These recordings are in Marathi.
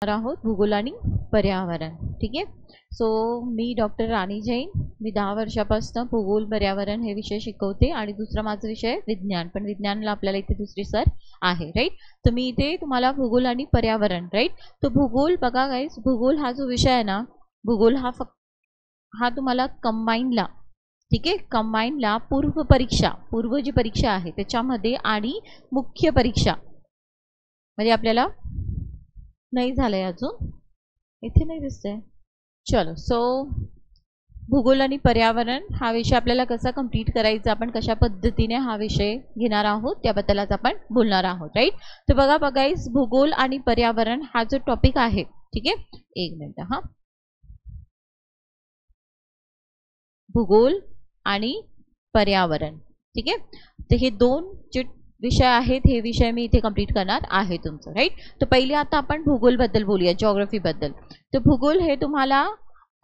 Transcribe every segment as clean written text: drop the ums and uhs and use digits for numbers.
आहोत भूगोल आणि पर्यावरण. ठीक आहे. सो मी डॉक्टर राणी जैन. मी 10 वर्षापासून भूगोल पर्यावरण हे विषय शिकवते आणि दुसरा माझा विषय विज्ञान. पण विज्ञानला आपल्याला इथे दुसरी सर आहे, राईट. तर मी इथे तुम्हाला भूगोल आणि पर्यावरण, राईट. तो भूगोल बघा गाईस, भूगोल हा जो विषय आहे ना, भूगोल हा तुम्हाला कंबाईनला, ठीक आहे, कंबाईनला पूर्व जी परीक्षा आहे त्याच्यामध्ये आणि मुख्य परीक्षा म्हणजे आपल्याला नाही झालंय अजून, इथे नाही दिसतंय. चलो, सो भूगोल आणि पर्यावरण हा विषय आपल्याला कसा कंप्लीट करायचा, आपण कशा पद्धतीने हा विषय घेणार आहोत त्याबद्दल आज आपण बोलणार आहोत, राईट. तर बघा गाईस, भूगोल आणि पर्यावरण हा जो टॉपिक आहे, ठीक आहे, एक मिनिट हा, भूगोल आणि पर्यावरण, ठीक आहे. तर हे दोन जे विषय आहेत हे विषय मी इथे कंप्लीट करणार आहे तुमचं, राईट. तर पहिले आता आपण भूगोल बद्दल बोलूया, जिओग्राफी बद्दल. तर भूगोल हे तुम्हाला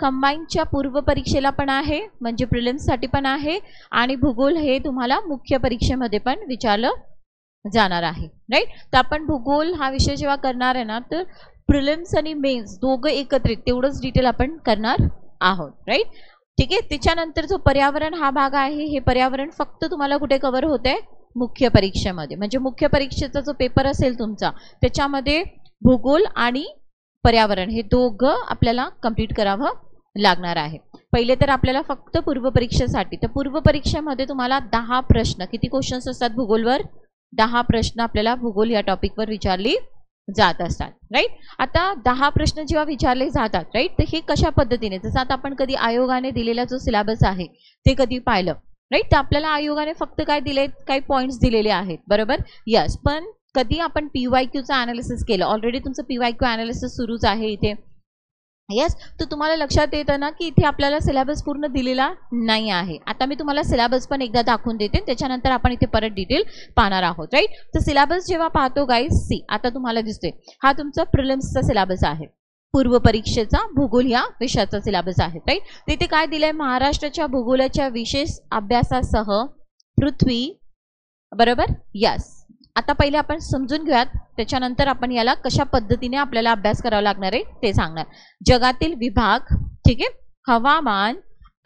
कंबाईनच्या पूर्व परीक्षेला पण आहे, म्हणजे प्रिलिम्ससाठी पण आहे, आणि भूगोल हे तुम्हाला मुख्य परीक्षेमध्ये पण विचारलं जाणार आहे, राईट. तर आपण भूगोल हा विषय जेव्हा करणार आहे ना, तर प्रिलिम्स आणि मेन्स दोघं एकत्रित तेवढंच डिटेल आपण करणार आहोत, राईट. ठीक आहे. त्याच्यानंतर जो पर्यावरण हा भाग आहे, हे पर्यावरण फक्त तुम्हाला कुठे कव्हर होते, मुख्य परीक्षेमध्ये. म्हणजे मुख्य परीक्षेचा जो पेपर असेल तुमचा त्याच्यामध्ये भूगोल आणि पर्यावरण हे दोघं आपल्याला कंप्लीट करावं लागणार आहे. पहिले तर आपल्याला फक्त पूर्व परीक्षेसाठी, तर पूर्व परीक्षेमध्ये तुम्हाला 10 प्रश्न, किती क्वेश्चन्स असतात भूगोलवर, 10 प्रश्न आपल्याला भूगोल या टॉपिकवर विचारली जात असतात, राईट. आता 10 प्रश्न जेव्हा विचारले जातात, राईट, तर हे कशा पद्धतीने, जसं आता आपण कधी आयोगाने दिलेला जो सिलेबस आहे ते कधी पाहिलं, राईट. तर आपल्याला आयोगाने फक्त काय दिले, काही पॉईंट्स दिलेले आहेत, बरोबर, यस. पण कधी आपण PYQचं अनालिसिस केलं, ऑलरेडी तुमचं PYQ अनालिसिस सुरूच आहे इथे, यस. तर तुम्हाला लक्षात येतं ना की इथे आपल्याला सिलेबस पूर्ण दिलेला नाही आहे. आता मी तुम्हाला सिलेबस पण एकदा दाखवून देते, त्याच्यानंतर आपण इथे परत डिटेल पाहणार आहोत, राईट. तर सिलेबस जेव्हा पाहतो गाईस, सी आता तुम्हाला दिसतोय हा तुमचा प्रिलिम्सचा सिलेबस आहे, पूर्व परीक्षेचा भूगोल या विषयाचा सिलेबस आहे, राईट. तिथे काय दिलंय, महाराष्ट्राच्या भूगोलाच्या विशेष अभ्यासासह पृथ्वी, बरोबर, यस. आता पहिले आपण समजून घेऊयात, त्याच्यानंतर आपण याला कशा पद्धतीने आपल्याला अभ्यास करावा लागणार आहे ते सांगणार. जगातील विभाग, ठीक आहे, हवामान,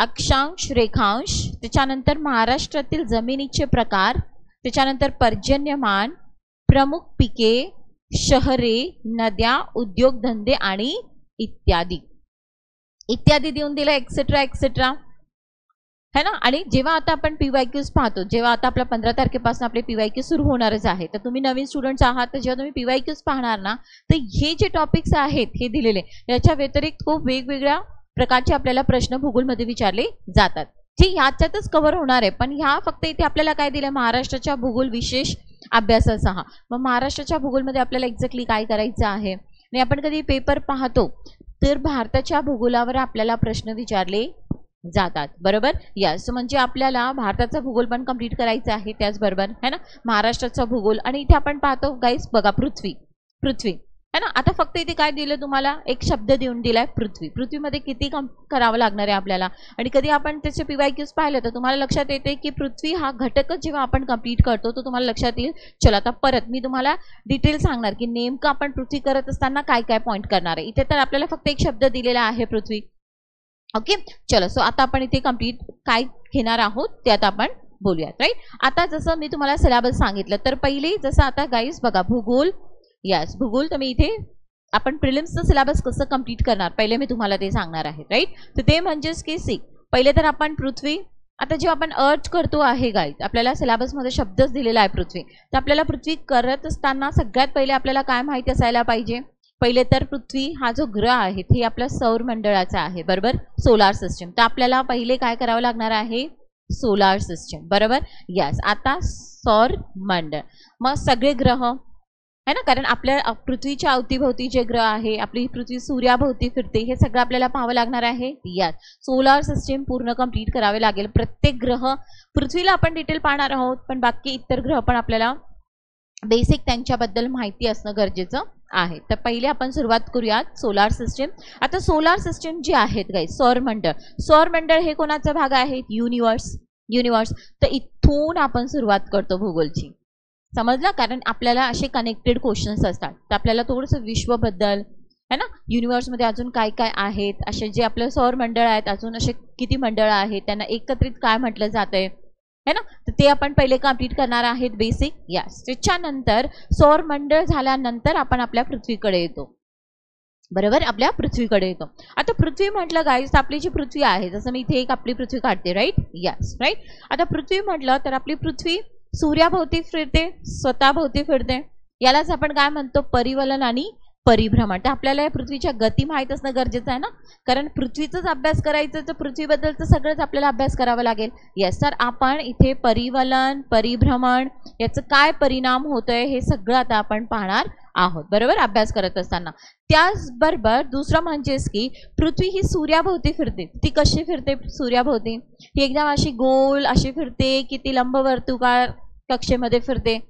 अक्षांश, रेखांश, त्याच्यानंतर महाराष्ट्रातील जमिनीचे प्रकार, त्याच्यानंतर पर्जन्यमान, प्रमुख पिके, शहरे, नद्या, उद्योगधंदे आणि इत्यादी इत्यादी देऊन दिलं, एक्सेट्रा एक्सेट्रा, है ना. आणि जेव्हा आता आपण PYQs पाहतो, जेव्हा आता आपल्या 15 तारखेपासून आपले PYQ सुरू होणारच आहे, तर तुम्ही नवीन स्टुडंट्स आहात, तर जेव्हा तुम्ही PYQs पाहणार ना, तर हे जे टॉपिक्स आहेत हे दिलेले, याच्या व्यतिरिक्त खूप वेगवेगळ्या प्रकारचे आपल्याला प्रश्न भूगोलमध्ये विचारले जातात, ठीक. ह्याच्यातच कव्हर होणार आहे, पण ह्या फक्त इथे आपल्याला काय दिलं, महाराष्ट्राच्या भूगोल विशेष अभ्यासासह. मग महाराष्ट्राच्या भूगोलमध्ये आपल्याला एक्झॅक्टली काय करायचं आहे, आणि आपण कधी पेपर पाहतो तर भारताच्या भूगोलावर आपल्याला प्रश्न विचारले जातात, बरोबर, यस. म्हणजे आपल्याला भारताचा भूगोल पण कंप्लीट करायचा आहे, त्याचबरोबर है ना महाराष्ट्राचा भूगोल. आणि इथे आपण पाहतो गाईस, बघा, पृथ्वी है ना. आता फक्त इथे काय दिलं तुम्हाला, एक शब्द देऊन दिलाय पृथ्वी. पृथ्वीमध्ये किती काम करावं लागणार आहे आपल्याला, आणि कधी आपण त्याचे PYQs पाहिलं तर तुम्हाला लक्षात येते की पृथ्वी हा घटकच जेव्हा आपण कंप्लीट करतो तर तुम्हाला लक्षात येईल. चला, आता परत मी तुम्हाला डिटेल सांगणार की नेमकं आपण पृथ्वी करत असताना काय काय पॉईंट करणार आहे. इथे तर आपल्याला फक्त एक शब्द दिलेला आहे, पृथ्वी, ओके. चलो, सो आता आपण इथे कंप्लीट काय घेणार आहोत ते आता आपण बोलूयात, राईट. आता जसं मी तुम्हाला सिलेबस सांगितलं, तर पहिले जसं आता गाईस बघा, भूगोल, यस, भूगोल. तर मी इथे आपण प्रिलिम्सचं सिलेबस कसं कंप्लीट करणार पहिले मी तुम्हाला ते सांगणार आहे, राईट. तर ते म्हणजेच की सी, पहिले तर आपण पृथ्वी, आता जेव्हा आपण अर्थ करतो आहे गाईस, आपल्याला सिलेबसमध्ये शब्दच दिलेला आहे पृथ्वी. तर आपल्याला पृथ्वी करत असताना सगळ्यात पहिले आपल्याला काय माहिती असायला पाहिजे, पहिले तर पृथ्वी हा जो ग्रह आहे हे आपल्या सौर मंडळाचा आहे, बरोबर, सोलार सिस्टम. तर आपल्याला पहिले काय करावं लागणार आहे, सोलार सिस्टम, बरोबर, यस. आता सौर मंडळ, मग सगळे ग्रह है ना, कारण आपल्या पृथ्वीच्या अवतीभोवती जे ग्रह आहे, आपली पृथ्वी सूर्याभोवती फिरते, हे सगळं आपल्याला पाहावं लागणार आहे, यस. सोलार सिस्टम पूर्ण कंप्लीट करावे लागेल. प्रत्येक ग्रह, पृथ्वीला आपण डिटेल पाहणार आहोत, पण बाकी इतर ग्रह पण आपल्याला बेसिक त्यांच्याबद्दल माहिती असणं गरजेचं आहे. तर पहिले आपण सुरुवात करूयात सोलार सिस्टम. आता सोलार सिस्टम जी आहेत गाईस, सौरमंडळ हे कोणाचा भाग आहे, युनिवर्स. तर इथून आपण सुरुवात करतो भूगोलची, समजलं. कारण आपल्याला असे कनेक्टेड क्वेश्चन्स असतात, तर आपल्याला थोडंसं विश्वबद्दल है ना. युनिवर्समध्ये अजून काय काय आहेत, असे जे आपलं सौर मंडळ आहेत, अजून असे किती मंडळ आहेत, त्यांना एकत्रित काय म्हटलं जातंय है ना. तर ते आपण पहिले कंप्लीट करणार आहेत बेसिक. यस, त्याच्यानंतर सौर मंडळ झाल्यानंतर आपण आपल्या पृथ्वीकडे येतो. बरोबर, आपल्या पृथ्वीकडे येतो. आता पृथ्वी म्हटलं गाईस, आपली जी पृथ्वी आहे, जसं मी इथे एक आपली पृथ्वी काढते, राईट. Yes, right. आता पृथ्वी म्हटलं तर आपली पृथ्वी सूर्याभोवती फिरते, स्वतःभोवती फिरते. यालाच आपण काय म्हणतो, परिवलन आणि परिभ्रमण. तर आपल्याला या पृथ्वीच्या गती माहीत असणं गरजेचं आहे ना, कारण पृथ्वीचाच अभ्यास करायचं तर पृथ्वीबद्दलचं सगळंच आपल्याला अभ्यास करावा लागेल. येस, तर आपण इथे परिवलन, परिभ्रमण याचं काय परिणाम होतोय हे सगळं आता आपण पाहणार आहोत. बरोबर, अभ्यास करत असताना. त्याचबरोबर दुसरं म्हणजेच की पृथ्वी ही सूर्याभोवती फिरते. ती कशी फिरते सूर्याभोवती? ही एकदम अशी गोल अशी फिरते की ती लंबवर्तुळाकार कक्षेमध्ये फिरते,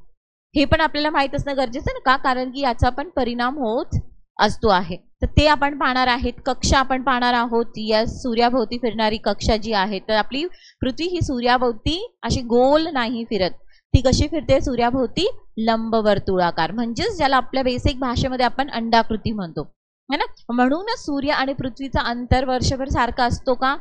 हे पण आपल्याला माहित असणं गरजेचं ना. का? कारण की याचा पण परिणाम होत असतो आहे. तर ते आपण पाहणार आहेत. कक्षा आपण पाहणार आहोत. या सूर्याभोवती फिरणारी कक्षा जी आहे, तर आपली पृथ्वी ही सूर्याभोवती अशी गोल नाही फिरत, ती कशी फिरते सूर्याभोवती लंबवर्तुळाकार, म्हणजेच ज्याला आपल्या बेसिक भाषेमध्ये आपण अंडाकृती म्हणतो है ना. म्हणूनच सूर्य आणि पृथ्वीचा अंतर वर्षभर सारखा असतो का?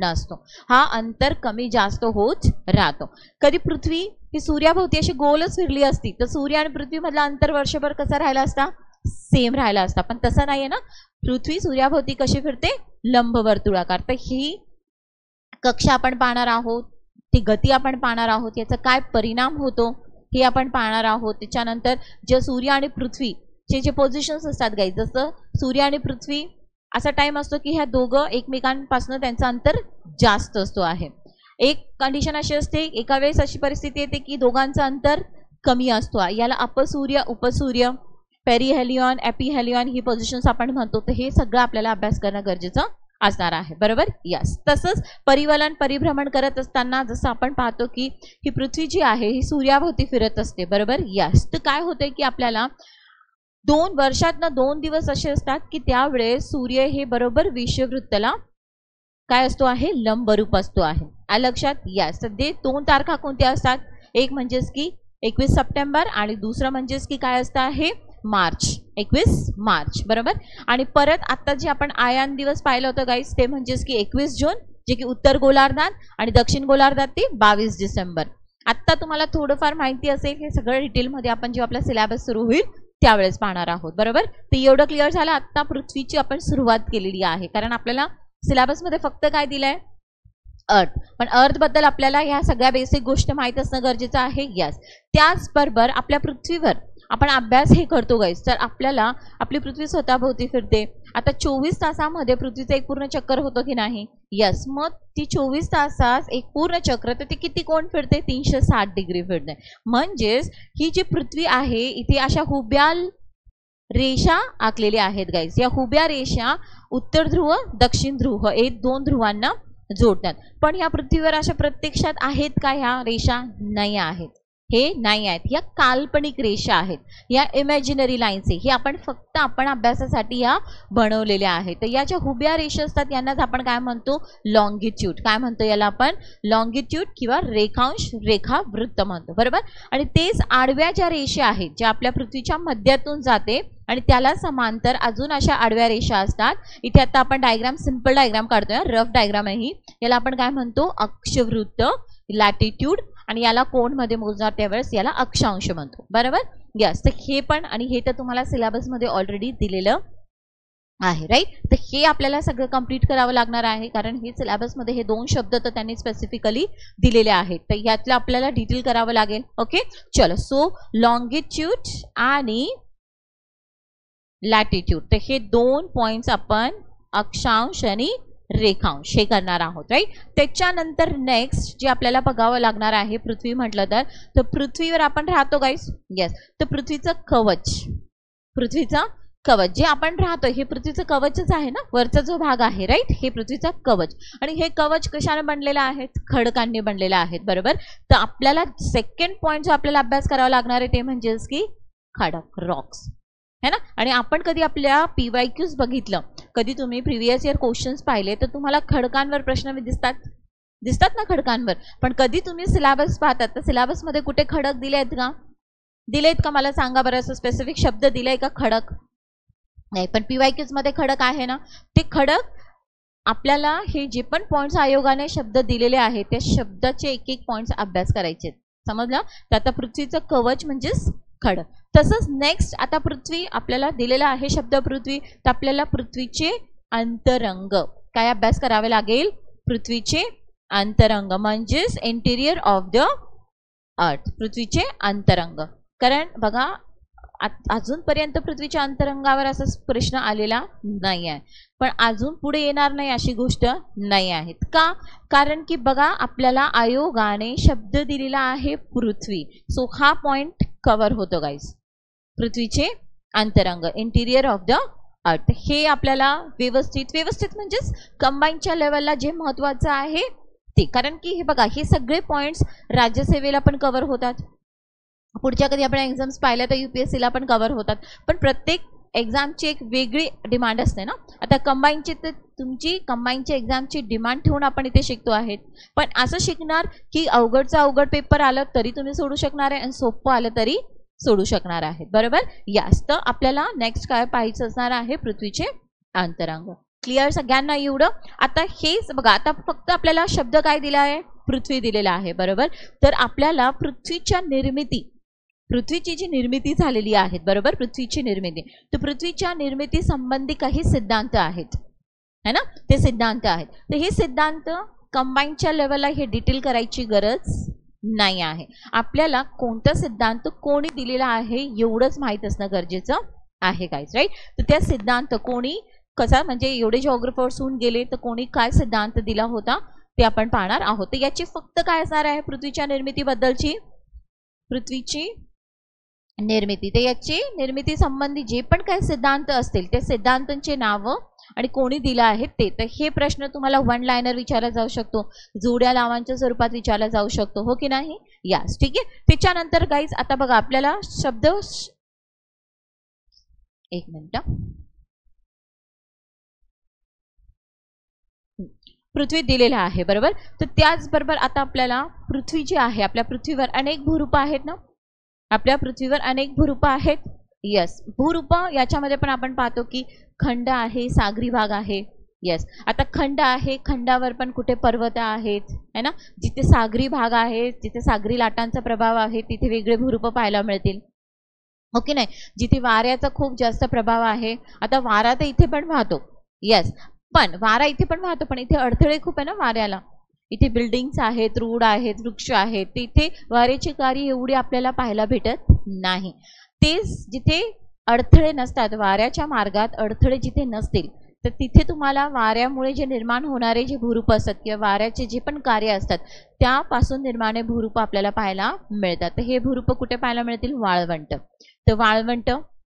नसतो. हा अंतर कमी जास्त होत राहतो. कधी पृथ्वी ही सूर्याभोवती अशी गोलच फिरली असती तर सूर्य आणि पृथ्वी मधला अंतर वर्षभर कसा राहिला असता? सेम राहिला असता. पण तसं नाहीये ना. पृथ्वी सूर्याभोवती कशी फिरते? लंबवर्तुळाकार. तर ही कक्षा आपण पाहणार आहोत, ती गती आपण पाहणार आहोत, याचा काय परिणाम होतो हे आपण पाहणार आहोत. त्याच्यानंतर जे सूर्य आणि पृथ्वीचे जे पोझिशन्स असतात गाईज, जसं सूर्य आणि पृथ्वी असा टाइम असतो की ह्या दोघं एकमेकांपासून त्यांचं अंतर जास्त असतो आहे. एक कंडिशन अशी असते, एका वेळेस अशी परिस्थिती येते की दोघांचं अंतर कमी असतो. याला अपसूर्य, उपसूर्य, पेरिहेलियन, एपिहेलियन ही पोझिशन्स आपण म्हणतो. तर हे सगळं आपल्याला अभ्यास करणं गरजेचं असणार आहे. बरोबर. यस. तसंच परिवलन परिभ्रमण करत असताना जसं आपण पाहतो की ही पृथ्वी जी आहे ही सूर्याभोवती फिरत असते. बरोबर. यस. तर काय होतंय की आपल्याला 2 वर्षातनं 2 दिवस असे असतात की त्यावेळेस सूर्य हे बरोबर विषुववृत्ताला काय असतो आहे? लंबरूप असतो आहे. लक्षात. यस. तर ते 2 तारखा कोणत्या असतात? एक म्हणजेच की 21 सप्टेंबर आणि दुसरं म्हणजेच की काय असतं आहे? मार्च, 21 मार्च. बरोबर. आणि परत आता जे आपण आयान दिवस पाहिलं होतं गाईस, ते म्हणजेच की 21 जून, जे की उत्तर गोलार्धात, आणि दक्षिण गोलार्धात ते 22 डिसेंबर. आत्ता तुम्हाला थोडंफार माहिती असेल, हे सगळं डिटेलमध्ये आपण जेव्हा आपला सिलेबस सुरू होईल त्यावेळेस पाहणार आहोत. बरोबर. तर एवढं क्लिअर झालं. आत्ता पृथ्वीची आपण सुरुवात केलेली आहे, कारण आपल्याला सिलेबसमध्ये फक्त काय दिलंय? अर्थ. पण अर्थ बद्दल आपल्याला ह्या सगळ्या बेसिक गोष्टी माहीत असणं गरजेचं आहे. यस. त्याचबरोबर आपल्या पृथ्वीवर आपण अभ्यास हे करतो गाईस, तर आपल्याला आपली पृथ्वी स्वतःभोवती फिरते. आता 24 तासामध्ये पृथ्वीचं एक पूर्ण चक्कर होतं की नाही? यस. मग ती 24 तासात एक पूर्ण चक्र, तर ती किती कोण फिरते? 360 डिग्री फिरते. म्हणजेच ही जी पृथ्वी आहे इथे अशा हुब्या रेषा आखलेल्या आहेत गाईस. या हुब्या रेषा उत्तर ध्रुव, दक्षिण ध्रुव हे 2 ध्रुवांना जोडतात. पण या पृथ्वीवर अशा प्रत्यक्षात आहेत का ह्या रेषा? नाही आहेत. हे नाही आहेत. या काल्पनिक रेषा आहेत, या इमॅजिनरी लाईन्स आहे. हे आपण फक्त आपण अभ्यासासाठी या बनवलेल्या आहेत. तर या ज्या हुब्या रेषा असतात यांनाच आपण काय म्हणतो? लॉंगिट्यूड. काय म्हणतो याला आपण? लॉंगिट्यूड किंवा रेखांश, रेखावृत्त म्हणतो. बरोबर. आणि तेच आडव्या ज्या रेषा आहेत, ज्या आपल्या पृथ्वीच्या मध्यातून जाते आणि त्याला समांतर अजून अशा आडव्या रेषा असतात. इथे आता आपण डायग्राम, सिंपल डायग्राम काढतोय, रफ डायग्राम आहे ही. याला आपण काय म्हणतो? अक्षवृत्त, लॅटिट्यूड, आणि याला कोणमध्ये मोजणार त्यावेळेस याला अक्षांश म्हणतो. बरोबर. यस. तर हे पण, आणि हे तर तुम्हाला सिलेबसमध्ये ऑलरेडी दिलेलं आहे, राईट. तर हे आपल्याला सगळं कंप्लीट करावं लागणार आहे, कारण हे सिलेबसमध्ये हे 2 शब्द तर त्यांनी स्पेसिफिकली दिलेले आहेत. तर यातलं आपल्याला डिटेल करावं लागेल. ओके. चलो. सो लॉंगिट्यूड आणि लॅटिट्यूड, तर हे 2 पॉइंट्स आपण अक्षांश आणि रेखांश हे करणार आहोत, राईट. त्याच्यानंतर नेक्स्ट जे आपल्याला बघावं लागणार आहे पृथ्वी म्हटलं तर पृथ्वीवर आपण राहतो गाईस. येस. तर पृथ्वीचं कवच, पृथ्वीचं कवच जे आपण राहतो हे पृथ्वीचं कवचच आहे ना, वरचा जो भाग आहे, राईट, हे पृथ्वीचं कवच. आणि हे कवच कशाने बनलेलं आहे? खडकांनी बनलेलं आहे. बरोबर. तर आपल्याला सेकंड पॉइंट जो आपल्याला अभ्यास करावा लागणार आहे ते म्हणजेच की खडक, रॉक्स, है ना. आणि आपण कधी आपल्या PYQs बघितलं, कधी तुम्ही प्रिव्हियस इयर क्वेश्चन्स पाहिले तर तुम्हाला खडकांवर प्रश्न दिसतात ना खडकांवर. पण कधी तुम्ही सिलेबस पाहतात तर सिलेबसमध्ये कुठे खडक दिले आहेत का? दिलेत का? मला सांगा बरं. असं स्पेसिफिक शब्द दिलाय का खडक? नाही, पण PYQs मध्ये खडक आहे ना, ते खडक आपल्याला हे जे पण पॉइंट्स आयोगाने शब्द दिलेले आहेत त्या शब्दाचे एक एक पॉइंट्स अभ्यास करायचे, समजलं? तर आता पृथ्वीचं कवच म्हणजेच खडक. तसंच नेक्स्ट आता पृथ्वी आपल्याला दिलेला आहे शब्द पृथ्वी, तर आपल्याला पृथ्वीचे अंतरंग काय अभ्यास करावे लागेल? पृथ्वीचे अंतरंग म्हणजेच इंटिरियर ऑफ द अर्थ, पृथ्वीचे अंतरंग. कारण बघा अजूनपर्यंत पृथ्वीच्या अंतरंगावर असा प्रश्न आलेला नाही आहे, पण अजून पुढे येणार नाही अशी गोष्ट नाही आहे. का? कारण की बघा आपल्याला आयोगाने शब्द दिलेला आहे पृथ्वी, सो हा पॉइंट कव्हर होतो गाईज. पृथ्वीचे अंतरंग इंटिरियर ऑफ द अर्थ हे आपल्याला व्यवस्थित म्हणजेच कंबाईनच्या लेवलला जे महत्वाचं आहे ते, कारण की हे बघा हे सगळे पॉइंट्स राज्यसेवेला पण कव्हर होतात, पुढच्या कधी आपण एक्झाम्स पाहिल्या तर UPSCला पण कव्हर होतात, पण प्रत्येक एक्झामची एक वेगळी डिमांड असते ना. आता कंबाईनची तर तुमची कंबाईनची एक्झामची डिमांड ठेवून आपण इथे शिकतो आहेत, पण असं शिकणार की अवघडचं अवघड पेपर आलं तरी तुम्ही सोडू शकणार आहे आणि सोपं आलं तरी सोडू शकणार आहेत, बरोबर? यास तर आपल्याला नेक्स्ट काय पाहायचं असणार आहे? पृथ्वीचे अंतरंग. क्लिअर सगळ्यांना एवढं? आता हेच बघा, आता फक्त आपल्याला शब्द काय दिला आहे? पृथ्वी दिलेला आहे, बरोबर? तर आपल्याला पृथ्वीच्या निर्मिती, पृथ्वीची जी निर्मिती झालेली आहे, बरोबर? पृथ्वीची निर्मिती, तर पृथ्वीच्या निर्मिती संबंधी काही सिद्धांत आहेत है ना, ते सिद्धांत आहेत. तर हे सिद्धांत कंबाईनच्या लेवलला हे डिटेल करायची गरज नाही आहे. आपल्याला कोणता सिद्धांत कोणी दिलेला आहे एवढंच माहीत असणं गरजेचं आहे गाईज, राईट? तर त्या सिद्धांत कोणी कसा, म्हणजे एवढे जिओग्राफर्स होऊन गेले तर कोणी काय सिद्धांत दिला होता ते आपण पाहणार आहोत. तर याची फक्त काय असणार आहे पृथ्वीच्या निर्मितीबद्दलची? पृथ्वीची निर्मिती, तर याची निर्मिती संबंधी जे पण काही सिद्धांत असतील त्या सिद्धांतांचे नावं आणि कोणी दिलं आहे ते. तर हे प्रश्न तुम्हाला वन लायनर विचारला जाऊ शकतो, जोड्या लावांच्या स्वरूपात विचारला जाऊ शकतो, हो की नाही? यास, ठीक आहे. त्याच्यानंतर गाईज आता बघा आपल्याला शब्द, एक मिनिट, पृथ्वी दिलेला आहे, बरोबर? तर त्याचबरोबर आता आपल्याला पृथ्वी जी आहे, आपल्या पृथ्वीवर अनेक भूरूप आहेत ना, आपल्या पृथ्वीवर अनेक भूरूप आहेत. यस, भूरूप याच्यामध्ये पण आपण पाहतो की खंड आहे, सागरी भाग आहे. यस, आता खंड आहे, खंडावर पण कुठे पर्वत आहेत है ना, जिथे सागरी भाग आहे, जिथे सागरी लाटांचा प्रभाव आहे तिथे वेगळे भूरूप पाहायला मिळतील, हो की नाही? जिथे वाऱ्याचा खूप जास्त प्रभाव आहे, आता वारा तर इथे पण वाहतो, यस, पण वारा इथे पण वाहतो, पण इथे अडथळे खूप आहे ना वाऱ्याला. इथे बिल्डिंग्स आहेत, रोड आहेत, वृक्ष आहेत, तिथे वाऱ्याची कार्य एवढी आपल्याला पाहायला भेटत नाही. तेच जिथे अडथळे नसतात, वाऱ्याच्या मार्गात अडथळे जिथे नसतील तर तिथे तुम्हाला वाऱ्यामुळे जे निर्माण होणारे जे भूरूप असतात किंवा वाऱ्याचे जे पण कार्य असतात त्यापासून निर्माण भूरूप आपल्याला पाहायला मिळतात. तर हे भूरूप कुठे पाहायला मिळतील? वाळवंट. तर वाळवंट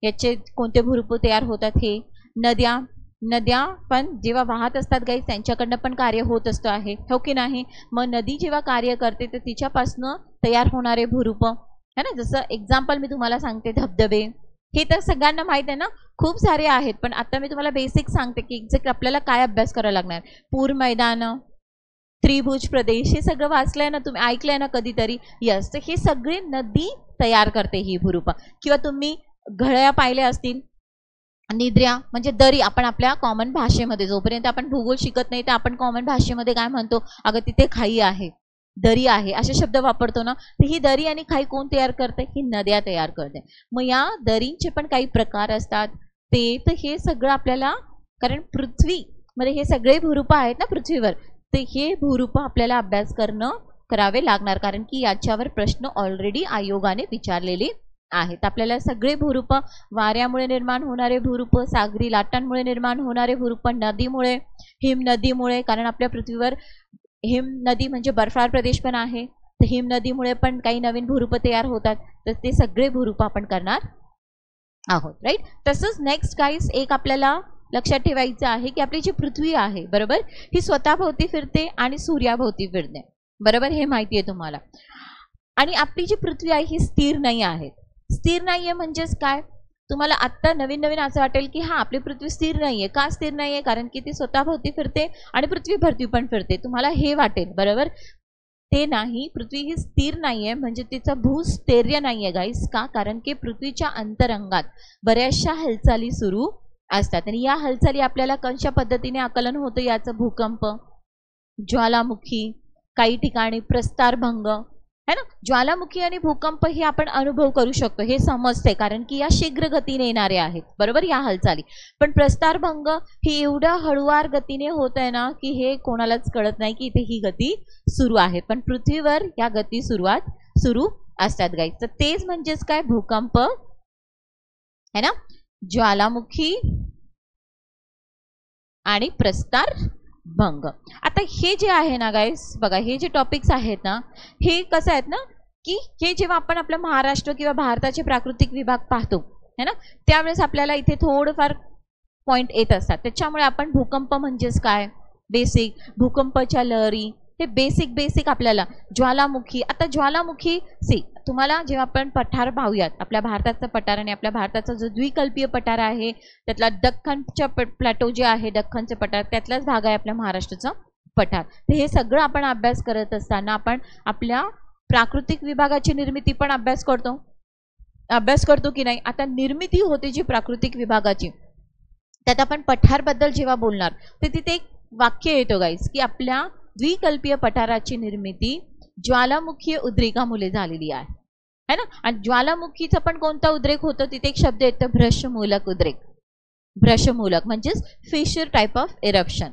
याचे कोणते भूरूप तयार होतात? हे नद्या, नद्या पण जेव्हा वाहत असतात गाईज त्यांच्याकडनं पण कार्य होत असतं आहे, हो की नाही? मग नदी जेव्हा कार्य करते तर तिच्यापासनं तयार होणारे भूरूप है ना, जसं एक्झाम्पल मी तुम्हाला सांगते धबधबे, हे तर सगळ्यांना माहित आहे ना, खूप सारे आहेत, पण आता मी तुम्हाला बेसिक सांगते की एक्झॅक्ट आपल्याला काय अभ्यास करावा लागणार. पूर मैदान, त्रिभुज प्रदेश, हे सगळं वाचलंय ना तुम्ही, ऐकलंय ना कधीतरी? यस, तर हे सगळे नदी तयार करते ही भूरूप. किंवा तुम्ही घळ्या पाहिल्या असतील, निद्र्या म्हणजे दरी, आपण आपल्या कॉमन भाषेमध्ये जोपर्यंत आपण भूगोल शिकत नाही तर आपण कॉमन भाषेमध्ये काय म्हणतो? अगं तिथे खाई आहे, दरी आहे, असे शब्द वापरतो ना. तर ही दरी आणि खाई कोण तयार करते? ही नद्या तयार करते. मग या दरींचे पण काही प्रकार असतात ते, तर हे सगळं आपल्याला, कारण पृथ्वी मध्ये हे सगळे भूरूप आहेत ना पृथ्वीवर, तर हे भूरूप आपल्याला अभ्यास करावे लागणार, कारण की याच्यावर प्रश्न ऑलरेडी आयोगाने विचारलेले आहेत. आपल्याला सगळे भूरूप, वाऱ्यामुळे निर्माण होणारे भूरूप, सागरी लाटांमुळे निर्माण होणारे भूरूप, नदीमुळे, हिम नदीमुळे, कारण आपल्या पृथ्वीवर हिम नदी म्हणजे बर्फाळ प्रदेश पण आहे, तर हिम नदीमुळे पण काही नवीन भूरूप तयार होतात. तर ते सगळे भूरूप आपण करणार आहोत, राईट? तसंच नेक्स्ट गाईज एक आपल्याला लक्षात ठेवायचं आहे की आपली जी पृथ्वी आहे, बरोबर, ही स्वतःभोवती फिरते आणि सूर्याभोवती फिरते, बरोबर? हे माहिती आहे तुम्हाला. आणि आपली जी पृथ्वी आहे ही स्थिर नाही आहे. स्थिर नाहीये म्हणजेच काय? तुम्हाला आत्ता नवीन नवीन असं वाटेल की हा आपली पृथ्वी स्थिर नाहीये. का स्थिर नाहीये? कारण की ती स्वतःभोवती फिरते आणि पृथ्वीभोवती पण फिरते, तुम्हाला हे वाटेल, बरोबर? ते नाही, पृथ्वी ही स्थिर नाहीये म्हणजे तिचं भूस्थैर्य नाहीये गाईस. का? कारण की पृथ्वीच्या अंतरंगात बऱ्याचशा हालचाली सुरू असतात. आणि या हालचाली आपल्याला कशा पद्धतीने आकलन होतं याचं? भूकंप, ज्वालामुखी, काही ठिकाणी प्रस्तारभंग है ना. ज्वालामुखी आणि भूकंप हे आपण अनुभव करू शकतो, हे समजते, कारण की या शीघ्र गतीने येणारे आहेत, बरोबर, या हालचाली. पण प्रस्तारभंग ही एवढ्या हळुवार गतीने होत आहे ना की हे कोणालाच कळत नाही की इथे ही गती सुरू आहे. पण पृथ्वीवर या गती सुरू असतात गाईज. तर तेच म्हणजेच काय? भूकंप है ना, ज्वालामुखी आणि प्रस्तारभंग. आता हे जे आहे ना गाईज, बघा, हे जे टॉपिक्स आहेत ना, हे कसं आहेत ना की हे जेव्हा आपण आपल्या महाराष्ट्र किंवा भारताचे प्राकृतिक विभाग पाहतो है ना, त्यावेळेस आपल्याला इथे थोडंफार पॉइंट येत असतात. त्याच्यामुळे आपण भूकंप म्हणजेच काय, बेसिक, भूकंपाच्या लहरी, हे बेसिक आपल्याला. ज्वालामुखी, आता ज्वालामुखी तुम्हाला जेव्हा आपण पठार पाहूयात, आपल्या भारताचं पठार आणि आपल्या भारताचा जो द्विकल्पीय पठार आहे त्यातला दख्खनच्या प्लॅटो जे आहे, दख्खनचे पठार, त्यातलाच भाग आहे आपल्या महाराष्ट्राचा पठार. तर हे सगळं आपण अभ्यास करत असताना आपण आपल्या प्राकृतिक विभागाची निर्मिती पण अभ्यास करतो की नाही. आता निर्मिती होते जी प्राकृतिक विभागाची, त्यात आपण पठारबद्दल जेव्हा बोलणार तर तिथे एक वाक्य येतो गाईज की आपल्या द्विकल्पीय पठाराची निर्मिती ज्वालामुखीय उद्रेकामुळे झालेली आहे है ना. आणि ज्वालामुखीचा पण कोणता उद्रेक होतो? तिथे एक शब्द येतो भ्रशमूलक उद्रेक. भ्रशमूलक म्हणजेच फिशर टाइप ऑफ इरप्शन.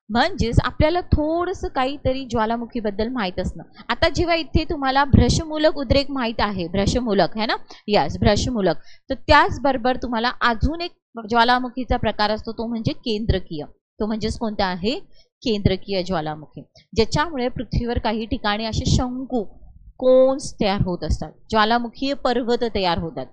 म्हणजेच आपल्याला थोडंसं काहीतरी ज्वालामुखीबद्दल माहीत असणं. आता जेव्हा इथे तुम्हाला भ्रशमूलक उद्रेक माहीत आहे, भ्रशमूलक है ना, यस, भ्रशमूलक, तर त्याचबरोबर तुम्हाला अजून एक ज्वालामुखीचा प्रकार असतो, तो म्हणजे केंद्रकीय. तो म्हणजेच कोणता आहे? केंद्रकीय ज्वालामुखी, ज्याच्यामुळे पृथ्वीवर काही ठिकाणी असे शंकू, कोन्स तयार होत असतात, ज्वालामुखीय पर्वत तयार होतात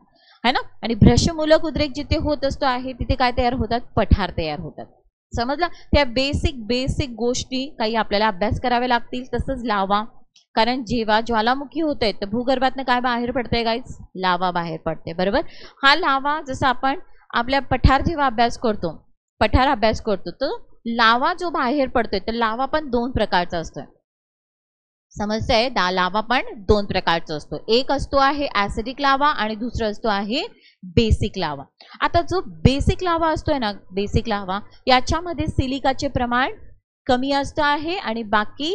है ना. आणि भ्रशमूलक उद्रेक जिथे होत असतो आहे तिथे काय तयार होतात? पठार तयार होतात. समजलं? त्या बेसिक गोष्टी काही आपल्याला अभ्यास करावे लागतील. तसंच लावा, कारण जेव्हा ज्वालामुखी होते तर भूगर्भातनं काय बाहेर पडतंय गाईज? लावा बाहेर पडते, बरोबर. हा लावा, जसं आपण आपल्या पठार जेव्हा अभ्यास करतो तर लावा जो बाहेर पडतोय, तर लावा पण दोन प्रकारचा असतोय, समजतंय? लावा पण दोन प्रकारचा असतो. एक असतो आहे ऍसिडिक लावा आणि दुसरा असतो आहे बेसिक लावा. आता जो बेसिक लावा असतोय ना, बेसिक लावा, याच्यामध्ये सिलिकाचे प्रमाण कमी असतं आहे आणि बाकी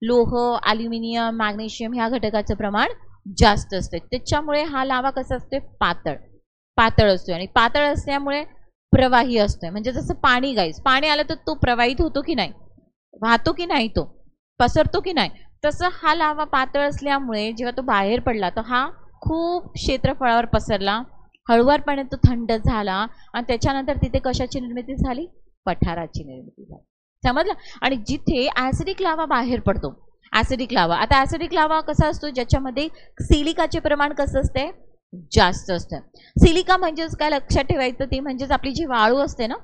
लोह, ॲल्युमिनियम, मॅग्नेशियम ह्या घटकाचं प्रमाण जास्त असतं. त्याच्यामुळे हा लावा कसा असतोय? पातळ असतोय. आणि पातळ असल्यामुळे प्रवाही असतोय. म्हणजे जसं पाणी गाईज, पाणी आलं तर तो प्रवाहित होतो की नाही, वाहतो की नाही, तो पसरतो की नाही, तसं हा लावा पातळ असल्यामुळे जेव्हा तो बाहेर पडला तर हा खूप क्षेत्रफळावर पसरला, हळुवारपणे तो थंड झाला आणि त्याच्यानंतर तिथे कशाची निर्मिती झाली? पठाराची निर्मिती झाली. समजलं? आणि जिथे ऍसिडिक लावा बाहेर पडतो, ऍसिडिक लावा, आता ऍसिडिक लावा कसा असतो? ज्याच्यामध्ये सिलिकाचे प्रमाण कसं असते? जास्त असतं. सिलिका म्हणजेच काय लक्षात ठेवायचं? ते म्हणजेच आपली जी वाळू असते ना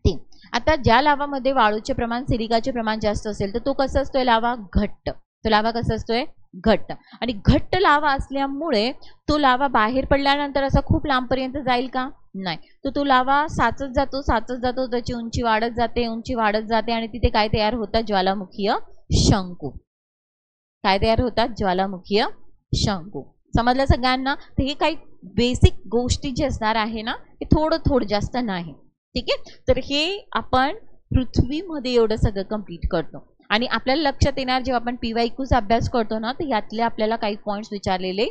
ती. आता ज्या लावामध्ये वाळूचे प्रमाण, सिलिकाचे प्रमाण जास्त असेल तर तो कसा असतोय? लावा घट्ट. तो लावा कसा असतोय? घट्ट. आणि घट्ट लावा असल्यामुळे तो लावा बाहेर पडल्यानंतर असा खूप लांबपर्यंत जाईल का? नाही. तो लावा साचत जातो, त्याची उंची वाढत जाते आणि तिथे काय तयार होतात? ज्वालामुखीय शंकू. काय तयार होतात? ज्वालामुखीय शंकू. समजलं सगळ्यांना? तर हे काही बेसिक गोष्टी जे असणार आहे ना, हे थोडं जास्त नाही, ठीक आहे. तर हे आपण पृथ्वीमध्ये एवढं सगळं कंप्लीट करतो. आणि आपल्याला लक्षात येणार जेव्हा आपण PYQचा अभ्यास करतो ना, तर यातले आपल्याला काही पॉईंट्स विचारलेले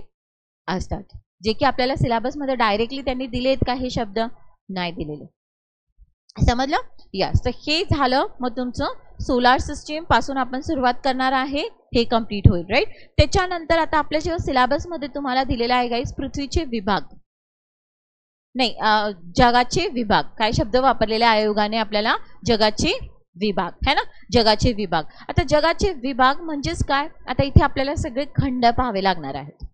असतात, जे की आपल्याला सिलेबसमध्ये डायरेक्टली त्यांनी दिलेत का? हे शब्द नाही दिलेले. समजलं? यस. तर हे झालं. मग तुमचं सोलार सिस्टीम पासून आपण सुरुवात करणार आहे, हे कंप्लीट होईल, राईट. त्याच्यानंतर आता आपल्या जेव्हा सिलेबसमध्ये तुम्हाला दिलेला आहे गाईज, पृथ्वीचे विभाग, नाही, जगाचे विभाग. काय शब्द वापरलेले आयोगाने आपल्याला? जगाचे विभाग है ना, जगाचे विभाग. आता जगाचे विभाग म्हणजेच काय? आता इथे आपल्याला सगळे खंड पाहावे लागणार आहेत,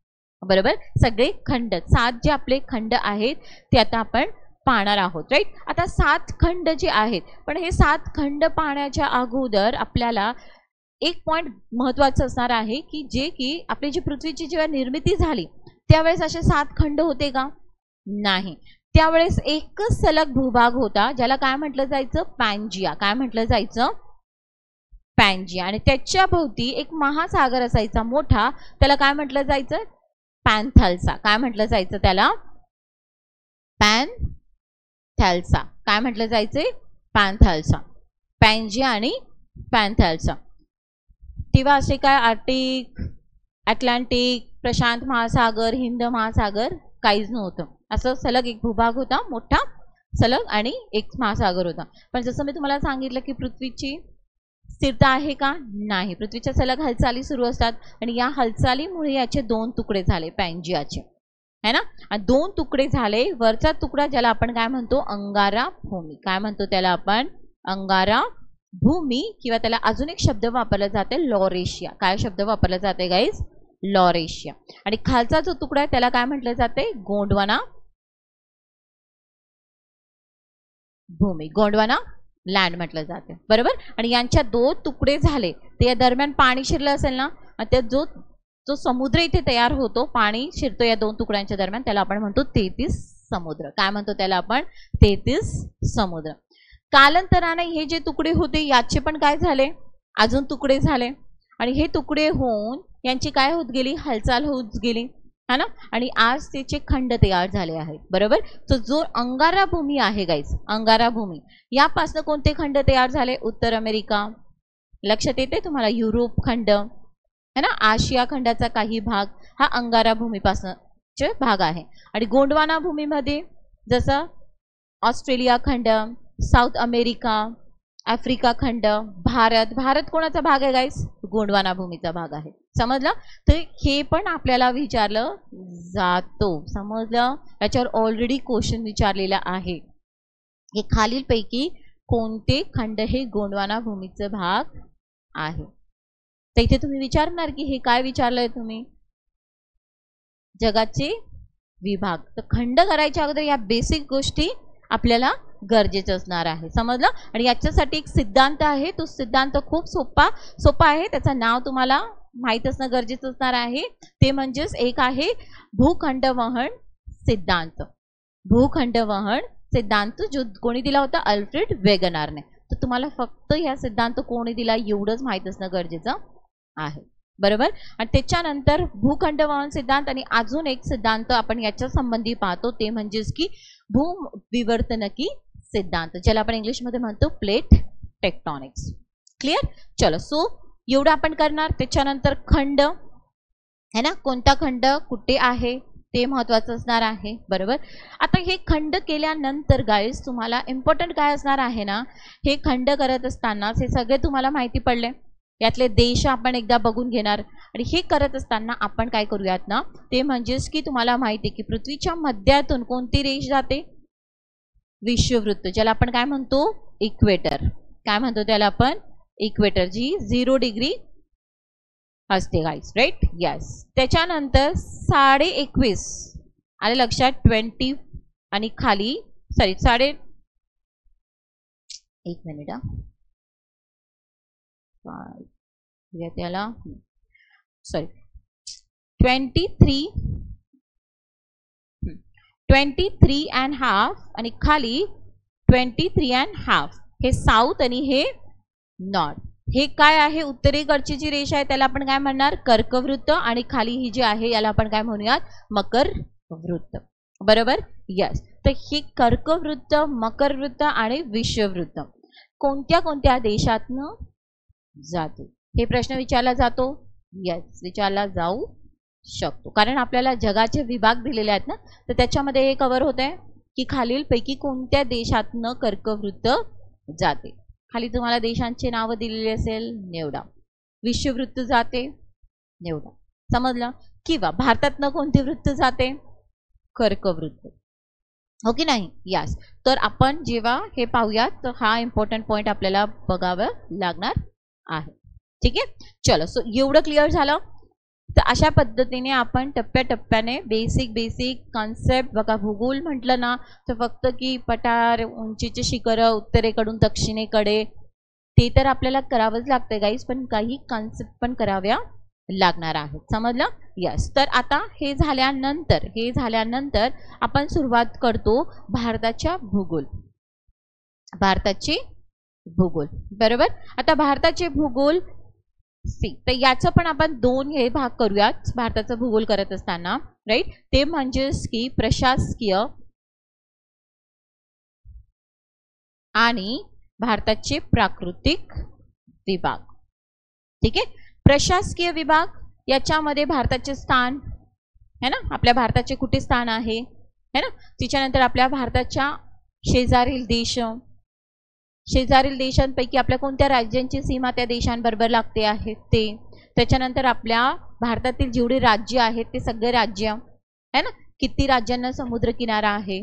बरोबर. सगळे खंड, 7 जे आपले खंड आहेत ते आता आपण पाहणार आहोत, राईट. आता 7 खंड जे आहेत, पण हे 7 खंड पाहण्याच्या अगोदर आपल्याला एक पॉइंट महत्त्वाचं असणार आहे की जे की आपली जी पृथ्वीची जेव्हा निर्मिती झाली त्यावेळेस असे 7 खंड होते का? नाही. त्यावेळेस एकच सलग भूभाग होता, ज्याला काय म्हटलं जायचं? पॅन्जिया. काय म्हटलं जायचं? पॅन्जिया. आणि त्याच्या भोवती एक महासागर असायचा मोठा, त्याला काय म्हटलं जायचं? पॅन्थाल्सा. काय म्हटलं जायचं त्याला? पॅन्थॅल्सा. काय म्हटलं जायचंय? पॅन्थॅल्सा. पॅन्जिया आणि पॅन्थॅल्सा. तेव्हा असे काय आर्टिक, अटलांटिक, प्रशांत महासागर, हिंद महासागर काहीच नव्हतं. असं सलग एक भूभाग होता मोठा सलग आणि एक महासागर होता. पण जसं मी तुम्हाला सांगितलं की पृथ्वीची स्थिरता आहे का? नाही. पृथ्वीच्या सलग हालचाली सुरू असतात आणि या हालचालीमुळे याचे 2 तुकडे झाले पॅन्जियाचे, है ना. आणि 2 तुकडे झाले. वरचा तुकडा ज्याला आपण काय म्हणतो? अंगारा भूमी. काय म्हणतो त्याला आपण? अंगारा भूमी. किंवा त्याला अजून एक शब्द वापरला जाते, लॉरेशिया. काय शब्द वापरला जाते गाईज? लॉरेशिया. आणि खालचा जो तुकडा आहे त्याला काय म्हटलं जाते? गोंडवाना भूमी, गोंडवाना लँड म्हटलं जाते. बरोबर. आणि यांच्या 2 तुकडे झाले ते या दरम्यान पाणी शिरलं असेल ना, त्या जो समुद्र इथे तयार होतो, पाणी शिरतो या 2 तुकड्यांच्या दरम्यान, त्याला आपण म्हणतो 33 समुद्र. काय म्हणतो त्याला आपण? 33 समुद्र. कालांतराने हे जे तुकडे होते याचे पण काय झाले? अजून तुकडे झाले. आणि हे तुकडे होऊन यांची काय होत गेली? हालचाल होत गेली, है ना. आणि आज त्याचे खंड तयार झाले आहेत. बरोबर. तो जो अंगारा भूमी आहे गाईज, अंगारा भूमी, यापासून कोणते खंड तयार झाले? उत्तर अमेरिका, लक्षात येते तुम्हाला? युरोप खंड, है ना. आशिया खंडाचा काही भाग हा अंगारा भूमीपासूनचे भाग आहे. आणि गोंडवाना भूमीमध्ये जसं ऑस्ट्रेलिया खंड, साऊथ अमेरिका, आफ्रिका खंड, भारत. भारत कोणाचा भाग आहे गाईस? गोंडवाना भूमीचा भाग आहे. समजलं? तर हे पण आपल्याला विचारलं जातो. समजलं? याच्यावर ऑलरेडी क्वेश्चन विचारलेला आहे की खालीलपैकी कोणते खंड हे गोंडवाना भूमीचा भाग आहे. तर इथे तुम्ही विचारणार की हे काय विचारलंय तुम्ही? जगाचे विभाग. तर खंड करायच्या अगोदर या बेसिक गोष्टी आपल्याला गरजेचं असणार आहे. समजलं? आणि याच्यासाठी एक सिद्धांत आहे. तो सिद्धांत खूप सोपा आहे. त्याचं नाव तुम्हाला माहीत असणं गरजेचं असणार आहे. ते म्हणजेच एक आहे भूखंड वहन सिद्धांत. भूखंड वहन सिद्धांत जो कोणी दिला होता? अल्फ्रेड वेगनारने. तर तुम्हाला फक्त या सिद्धांत कोणी दिला एवढंच माहीत असणं गरजेचं आहे. बरोबर. आणि त्याच्यानंतर भूखंड वहन सिद्धांत आणि अजून एक सिद्धांत आपण याच्या संबंधी पाहतो, ते म्हणजेच की भूविवर्तनकी सिद्धांत, ज्याला आपण इंग्लिशमध्ये म्हणतो प्लेट टेक्टॉनिक्स. क्लिअर? चलो. सो एवढं आपण करणार. त्याच्यानंतर खंड, है ना, कोणता खंड कुठे आहे ते महत्त्वाचं असणार आहे. बरोबर. आता हे खंड केल्यानंतर गाईज तुम्हाला इम्पॉर्टंट काय असणार आहे ना, हे खंड करत असतानाच हे सगळे तुम्हाला माहिती पडले. यातले देश आपण एकदा बघून घेणार. आणि हे करत असताना आपण काय करूयात ना, ते म्हणजेच की तुम्हाला माहिती आहे की पृथ्वीच्या मध्यातून कोणती रेष जाते? विषुववृत्त, ज्याला आपण काय म्हणतो? इक्वेटर. काय म्हणतो त्याला आपण? इक्वेटर, जी 0 डिग्री असते गाईज. राईट? यस. त्याच्यानंतर 21.5 आले लक्षात? 20 आणि खाली सॉरी एक मिनिट त्याला सॉरी 23.5 आणि खाली 23.5. हे साऊथ आणि हे नॉर्थ. हे काय आहे? उत्तरेकडची जी रेषा आहे त्याला आपण काय म्हणणार? कर्कवृत्त. आणि खाली ही जी आहे याला आपण काय म्हणूयात? मकर वृत्त. बरोबर. यस. तर हे कर्कवृत्त, मकरवृत्त आणि विषुववृत्त कोणत्या कोणत्या देशातनं जाते? हे प्रश्न विचारला जातो. यस, विचारला जाऊ शकतो. कारण आपल्याला जगाचे विभाग दिलेले आहेत ना, तर त्याच्यामध्ये हे कव्हर होत आहे की खालीलपैकी कोणत्या देशातनं कर्कवृत्त जाते. खाली तुम्हाला देशांचे नावं दिलेले असेल, निवडा. विषुववृत्त जाते, निवडा. समजलं? किंवा भारतातनं कोणते वृत्त जाते? कर्कवृत्त. हो की नाही? यस. तर आपण जेव्हा हे पाहूयात तर हा इम्पॉर्टंट पॉईंट आपल्याला बघावं लागणार आहे. ठीक आहे. चलो. सो एवढं क्लिअर झालं. तर अशा पद्धतीने आपण टप्प्याटप्प्याने बेसिक कॉन्सेप्ट बघा. भूगोल म्हटलं ना तर फक्त की पठार, उंचीचे शिखर उत्तरेकडून दक्षिणेकडे, ते तर आपल्याला करावंच लागतं गाईज, पण काही कॉन्सेप्ट पण कराव्या लागणार आहेत. समजलं? यस. तर आता हे झाल्यानंतर आपण सुरुवात करतो भारताच्या भूगोल. भारताचे भूगोल. बरोबर. आता भारताचे भूगोल तर याचं पण आपण 2 हे भाग करूयात भारताचा भूगोल करत असताना. राईट? ते म्हणजेच की प्रशासकीय आणि भारताचे प्राकृतिक विभाग. ठीक आहे. प्रशासकीय विभाग याच्यामध्ये भारताचे स्थान है ना, आपल्या भारताचे कुठे स्थान आहे है ना, त्याच्यानंतर आपल्या भारताच्या शेजारील देशांपैकी आपल्या कोणत्या राज्यांची सीमा त्या देशांबरोबर लागते आहे ते, त्याच्यानंतर आपल्या भारतातील जेवढे राज्य आहेत ते सगळे राज्य है ना, किती राज्यांना समुद्रकिनारा आहे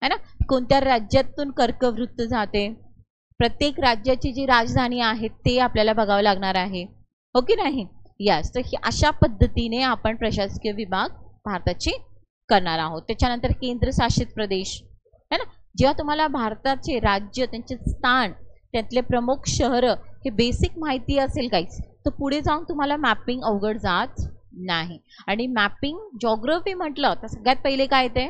है ना, कोणत्या राज्यातून कर्कवृत्त जाते, प्रत्येक राज्याची जी राजधानी आहे ते आपल्याला बघावं लागणार आहे, हो की नाही. यस. तर अशा पद्धतीने आपण प्रशासकीय विभाग भारताचे करणार आहोत. त्याच्यानंतर केंद्रशासित प्रदेश है ना, जेव्हा तुम्हाला भारताचे राज्य, त्यांचे स्थान, त्यातले प्रमुख शहर हे बेसिक माहिती असेल काहीच, तर पुढे जाऊन तुम्हाला मॅपिंग अवघड जात नाही. आणि मॅपिंग जॉग्राफी म्हटलं तर सगळ्यात पहिले काय येते,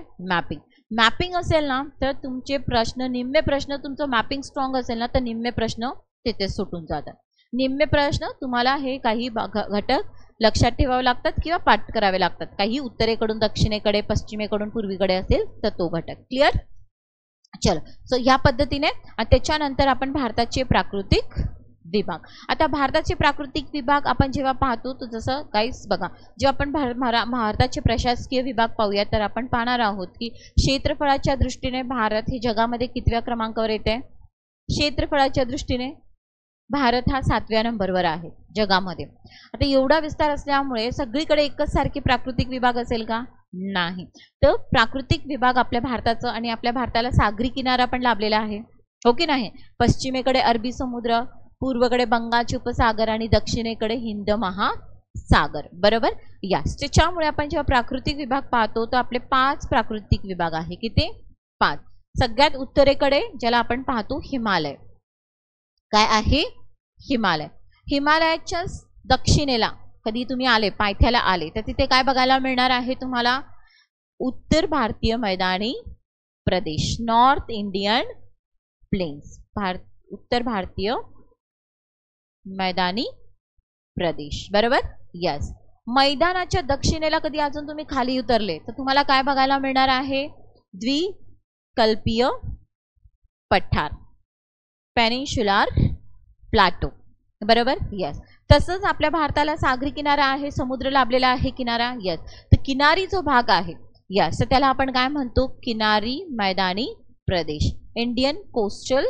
मॅपिंग असेल ना तर तुमचे प्रश्न, निम्मे प्रश्न तुमचं मॅपिंग स्ट्रॉंग असेल ना तर निम्मे प्रश्न तिथे सुटून जातात. निम्मे प्रश्न तुम्हाला हे काही घटक लक्षात ठेवावे लागतात किंवा पाठ करावे लागतात. काही उत्तरेकडून दक्षिणेकडे, पश्चिमेकडून पूर्वीकडे असेल तर तो घटक. क्लिअर. चलो. सो ह्या पद्धतीने. त्याच्यानंतर आपण भारताचे प्राकृतिक विभाग. आता भारताचे प्राकृतिक विभाग आपण जेव्हा पाहतो तर जसं गाईस बघा, जेव्हा आपण भारताचे प्रशासकीय विभाग पाहूया तर आपण पाहणार आहोत की क्षेत्रफळाच्या दृष्टीने भारत हे जगामध्ये कितव्या क्रमांकावर येते. क्षेत्रफळाच्या दृष्टीने भारत हा 7व्या नंबरवर आहे जगामध्ये. आता एवढा विस्तार असल्यामुळे सगळीकडे एकच सारखे प्राकृतिक विभाग असेल का, नाही. तर प्राकृतिक विभाग आपल्या भारताचं, आणि आपल्या भारताला सागरी किनारा पण लाभलेला आहे, हो की नाही. पश्चिमेकडे अरबी समुद्र, पूर्वेकडे बंगालचे उपसागर आणि दक्षिणेकडे हिंद महासागर. बरोबर. यास. त्याच्यामुळे आपण जेव्हा प्राकृतिक विभाग पाहतो तर आपले 5 प्राकृतिक विभाग आहे. किती, 5. सगळ्यात उत्तरेकडे ज्याला आपण पाहतो हिमालय, काय आहे, हिमालय. हिमालयाच्या दक्षिणेला कधी तुम्ही आले, पायथ्याला आले तर तिथे काय बघायला मिळणार आहे तुम्हाला, उत्तर भारतीय मैदानी प्रदेश, नॉर्थ इंडियन प्लेन्स, उत्तर भारतीय मैदानी प्रदेश. बरोबर. यस. मैदानाच्या दक्षिणेला कधी अजून तुम्ही खाली उतरले तर तुम्हाला काय बघायला मिळणार आहे, द्विकल्पीय पठार, पेनिन्शुलर प्लाटो. बरोबर. यस. तसंच आपल्या भारताला सागरी किनारा आहे, समुद्र लाभलेला आहे किनारा. यस. तर किनारी जो भाग आहे, यस, तर त्याला आपण काय म्हणतो, किनारी मैदानी प्रदेश, इंडियन कोस्टल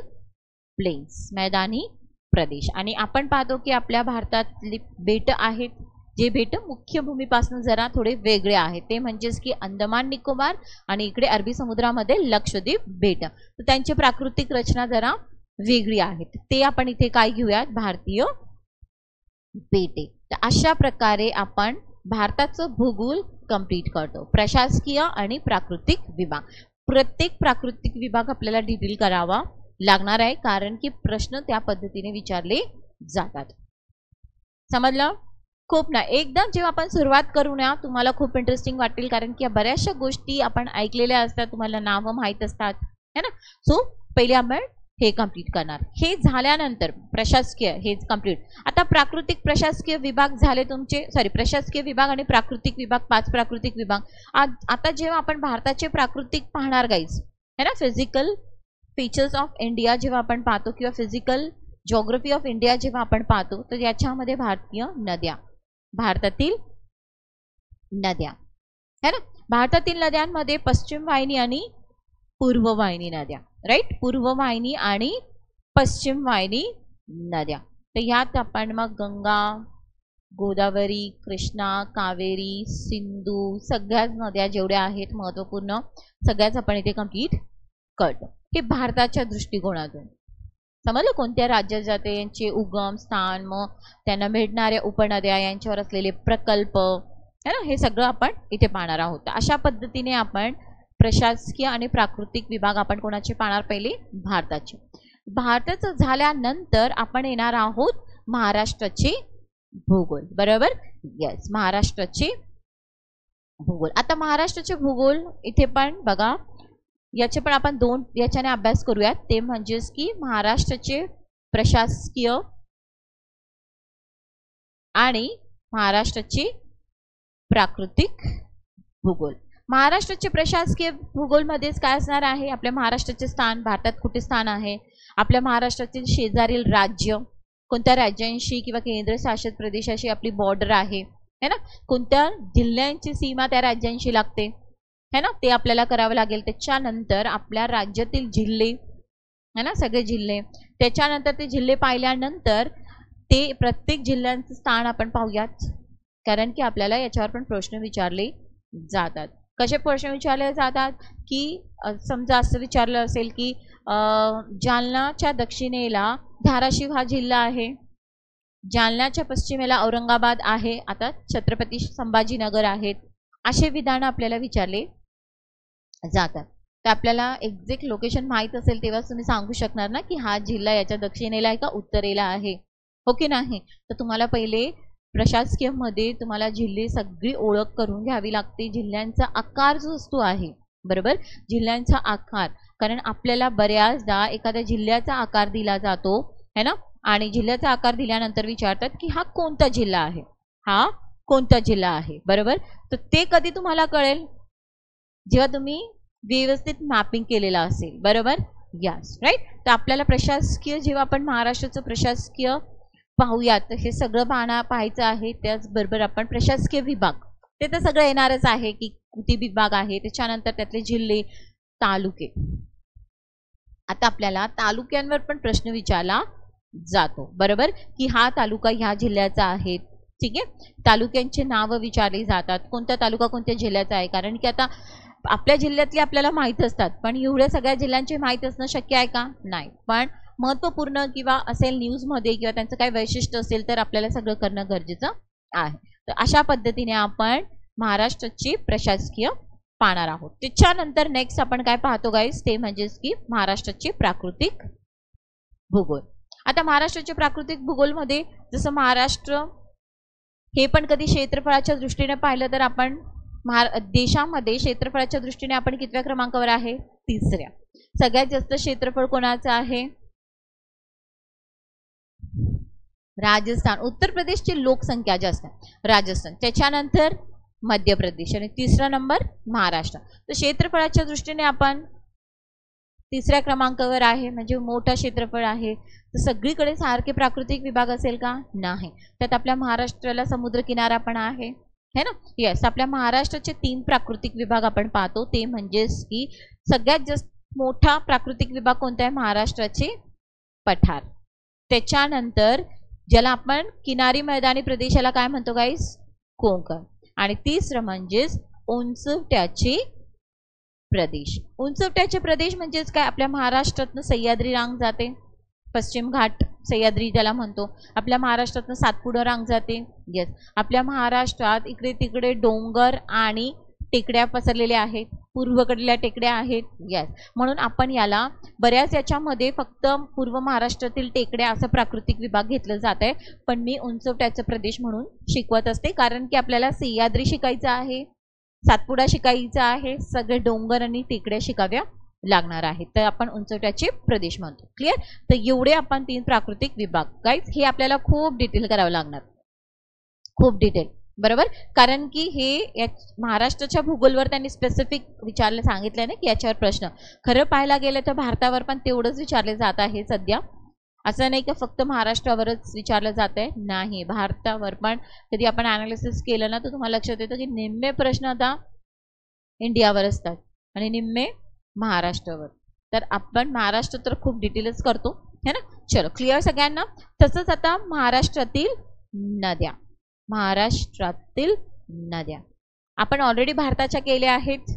प्लेन्स, मैदानी प्रदेश. आणि आपण पाहतो की आपल्या भारतातली बेट आहेत, जे बेट मुख्य भूमीपासून जरा थोडे वेगळे आहेत, ते म्हणजेच की अंदमान निकोबार आणि इकडे अरबी समुद्रामध्ये लक्षद्वीप बेट, तर त्यांची प्राकृतिक रचना जरा वेगळी आहे. ते आपण इथे काय घेऊयात, भारतीय बेटे. तर अशा प्रकारे आपण भारताचं भूगोल कंप्लीट करतो. प्रशासकीय आणि प्राकृतिक विभाग, प्रत्येक प्राकृतिक विभाग आपल्याला डिटेल करावा लागणार आहे, कारण की प्रश्न त्या पद्धतीने विचारले जातात. समजलं. खूप ना, एकदम जेव्हा आपण सुरुवात करू ना तुम्हाला खूप इंटरेस्टिंग वाटेल, कारण की बऱ्याचशा गोष्टी आपण ऐकलेल्या असतात, तुम्हाला नावं माहीत असतात है ना. सो पहिले आपण हे कंप्लीट करणार. हे झाल्यानंतर प्रशासकीय हे कंप्लीट. आता प्राकृतिक प्रशासकीय विभाग झाले तुमचे, प्रशासकीय विभाग आणि प्राकृतिक विभाग, 5 प्राकृतिक विभाग. आता जेव्हा आपण भारताचे प्राकृतिक पाहणार गाईज है ना, फिजिकल फीचर्स ऑफ इंडिया जेव्हा आपण पाहतो किंवा फिजिकल ज्योग्राफी ऑफ इंडिया जेव्हा आपण पाहतो तर याच्यामध्ये भारतीय नद्या, भारतातील नद्या है ना, भारतातील नद्यांमध्ये पश्चिम वाहिनी आणि पूर्व वाहिनी नद्या, राईट, पूर्व वाहिनी आणि पश्चिम वाहिनी नद्या. तर ह्यात आपण मग गंगा, गोदावरी, कृष्णा, कावेरी, सिंधू, सगळ्याच नद्या जेवढ्या आहेत महत्त्वपूर्ण सगळ्याच आपण इथे कंप्लीट करतो. हे भारताच्या दृष्टिकोनातून. समजलं. कोणत्या राज्यात जाते, यांचे उगम स्थान, मग त्यांना मिळणाऱ्या उपनद्या, यांच्यावर असलेले प्रकल्प है ना, हे सगळं आपण इथे पाहणार आहोत. अशा पद्धतीने आपण प्रशासकीय आणि प्राकृतिक विभाग आपण कोणाचे पाहणार, पहिले भारताचे. भारताचं झाल्यानंतर आपण येणार आहोत महाराष्ट्राचे भूगोल. बरोबर. यस. महाराष्ट्राचे भूगोल. आता महाराष्ट्राचे भूगोल इथे पण बघा, याचे पण आपण 2 याच्याने अभ्यास करूयात. ते म्हणजेच की महाराष्ट्राचे प्रशासकीय आणि महाराष्ट्राचे प्राकृतिक भूगोल. महाराष्ट्राचे प्रशासकीय भूगोल मध्येच काय असणार आहे, आपल्या महाराष्ट्राचे स्थान, भारतात कुठे स्थान आहे, आपल्या महाराष्ट्रातील शेजारील राज्य, कोणत्या राज्यांशी किंवा केंद्रशासित प्रदेशाशी आपली बॉर्डर आहे है ना, कोणत्या जिल्ह्यांची सीमा त्या राज्यांशी लागते है ना, ते आपल्याला करावं लागेल. त्याच्यानंतर आपल्या राज्यातील जिल्हे है ना, सगळे जिल्हे, त्याच्यानंतर ते जिल्हे पाहिल्यानंतर ते प्रत्येक जिल्ह्यांचं स्थान आपण पाहूयात, कारण की आपल्याला याच्यावर पण प्रश्न विचारले जातात. कसे प्रश्न विचारले जातात की समजा असं विचारलं असेल की जालनाच्या दक्षिणेला धाराशिव हा जिल्हा आहे, जालन्याच्या पश्चिमेला औरंगाबाद आहे, आता छत्रपती संभाजीनगर आहेत, असे विधान आपल्याला विचारले जातात. तर आपल्याला एक्झॅक्ट लोकेशन माहीत असेल तेव्हाच तुम्ही सांगू शकणार ना की हा जिल्हा याच्या दक्षिणेला आहे का उत्तरेला आहे, हो की नाही. तर तुम्हाला पहिले प्रशासकीय मध्ये तुम्हाला जिल्हे सगळी ओळख करून घ्यावी लागते. जिल्ह्यांचा आकार जो असतो आहे, बरोबर, जिल्ह्यांचा आकार, कारण आपल्याला बऱ्याचदा एखाद्या जिल्ह्याचा आकार दिला जातो है ना, आणि जिल्ह्याचा आकार दिल्यानंतर विचारतात की हा कोणता जिल्हा आहे, हा कोणता जिल्हा आहे, बरोबर. तर ते कधी तुम्हाला कळेल, जेव्हा तुम्ही व्यवस्थित मॅपिंग केलेलं असेल, बरोबर. Yes, right. तर आपल्याला प्रशासकीय, जेव्हा आपण महाराष्ट्राचं प्रशासकीय पाहूयात, हे सगळं पाहायचं आहे. त्याचबरोबर आपण प्रशासकीय विभाग, ते तर सगळं येणारच आहे की किती विभाग आहे, त्याच्यानंतर त्यातले जिल्हे, तालुके. आता आपल्याला तालुक्यांवर पण प्रश्न विचारला जातो, बरोबर, की हा तालुका ह्या जिल्ह्याचा आहे, ठीक आहे. तालुक्यांचे नावं विचारली जातात, कोणता तालुका कोणत्या जिल्ह्याचा आहे, कारण की आता आपल्या जिल्ह्यातले आपल्याला माहीत असतात, पण एवढ्या सगळ्या जिल्ह्यांचे माहीत असणं शक्य आहे का, नाही. पण महत्त्वपूर्ण किंवा असेल न्यूजमध्ये किंवा त्यांचं काही वैशिष्ट्य असेल तर आपल्याला सगळं करणं गरजेचं आहे. तर अशा पद्धतीने आपण महाराष्ट्राची प्रशासकीय पाहणार आहोत. त्याच्यानंतर नेक्स्ट आपण काय पाहतो गाईस, ते म्हणजेच की महाराष्ट्राची प्राकृतिक भूगोल. आता महाराष्ट्राच्या प्राकृतिक भूगोलमध्ये जसं महाराष्ट्र हे पण कधी क्षेत्रफळाच्या दृष्टीने पाहिलं तर आपण देशामध्ये क्षेत्रफळाच्या दृष्टीने आपण कितव्या क्रमांकावर आहे, तिसऱ्या. सगळ्यात जास्त क्षेत्रफळ कोणाचं आहे, राजस्थान. उत्तर प्रदेशची लोकसंख्या जास्त आहे, राजस्थान. त्याच्यानंतर मध्य प्रदेश आणि तिसरा नंबर महाराष्ट्र. तर क्षेत्रफळाच्या दृष्टीने आपण तिसऱ्या क्रमांकावर आहे, म्हणजे मोठा क्षेत्रफळ आहे. तर सगळीकडे सारखे प्राकृतिक विभाग असेल का, नाही. त्यात आपल्या महाराष्ट्राला समुद्रकिनारा पण आहे है ना. यस, आपल्या महाराष्ट्राचे 3 प्राकृतिक विभाग आपण पाहतो, ते म्हणजेच की सगळ्यात जास्त मोठा प्राकृतिक विभाग कोणता आहे, महाराष्ट्राचे पठार. त्याच्यानंतर ज्याला आपण किनारी मैदानी प्रदेशाला काय म्हणतो गाईस, कोकण. आणि तिसरं म्हणजेच उंचवट्याचे प्रदेश. उंचवट्याचे प्रदेश म्हणजेच काय, आपल्या महाराष्ट्रातनं सह्याद्री रांग जाते, पश्चिम घाट सह्याद्री ज्याला म्हणतो, आपल्या महाराष्ट्रातनं सातपुडा रांग जाते. येस, आपल्या महाराष्ट्रात इकडे तिकडे डोंगर आणि टेकड्या पसरलेल्या आहेत, पूर्वेकडल्या टेकड्या आहेत. येस, म्हणून आपण याला बऱ्याच याच्यामध्ये फक्त पूर्व महाराष्ट्रातील टेकड्या असं प्राकृतिक विभाग घेतलं जात आहे, पण मी उंचवट्याचा प्रदेश म्हणून शिकवत असते, कारण की आपल्याला सह्याद्री शिकायचं आहे, सातपुडा शिकायचा आहे, सगळे डोंगर आणि टेकड्या शिकाव्या लागणार आहेत, तर आपण उंचवट्याचे प्रदेश म्हणतो. क्लिअर. तर एवढे आपण 3 प्राकृतिक विभाग गाईज, हे आपल्याला खूप डिटेल करावं लागणार, खूप डिटेल, बरोबर. कारण की हे महाराष्ट्राच्या भूगोलवर त्यांनी स्पेसिफिक विचारलं, सांगितलं ना की याच्यावर प्रश्न. खरं पाहायला गेलं तर भारतावर पण तेवढंच विचारले जात आहे सध्या, असं नाही की फक्त महाराष्ट्रावरच विचारलं जात आहे, नाही. भारतावर पण कधी आपण ॲनालिसिस केलं ना तर तुम्हाला लक्षात येतं की निम्मे प्रश्न आता इंडियावर असतात आणि निम्मे महाराष्ट्रावर. तर आपण महाराष्ट्र तर खूप डिटेलच करतो है ना. चलो, क्लिअर सगळ्यांना. तसंच आता महाराष्ट्रातील नद्या, महाराष्ट्रातील नद्या आपण ऑलरेडी भारताच्या केल्या आहेत,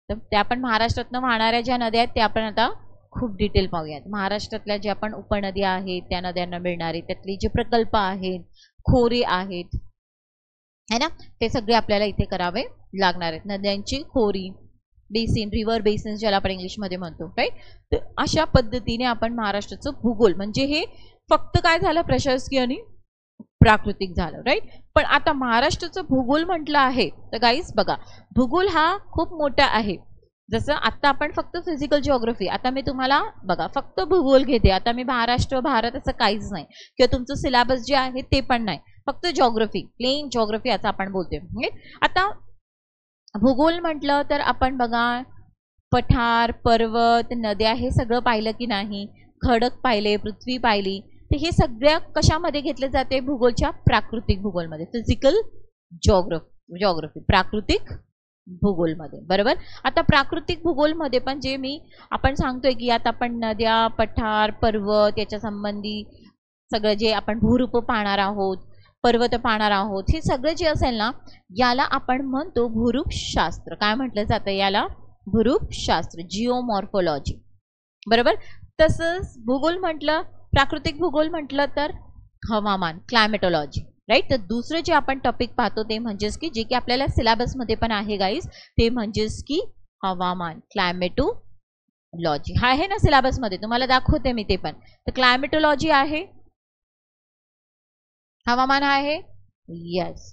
तर त्या पण महाराष्ट्रातनं वाहणाऱ्या ज्या नद्या आहेत त्या आपण आता खूप डिटेल पाहूयात. महाराष्ट्रातल्या ज्या आपण उपनद्या आहेत, त्या नद्यांना मिळणारे त्यातले जे प्रकल्प आहेत, खोरे आहेत है ना, ते सगळे आपल्याला इथे करावे लागणार आहेत. नद्यांची खोरी, बेसिन, रिव्हर बेसिन ज्याला आपण इंग्लिशमध्ये म्हणतो, राईट. तर अशा पद्धतीने आपण महाराष्ट्राचं भूगोल, म्हणजे हे फक्त काय झालं, प्रशासकीय आणि प्राकृतिक झालं, राईट. पण आता महाराष्ट्राचं भूगोल म्हटलं आहे तर गाईस बघा, भूगोल हा खूप मोठा आहे. जसं आता आपण फक्त फिजिकल जिओग्राफी, आता मी तुम्हाला बघा फक्त भूगोल घेते, आता मी महाराष्ट्र भारत असं काहीच नाही, किंवा तुमचं सिलेबस जे आहे ते पण नाही, फक्त जिओग्राफी, प्लेन जिओग्राफी असं आपण बोलतोय. आता भूगोल म्हटलं तर आपण बघा पठार, पर्वत, नद्या हे सगळं पाहिलं की नाही. खडक पाहिले, पृथ्वी पाहिली, तर हे सगळ्या कशामध्ये घेतले जाते? भूगोलच्या प्राकृतिक भूगोलमध्ये, फिजिकल जॉग्राफी प्राकृतिक भूगोलमध्ये, बरोबर. आता प्राकृतिक भूगोलमध्ये पण जे आपण सांगतोय की आता आपण नद्या, पठार, पर्वत याच्या संबंधी सगळं जे आपण भूरूप पाहणार आहोत, पर्वत पाहणार आहोत, हे सगळं जे असेल ना, याला आपण म्हणतो भूरूपशास्त्र. काय म्हटलं जातं याला? भूरूपशास्त्र, जिओमॉर्फोलॉजी, बरोबर. तसंच भूगोल म्हटलं, प्राकृतिक भूगोल म्हटलं तर हवामान, क्लायमेटोलॉजी, राईट. तर दुसरं जे आपण टॉपिक पाहतो ते म्हणजेच की जे की आपल्याला सिलेबसमध्ये पण आहे गाईज, ते म्हणजेच की हवामान, क्लायमेटोलॉजी. हा आहे ना सिलेबसमध्ये, तुम्हाला दाखवते मी ते पण. तर क्लायमेटोलॉजी आहे, हवामान आहे, यस.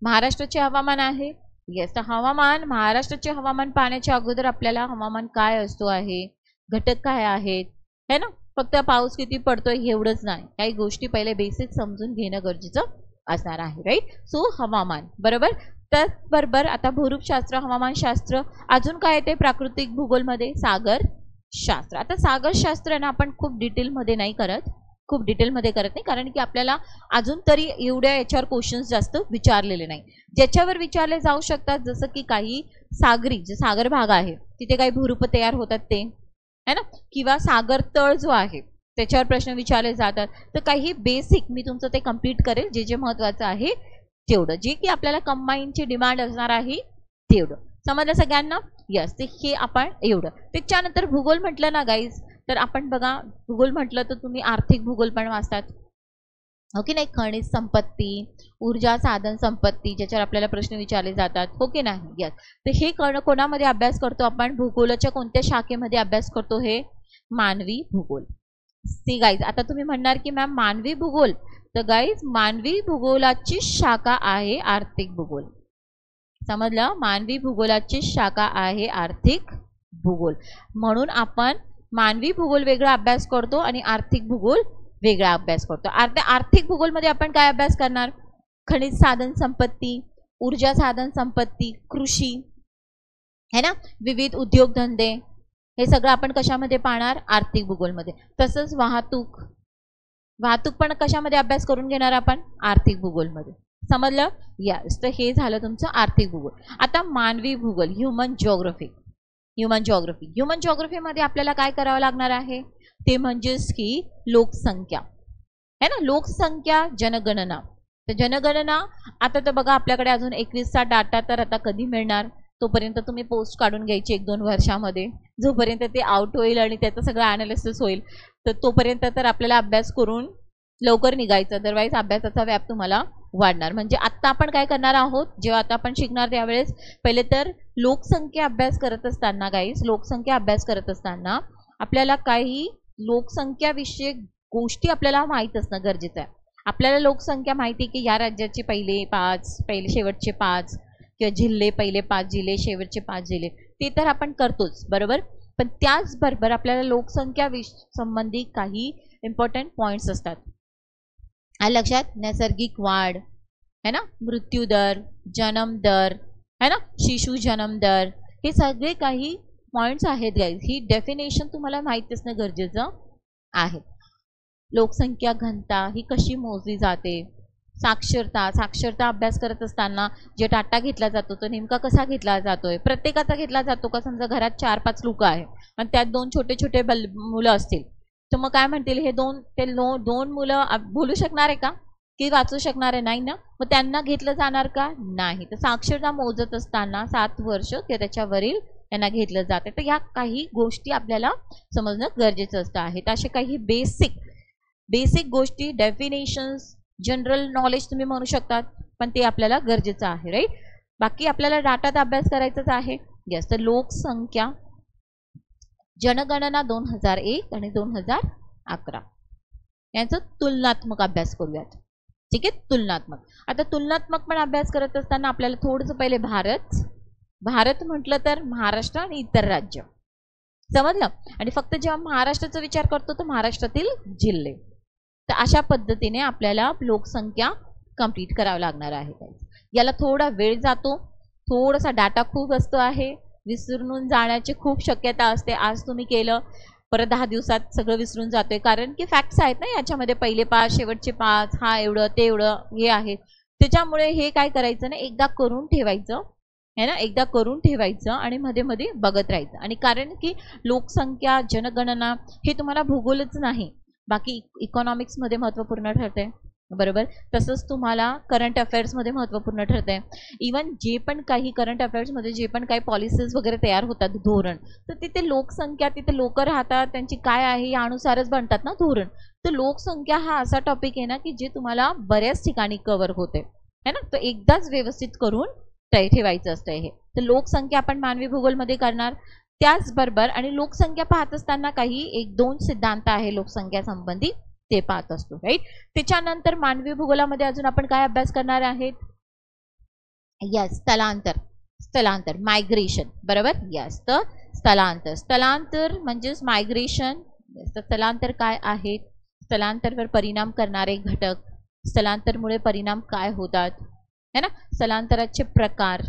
महाराष्ट्राचे हवामान आहे, येस. तर हवामान, महाराष्ट्राचे हवामान पाहण्याच्या अगोदर आपल्याला हवामान काय असतो आहे, घटक काय आहेत, है ना. फक्त पाऊस किती पडतोय एवढंच नाही, काही गोष्टी पहिले बेसिक समजून घेणं गरजेचं असणार आहे, राईट. सो हवामान, बरोबर. त्याचबरोबर आता भूरूपशास्त्र, हवामानशास्त्र, अजून काय येते प्राकृतिक भूगोलमध्ये? सागरशास्त्र. आता सागरशास्त्र ना आपण खूप डिटेलमध्ये नाही करत, कारण की आपल्याला अजून तरी एवढ्या याच्यावर क्वेश्चन्स जास्त विचारलेले नाही. ज्याच्यावर विचारले जाऊ शकतात, जसं की काही सागरी, जे सागर भाग आहे तिथे काही भूरूप तयार होतात ते, है ना, किंवा सागर तळ जो आहे त्याच्यावर प्रश्न विचारले जातात. तर काही बेसिक मी तुमचं ते कंप्लीट करेल, जे जे महत्त्वाचं आहे तेवढं, जे की आपल्याला कंबाईनची डिमांड असणार आहे तेवढं. समजलं सगळ्यांना? यस. ते हे आपण एवढं. त्याच्यानंतर भूगोल म्हटलं ना गाईज, तर आपण बघा भूगोल म्हटलं तर तुम्ही आर्थिक भूगोल पण वाचतात, हो की नाही. खनिज संपत्ती, ऊर्जा साधन संपत्ती, ज्याच्यावर आपल्याला प्रश्न विचारले जातात, हो की नाही. यस. तर हे कोणामध्ये अभ्यास करतो आपण? भूगोलाच्या कोणत्या शाखेमध्ये अभ्यास करतो? हे मानवी भूगोल. सी गाईज, आता तुम्ही म्हणणार की मॅम मानवी भूगोल, तर गाईज मानवी भूगोलाची शाखा आहे आर्थिक भूगोल. समजलं? मानवी भूगोलाची शाखा आहे आर्थिक भूगोल. म्हणून आपण मानवी भूगोल वेगळा अभ्यास करतो आणि आर्थिक भूगोल वेगळा अभ्यास करतो. आर्थिक भूगोलमध्ये आपण काय अभ्यास करणार? खनिज साधन संपत्ती, ऊर्जा साधन संपत्ती, कृषी, है ना, विविध उद्योगधंदे, हे सगळं आपण कशामध्ये पाहणार? आर्थिक भूगोलमध्ये. तसंच वाहतूक पण कशामध्ये अभ्यास करून घेणार आपण? आर्थिक भूगोलमध्ये. समजलं? यस. तर हे झालं तुमचं आर्थिक भूगोल. आता मानवी भूगोल, ह्युमन जिओग्राफीमध्ये आपल्याला काय करावं लागणार आहे? ते म्हणजेच की लोकसंख्या, है ना, लोकसंख्या, जनगणना. तर जनगणना आता तर बघा आपल्याकडे अजून 21चा डाटा तर आता कधी मिळणार? तोपर्यंत तुम्ही पोस्ट काढून घ्यायची 1-2 वर्षामध्ये, जोपर्यंत ते आउट होईल आणि त्याचं सगळं ॲनालिसिस होईल, तर तोपर्यंत तर आपल्याला अभ्यास करून लवकर निघायचं, अदरवाईज अभ्यासाचा व्याप तुम्हाला वाढणार. म्हणजे आत्ता आपण काय करणार आहोत, जेव्हा आता आपण शिकणार त्यावेळेस पहिले तर लोकसंख्या अभ्यास करत असताना गाईज, लोकसंख्या अभ्यास करत असताना आपल्याला काही लोकसंख्याविषयक गोष्टी आपल्याला माहीत असणं गरजेचं आहे. आपल्याला लोकसंख्या माहिती की या राज्याचे पहिले शेवटचे 5 किंवा जिल्हे, पहिले 5 जिल्हे, शेवटचे 5 जिल्हे, ते तर आपण करतोच, बरोबर. पण त्याचबरोबर आपल्याला लोकसंख्या संबंधी काही इम्पॉर्टंट पॉईंट्स असतात. लक्षात? नैसर्गिक वाढ, है ना, मृत्यू दर, जन्म दर, है ना, शिशु जन्म दर, हे सगळे काही पॉइंट्स आहेत गाईज. ही डेफिनेशन तुम्हाला माहिती असणं गरजेचं आहे. लोकसंख्या घनता ही कशी मोजली जाते? साक्षरता अभ्यास करत असताना जे डाटा घेतला जातो तो नेमका कसा घेतला जातोय? प्रत्येकाचा घेतला जातो का? समजा घरात 4-5 लोक आहे आणि त्यात 2 छोटे मुलं असतील, तर मग काय म्हणतील, हे दोन मुलं बोलू शकणार आहे का? की वाचू शकणार आहे? नाही ना. मग त्यांना घेतलं जाणार का? नाही. तर साक्षरता मोजत असताना 7 वर्ष किंवा त्याच्यावरील त्यांना घेतलं जाते. तर या काही गोष्टी आपल्याला समजणं गरजेचं असतं आहे. तर असे काही बेसिक गोष्टी, डेफिनेशन्स, जनरल नॉलेज तुम्ही म्हणू शकतात, पण ते आपल्याला गरजेचं आहे, राईट. बाकी आपल्याला डाटाचा अभ्यास करायचाच आहे. यस. तर लोकसंख्या, जनगणना 2001 आणि 2011 यांचा तुलनात्मक अभ्यास करूयात. ठीक आहे, तुलनात्मक. आता तुलनात्मक पण अभ्यास करत असताना आपल्याला थोडंसं पहिले भारत म्हटलं तर महाराष्ट्र आणि इतर राज्य, समजलं. आणि फक्त जेव्हा महाराष्ट्राचा विचार करतो तर महाराष्ट्रातील जिल्हे. तर अशा पद्धतीने आपल्याला लोकसंख्या कंप्लीट करावं लागणार आहे. याला थोडा वेळ जातो, थोडासा डाटा खूप असतो आहे, विसरून जाण्याची खूप शक्यता असते. आज तुम्ही केलं परत 10 दिवसात सगळं विसरून जातोय, कारण की फॅक्ट्स आहेत ना याच्यामध्ये, पहिले 5 शेवटचे 5, हा एवढं ते एवढं हे आहे. त्याच्यामुळे हे काय करायचं ना, एकदा करून ठेवायचं है ना, एकदा करून ठेवायचं आणि मध्ये मध्ये बघत राहायचं. आणि कारण की लोकसंख्या, जनगणना हे तुम्हाला भूगोलच नाही, बाकी इकॉनॉमिक्समध्ये महत्त्वपूर्ण ठरते, बरोबर. तसंच तुम्हाला करंट अफेअर्समध्ये महत्त्वपूर्ण ठरते. इवन जे पण काही करंट अफेअर्समध्ये जे पण काही पॉलिसीज वगैरे तयार होतात, धोरण, तर तिथे लोकसंख्या, तिथे लोक राहतात, त्यांची काय आहे यानुसारच बनतात ना धोरण. तर लोकसंख्या हा असा टॉपिक आहे ना की जे तुम्हाला बऱ्याच ठिकाणी कव्हर होते है ना, तर एकदाच व्यवस्थित करून ठेवायचं असतं हे. तर लोकसंख्या आपण मानवी भूगोलमध्ये करणार. त्याचबरोबर आणि लोकसंख्या पाहत असताना काही 1-2 सिद्धांत आहे लोकसंख्या संबंधी, ते पाहत असतो, राईट. त्याच्यानंतर मानवी भूगोलामध्ये अजून आपण काय अभ्यास करणार आहेत? यस, स्थलांतर मायग्रेशन, बरोबर. यस, तर स्थलांतर म्हणजेच मायग्रेशन. स्थलांतर काय आहेत, स्थलांतरवर परिणाम करणारे घटक, स्थलांतरमुळे परिणाम काय होतात है ना, स्थलांतराचे प्रकार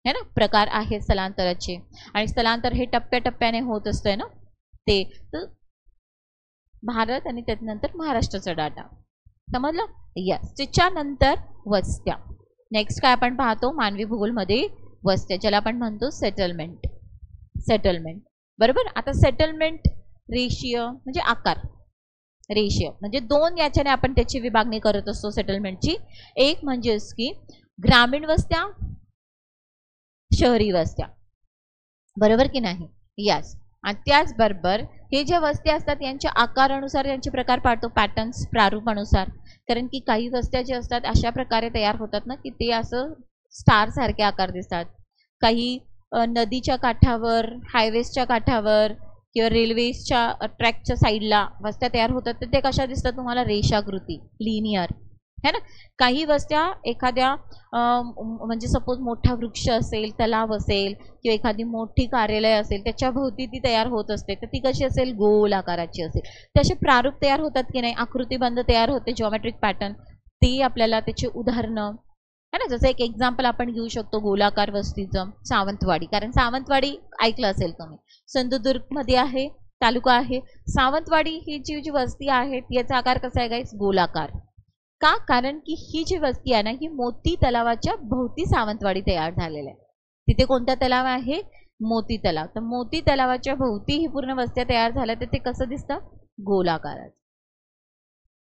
है ना, प्रकार आहेत स्थलांतराचे. आणि स्थलांतर हे टप्प्याटप्प्याने होत असतंय ना ते. तर भारत आणि त्याच्यानंतर महाराष्ट्राचा डाटा समजलं. यस. त्याच्यानंतर वस्त्या. नेक्स्ट काय आपण पाहतो मानवी भूगोलमध्ये? वस्त्या, ज्याला आपण म्हणतो सेटलमेंट. बरोबर. आता सेटलमेंट रेषीय म्हणजे आकार, रेषीय म्हणजे 2 याच्याने आपण त्याची विभागणी करत असतो सेटलमेंटची. एक म्हणजे की ग्रामीण वस्त्या, शहरी वस्त्या, बरोबर की नाही? यस. आणि त्याचबरोबर हे ज्या वस्त्या असतात यांच्या आकारानुसार यांचे प्रकार पाडतो, पॅटर्न्स, प्रारूपानुसार. कारण की काही वस्त्या जे असतात अशा प्रकारे तयार होतात ना की ते असं स्टार सारखे आकार दिसतात. काही नदीच्या काठावर, हायवेजच्या काठावर किंवा रेल्वेच्या ट्रॅकच्या साईडला वस्त्या तयार होतात, तर ते कशा दिसतात तुम्हाला? रेषाकृती, लिनियर है ना. काही वस्त्या एखाद्या म्हणजे सपोज मोठा वृक्ष असेल, तलाव असेल किंवा एखादी मोठी कार्यालय असेल, त्याच्या भोवती ती तयार होत असते, तर ती कशी असेल? गोल आकाराची असेल. तसे प्रारूप तयार होतात की नाही, आकृतीबंध तयार होते, जॉमेट्रिक पॅटर्न, ते आपल्याला त्याचे उदाहरणं है ना. जसं एक एक्झाम्पल आपण घेऊ शकतो गोलाकार वस्तीचं, सावंतवाडी. कारण सावंतवाडी ऐकलं असेल तुम्ही, सिंधुदुर्गमध्ये आहे, तालुका आहे सावंतवाडी. ही जी वस्ती आहे याचा आकार कसा आहे गाईस? गोलाकार. का? कारण की ही जी वस्ती आहे ना ही मोती तलावाच्या भोवती सावंतवाडी तयार झालेल्या आहे. तिथे कोणता तलाव आहे? मोती तलाव. तर मोती तलावाच्या भोवती ही पूर्ण वस्त्या तयार झाल्या, तर ते कसं दिसतं? गोलाकारात.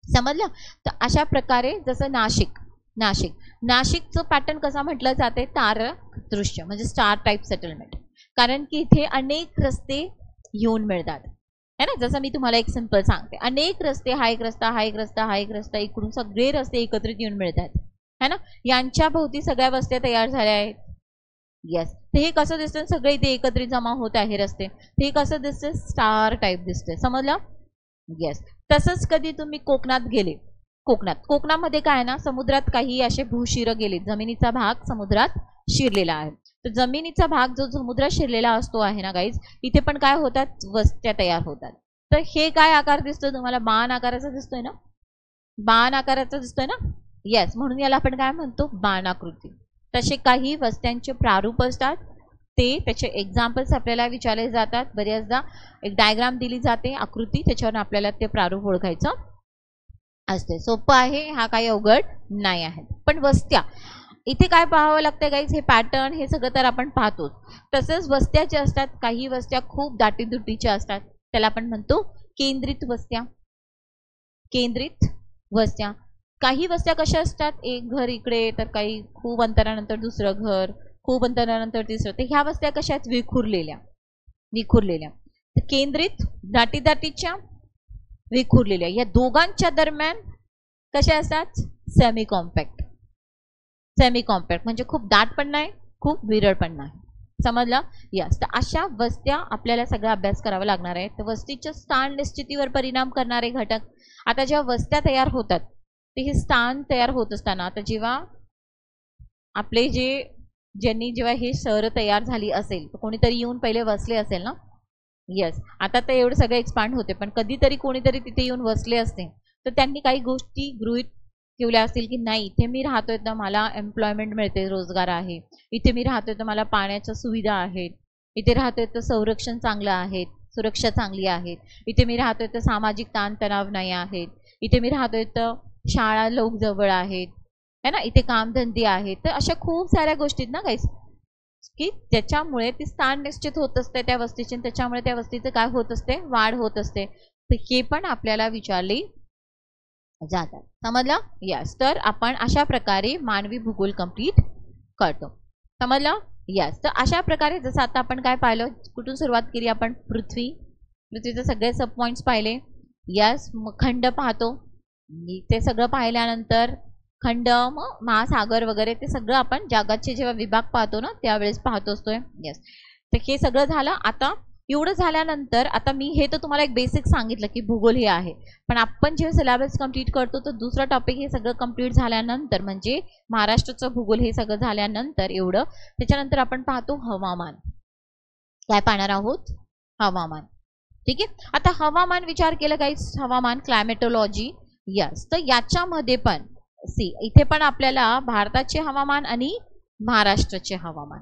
समजलं. तर अशा प्रकारे जसं नाशिकचं पॅटर्न कसा म्हटलं जाते? तारक दृश्य म्हणजे स्टार टाईप सेटलमेंट. कारण की इथे अनेक रस्ते येऊन मिळतात है ना. जसं मी तुम्हाला एक सिंपल सांगते, अनेक रस्ते, हा एक रस्ता, हा एक रस्ता, हा एक रस्ता, इकडून सगळे रस्ते एकत्रित येऊन मिळतात है ना. यांच्या भोवती सगळ्या वस्त्या तयार झाल्या आहेत. यस. तर हे कसं दिसतं? सगळे इथे एकत्रित जमा होत आहे रस्ते. हे कसं दिसते? स्टार टाईप दिसते. समजलं. येस. तसंच कधी तुम्ही कोकणात गेले, कोकणामध्ये काय आहे ना, समुद्रात काही असे भूशिरं गेले, जमिनीचा भाग समुद्रात शिरलेला आहे. तर जमिनीचा भाग जो समुद्रात शिरलेला असतो आहे ना गाईज, इथे पण काय होतात? वस्त्या तयार होतात. तर हे काय आकार दिसतो तुम्हाला? बाण आकाराचा दिसतोय ना, बाण आकाराचा दिसतोय ना. येस. म्हणून याला आपण काय म्हणतो? बाणाकृती. तसे काही वस्त्यांचे प्रारूप असतात, ते त्याचे एक्झाम्पल्स आपल्याला विचारले जातात. बऱ्याचदा एक डायग्राम दिली जाते, आकृती, त्याच्यावर आपल्याला ते प्रारूप ओळखायचं असते. सोपं आहे, हा काही अवघड नाही आहे. पण वस्त्या इथे काय पाहावं लागतं गाईज? हे पॅटर्न हे सगळं तर आपण पाहतोच. तसंच वस्त्या ज्या असतात, काही वस्त्या खूप दाटीदुटीच्या असतात, त्याला आपण म्हणतो केंद्रित वस्त्या. काही वस्त्या कशा असतात? एक घर इकडे, तर काही खूप अंतरानंतर दुसरं घर, खूप अंतरानंतर तिसरं. तर ह्या वस्त्या कशा आहेत? विखुरलेल्या. तर केंद्रित, दाटीच्या, विखुरलेल्या. या दोघांच्या दरम्यान कशा असतात? सेमी कॉम्पॅक्ट म्हणजे खूप दाट पण नाही, खूप विरळ पण नाही. समजलं. यस. तर अशा वस्त्या आपल्याला सगळा अभ्यास करावा लागणार आहे. तर वस्तीच्या स्थान निश्चितीवर परिणाम करणारे घटक. आता जेव्हा वस्त्या तयार होतात, ते हे स्थान तयार होत असताना, आता जेव्हा आपले ज्यांनी जेव्हा हे शहर तयार झाली असेल, तर कोणीतरी येऊन पहिले वसले असेल ना. यस. आता तर एवढं सगळं एक्सपांड होते, पण कधीतरी कोणीतरी तिथे येऊन वसले असते, तर त्यांनी काही गोष्टी गृहीत ठेवल्या असतील की नाही, इथे मी राहतोय तर मला एम्प्लॉयमेंट मिळते, रोजगार आहे, इथे मी राहतोय तर मला पाण्याच्या सुविधा आहेत, इथे राहतोय तर संरक्षण चांगलं आहे, सुरक्षा चांगली आहे, इथे मी राहतोय तर सामाजिक ताणतणाव नाही आहेत, इथे मी राहतोय तर शाळा लोक जवळ आहेत, है ना, इथे कामधंदे आहेत. तर अशा खूप साऱ्या गोष्टी ना गाईस की ज्याच्यामुळे ती स्थान निश्चित होत असते त्या वस्तीची, त्याच्यामुळे त्या वस्तीचं काय होत असते, वाढ होत असते. तर हे पण आपल्याला विचारली जातात. समजलं? यस. तर आपण अशा प्रकारे मानवी भूगोल कंप्लीट करतो. समजलं? यस. तर अशा प्रकारे जसं आता आपण काय पाहिलं, कुठून सुरुवात केली आपण, पृथ्वीचे सगळे सब पॉईंट्स पाहिले. यस. मग खंड पाहतो, ते सगळं पाहिल्यानंतर खंड, मग महासागर वगैरे ते सगळं आपण जगाचे जेव्हा विभाग पाहतो ना त्यावेळेस पाहतो असतोय. यस. तर हे सगळं झालं. आता एवढं झाल्यानंतर आता मी हे तर तुम्हाला एक बेसिक सांगितलं की भूगोल हे आहे, पण आपण जेव्हा सिलेबस कंप्लीट करतो तर दुसरा टॉपिक हे सगळं कंप्लीट झाल्यानंतर म्हणजे महाराष्ट्राचं भूगोल हे सगळं झाल्यानंतर एवढं त्याच्यानंतर आपण पाहतो हवामान. काय पाहणार आहोत? हवामान. ठीक आहे. आता हवामान विचार केलं गाईस, हवामान क्लायमेटोलॉजी. यस. तर याच्यामध्ये पण इथे पण आपल्याला भारताचे हवामान आणि महाराष्ट्राचे हवामान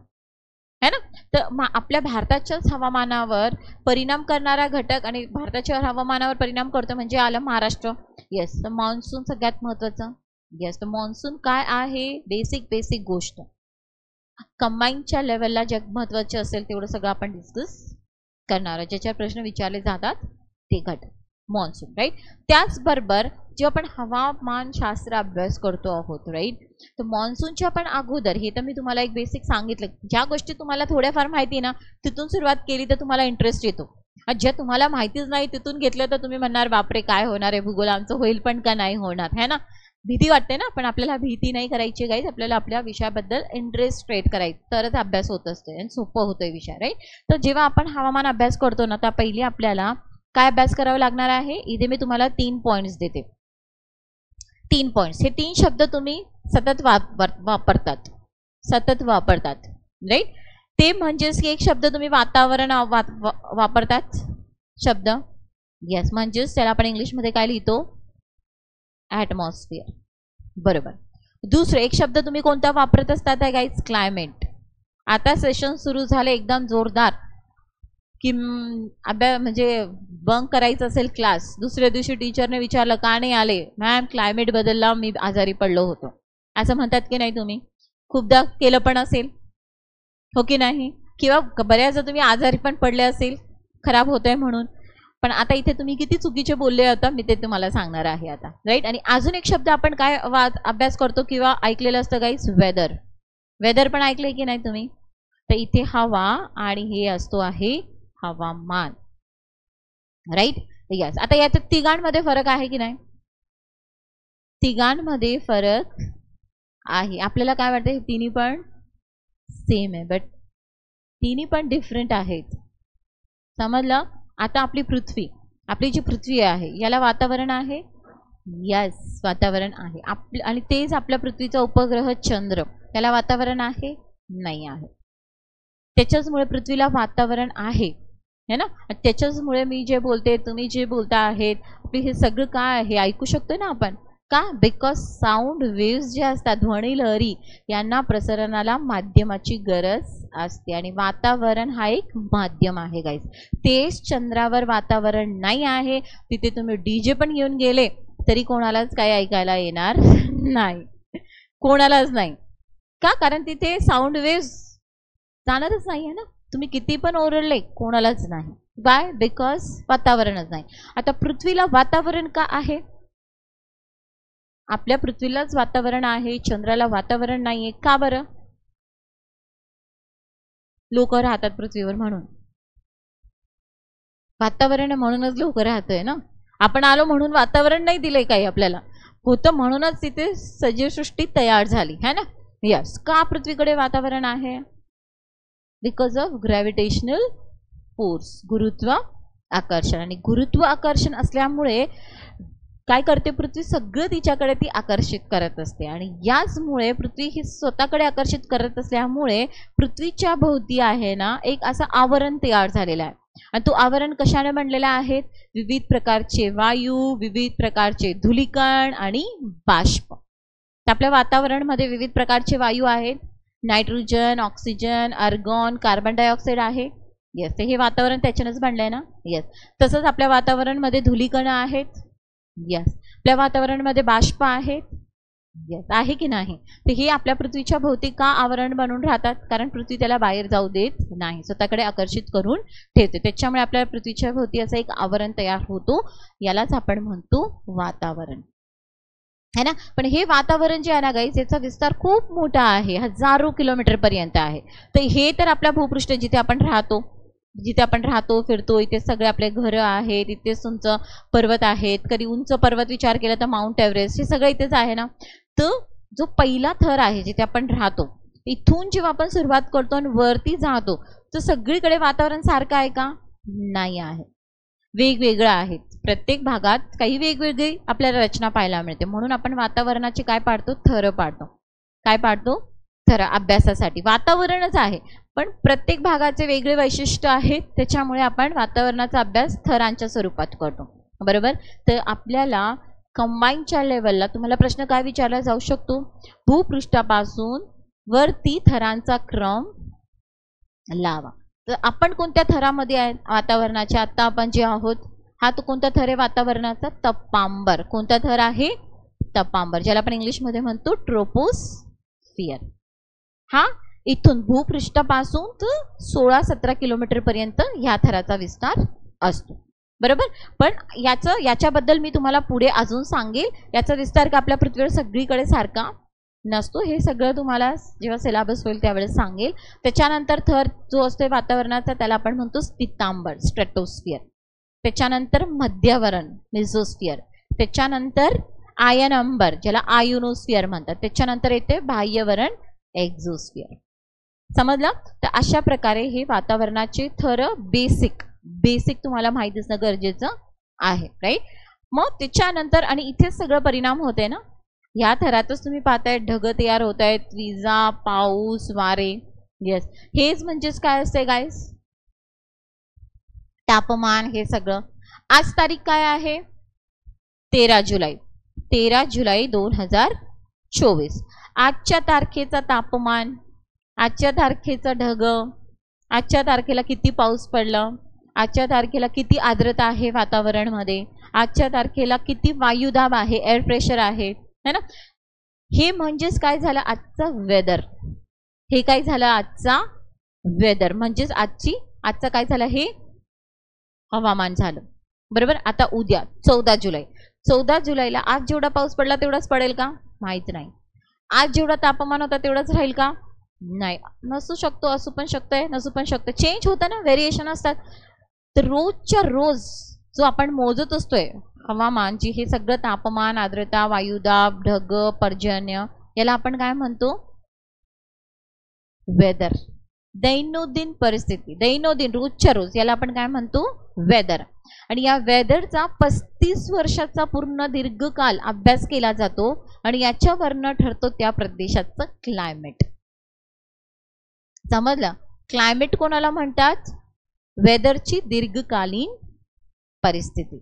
है ना. तर आपल्या भारताच्याच हवामानावर परिणाम करणारा घटक आणि भारताच्या हवामानावर परिणाम करतो म्हणजे आलं महाराष्ट्र. येस. तर मान्सून सगळ्यात महत्वाचं. येस. तर मान्सून काय आहे, बेसिक गोष्ट कंबाईनच्या लेवलला जे महत्वाचे असेल तेवढं सगळं आपण डिस्कस करणार, ज्याच्यावर प्रश्न विचारले जातात ते घटक मान्सून. राईट. त्याचबरोबर जेव्हा आपण हवामान शास्त्र अभ्यास करतो आहोत, राईट, तर मान्सूनच्या पण अगोदर हे तर मी तुम्हाला एक बेसिक सांगितलं, ज्या गोष्टी तुम्हाला थोड्याफार माहिती ना तिथून सुरुवात केली तर तुम्हाला इंटरेस्ट येतो. ज्या तुम्हाला माहितीच नाही तिथून घेतलं तर तुम्ही म्हणणार बापरे काय होणार आहे, भूगोल आमचं होईल पण का नाही होणार, है ना. भीती वाटते ना, पण आपल्याला भीती नाही करायची गाईज, आपल्याला आपल्या विषयाबद्दल इंटरेस्ट क्रिएट करायचं तरच अभ्यास होत असते आणि सोपं होतोय विषय. राईट. तर जेव्हा आपण हवामान अभ्यास करतो ना तर पहिली आपल्याला काय अभ्यास करावा लागणार आहे. इथे मी तुम्हाला 3 पॉइंट्स देते. 3 पॉइंट्स, हे 3 शब्द तुम्ही सतत वापरतात. राईट. ते म्हणजेच की एक शब्द तुम्ही वातावरण वापरतात शब्द. येस. म्हणजेच त्याला आपण इंग्लिशमध्ये काय लिहितो, ॲटमॉस्फिअर. बरोबर. दुसरं एक शब्द तुम्ही कोणता वापरत असतात आहे गाईज, क्लायमेट. आता सेशन सुरू झाले एकदम जोरदार की म्हणजे बंक करायचं असेल क्लास, दुसऱ्या दिवशी टीचरने विचारलं का नाही आले, मॅम क्लायमेट बदलला, मी आजारी पडलो होतो, असं म्हणतात की नाही तुम्ही, खूपदा केलं पण असेल, हो की नाही, किंवा बऱ्याचदा तुम्ही आजारी पण पडले असेल खराब होतंय म्हणून. पण आता इथे तुम्ही किती चुकीचे बोलले होता मी ते तुम्हाला सांगणार आहे आता. राईट. आणि अजून एक शब्द आपण काय अभ्यास करतो किंवा ऐकलेलं असतं गाईज, वेदर. वेदर पण ऐकलंय की नाही तुम्ही. तर इथे हवा आणि हे असतो आहे हवामान. राईट. यस. आता याच्यात तिघांमध्ये फरक आहे की नाही, तिघांमध्ये फरक आहे. आपल्याला काय वाटतं हे तिन्ही पण सेम आहे, बट तिन्ही पण डिफरंट आहेत. समजलं. आता आपली जी पृथ्वी आहे याला वातावरण आहे. यस, वातावरण आहे. आणि तेच आपल्या पृथ्वीचा उपग्रह चंद्र, त्याला वातावरण आहे, नाही आहे. त्याच्याचमुळे पृथ्वीला वातावरण आहे, है ना. त्याच्याचमुळे मी जे बोलते, तुम्ही जे बोलता आहेत, हे सगळं काय आहे ऐकू शकतोय ना आपण. का? बिकॉज साऊंड वेव्स जे असतात, ध्वनी लहरी, यांना प्रसारणाला माध्यमाची गरज असते आणि वातावरण हा एक माध्यम आहे गाईज. तेच चंद्रावर वातावरण नाही आहे, तिथे तुम्ही डीजे पण घेऊन गेले तरी कोणालाच काही ऐकायला येणार नाही, कोणालाच नाही. का? कारण तिथे साऊंड वेव्स जाणारच नाही आहे ना, तुम्ही किती पण ओरडले कोणालाच नाही. बाय? बिकॉज वातावरणच नाही. आता पृथ्वीला वातावरण का आहे? आपल्या पृथ्वीलाच वातावरण आहे, चंद्राला वातावरण नाहीये. का बरं? लोक राहतात पृथ्वीवर म्हणून. वातावरण म्हणूनच लोक राहतोय ना. आपण आलो म्हणून वातावरण नाही दिलंय काही आपल्याला, होतं म्हणूनच तिथे सजीवसृष्टी तयार झाली है ना. यस. का पृथ्वीकडे वातावरण आहे? बिकॉज ऑफ ग्रॅव्हिटेशनल फोर्स, गुरुत्व आकर्षण. आणि गुरुत्व आकर्षण असल्यामुळे काय करते पृथ्वी, सगळं तिच्याकडे ती आकर्षित करत असते. आणि याचमुळे पृथ्वी ही स्वतःकडे आकर्षित करत असल्यामुळे पृथ्वीच्या भोवती आहे ना एक असं आवरण तयार झालेलं आहे. आणि तो आवरण कशाने बनलेला आहे? विविध प्रकारचे वायू, विविध प्रकारचे धूलिकण आणि बाष्प. आपल्या वातावरणामध्ये विविध प्रकारचे वायू आहेत. Nitrogen, oxygen, argon, carbon dioxide आहे. येस, हे वातावरण त्याच्यानंच बनलंय ना. येस, तसंच आपल्या वातावरणामध्ये धुलीकणा आहेत. येस, आपल्या वातावरणामध्ये बाष्प आहेत. येस, आहे की नाही. तर हे आपल्या पृथ्वीच्या भोवती का आवरण बनून राहतात, कारण पृथ्वी त्याला बाहेर जाऊ देत नाही, स्वतःकडे आकर्षित करून ठेवते. त्याच्यामुळे आपल्या पृथ्वीच्या भोवती असं एक आवरण तयार होतो, यालाच आपण म्हणतो वातावरण, है ना. पण हे वातावरण जे आहे ना गाईस, याचा विस्तार खूप मोठा आहे, हजारो किलोमीटर पर्यंत आहे. तर हे तर आपल्या भूपृष्ठ जिथे आपण राहतो फिरतो, इथे सगळे आपले घरं आहेत, इथेच तुमचं पर्वत आहेत. कधी उंच पर्वत विचार केला तर माउंट एव्हरेस्ट, हे सगळं इथेच आहे ना. तर जो पहिला थर आहे जिथे आपण राहतो, इथून जेव्हा आपण सुरुवात करतो आणि वरती जातो, तर सगळीकडे वातावरण सारखं आहे का? नाही आहे, वेगवेगळं आहे. प्रत्येक भागात काही वेगवेगळी आपल्याला रचना पाहायला मिळते. म्हणून आपण वातावरणाची काय पाडतो? थर पाडतो. काय पाडतो? थर. अभ्यासासाठी वातावरणच आहे, पण प्रत्येक भागाचे वेगळे वैशिष्ट्य आहेत, त्याच्यामुळे आपण वातावरणाचा अभ्यास थरांच्या स्वरूपात करतो, बरोबर. तर आपल्याला कंबाईनच्या लेवलला तुम्हाला प्रश्न काय विचारला जाऊ शकतो? भूपृष्ठापासून वरती थरांचा क्रम लावा. तर आपण कोणत्या थरामध्ये आहे वातावरणाच्या? आता आपण जे आहोत, हा तो कोणता थर आहे वातावरणाचा? तपांबर. कोणता थर आहे? तपांबर, ज्याला आपण इंग्लिशमध्ये म्हणतो ट्रोपोस्फियर. हा इथून भूपृष्ठापासून 16-17 किलोमीटर पर्यंत ह्या थराचा विस्तार असतो, बरोबर. पण याच्याबद्दल मी तुम्हाला पुढे अजून सांगेल. याचा विस्तार का आपल्या पृथ्वीवर सगळीकडे सारखा नसतो, हे सगळं तुम्हाला जेव्हा सिलेबस होईल त्यावेळेस सांगेल. त्याच्यानंतर थर जो असतो वातावरणाचा त्याला आपण म्हणतो स्थितांबर, स्ट्रॅटोस्फियर. त्याच्यानंतर मध्यवरण, मेसोस्फियर. त्याच्यानंतर आयन अंबर, ज्याला आयोनोस्फियर म्हणतात. त्याच्यानंतर येते बाह्यवरण, एक्झोस्फियर. समजलं? तर अशा प्रकारे हे वातावरणाचे थर बेसिक तुम्हाला माहित असणं गरजेचं आहे, राईट. मग त्याच्यानंतर आणि इथेच सगळं परिणाम होते ना, ह्या थरातच तुम्ही पाहताय ढग तयार होत आहेत, विजा, पाऊस, वारे. येस, हेच म्हणजेच काय असते गाईस? तापमान. हे सगळं. आज तारीख काय आहे? 13 जुलै. 13 जुलै 2024. आजच्या तारखेचा तापमान, आजच्या तारखेचा ढग, आजच्या तारखेला किती पाऊस पडला, आजच्या तारखेला किती आर्द्रता आहे वातावरणामध्ये, आजच्या तारखेला किती वायुदाब आहे, एअर प्रेशर आहे, है ना. हे म्हणजेच काय झालं? आजचा वेदर. हे काय झालं? आजचा वेदर म्हणजेच आजचा काय झालं? हे हवामान झालं, बरोबर. आता उद्या 14 जुलै. 14 जुलैला आज जेवढा पाऊस पडला तेवढाच पडेल का? माहित नाही. आज जेवढा तापमान होता तेवढाच राहील का? नाही, नसू शकतो, असू पण शकतंय, नसू पण शकतं. चेंज होतं ना, व्हेरिएशन असतात. तर रोजच्या रोज जो आपण मोजत असतोय हवामान, जी हे सगळं तापमान, आर्द्रता, वायुदाब, ढग, पर्जन्य, याला आपण काय म्हणतो? वेदर. दैनंदिन परिस्थिती, दैनंदिन, रोजच्या रोज, याला आपण काय म्हणतो? वेदर. आणि या वेदरचा 35 वर्षाचा पूर्ण दीर्घकाल अभ्यास केला जातो आणि याच्यावरनं ठरतो त्या प्रदेशाचं क्लायमेट. समजलं? क्लायमेट कोणाला म्हणतात? वेदरची दीर्घकालीन परिस्थिती.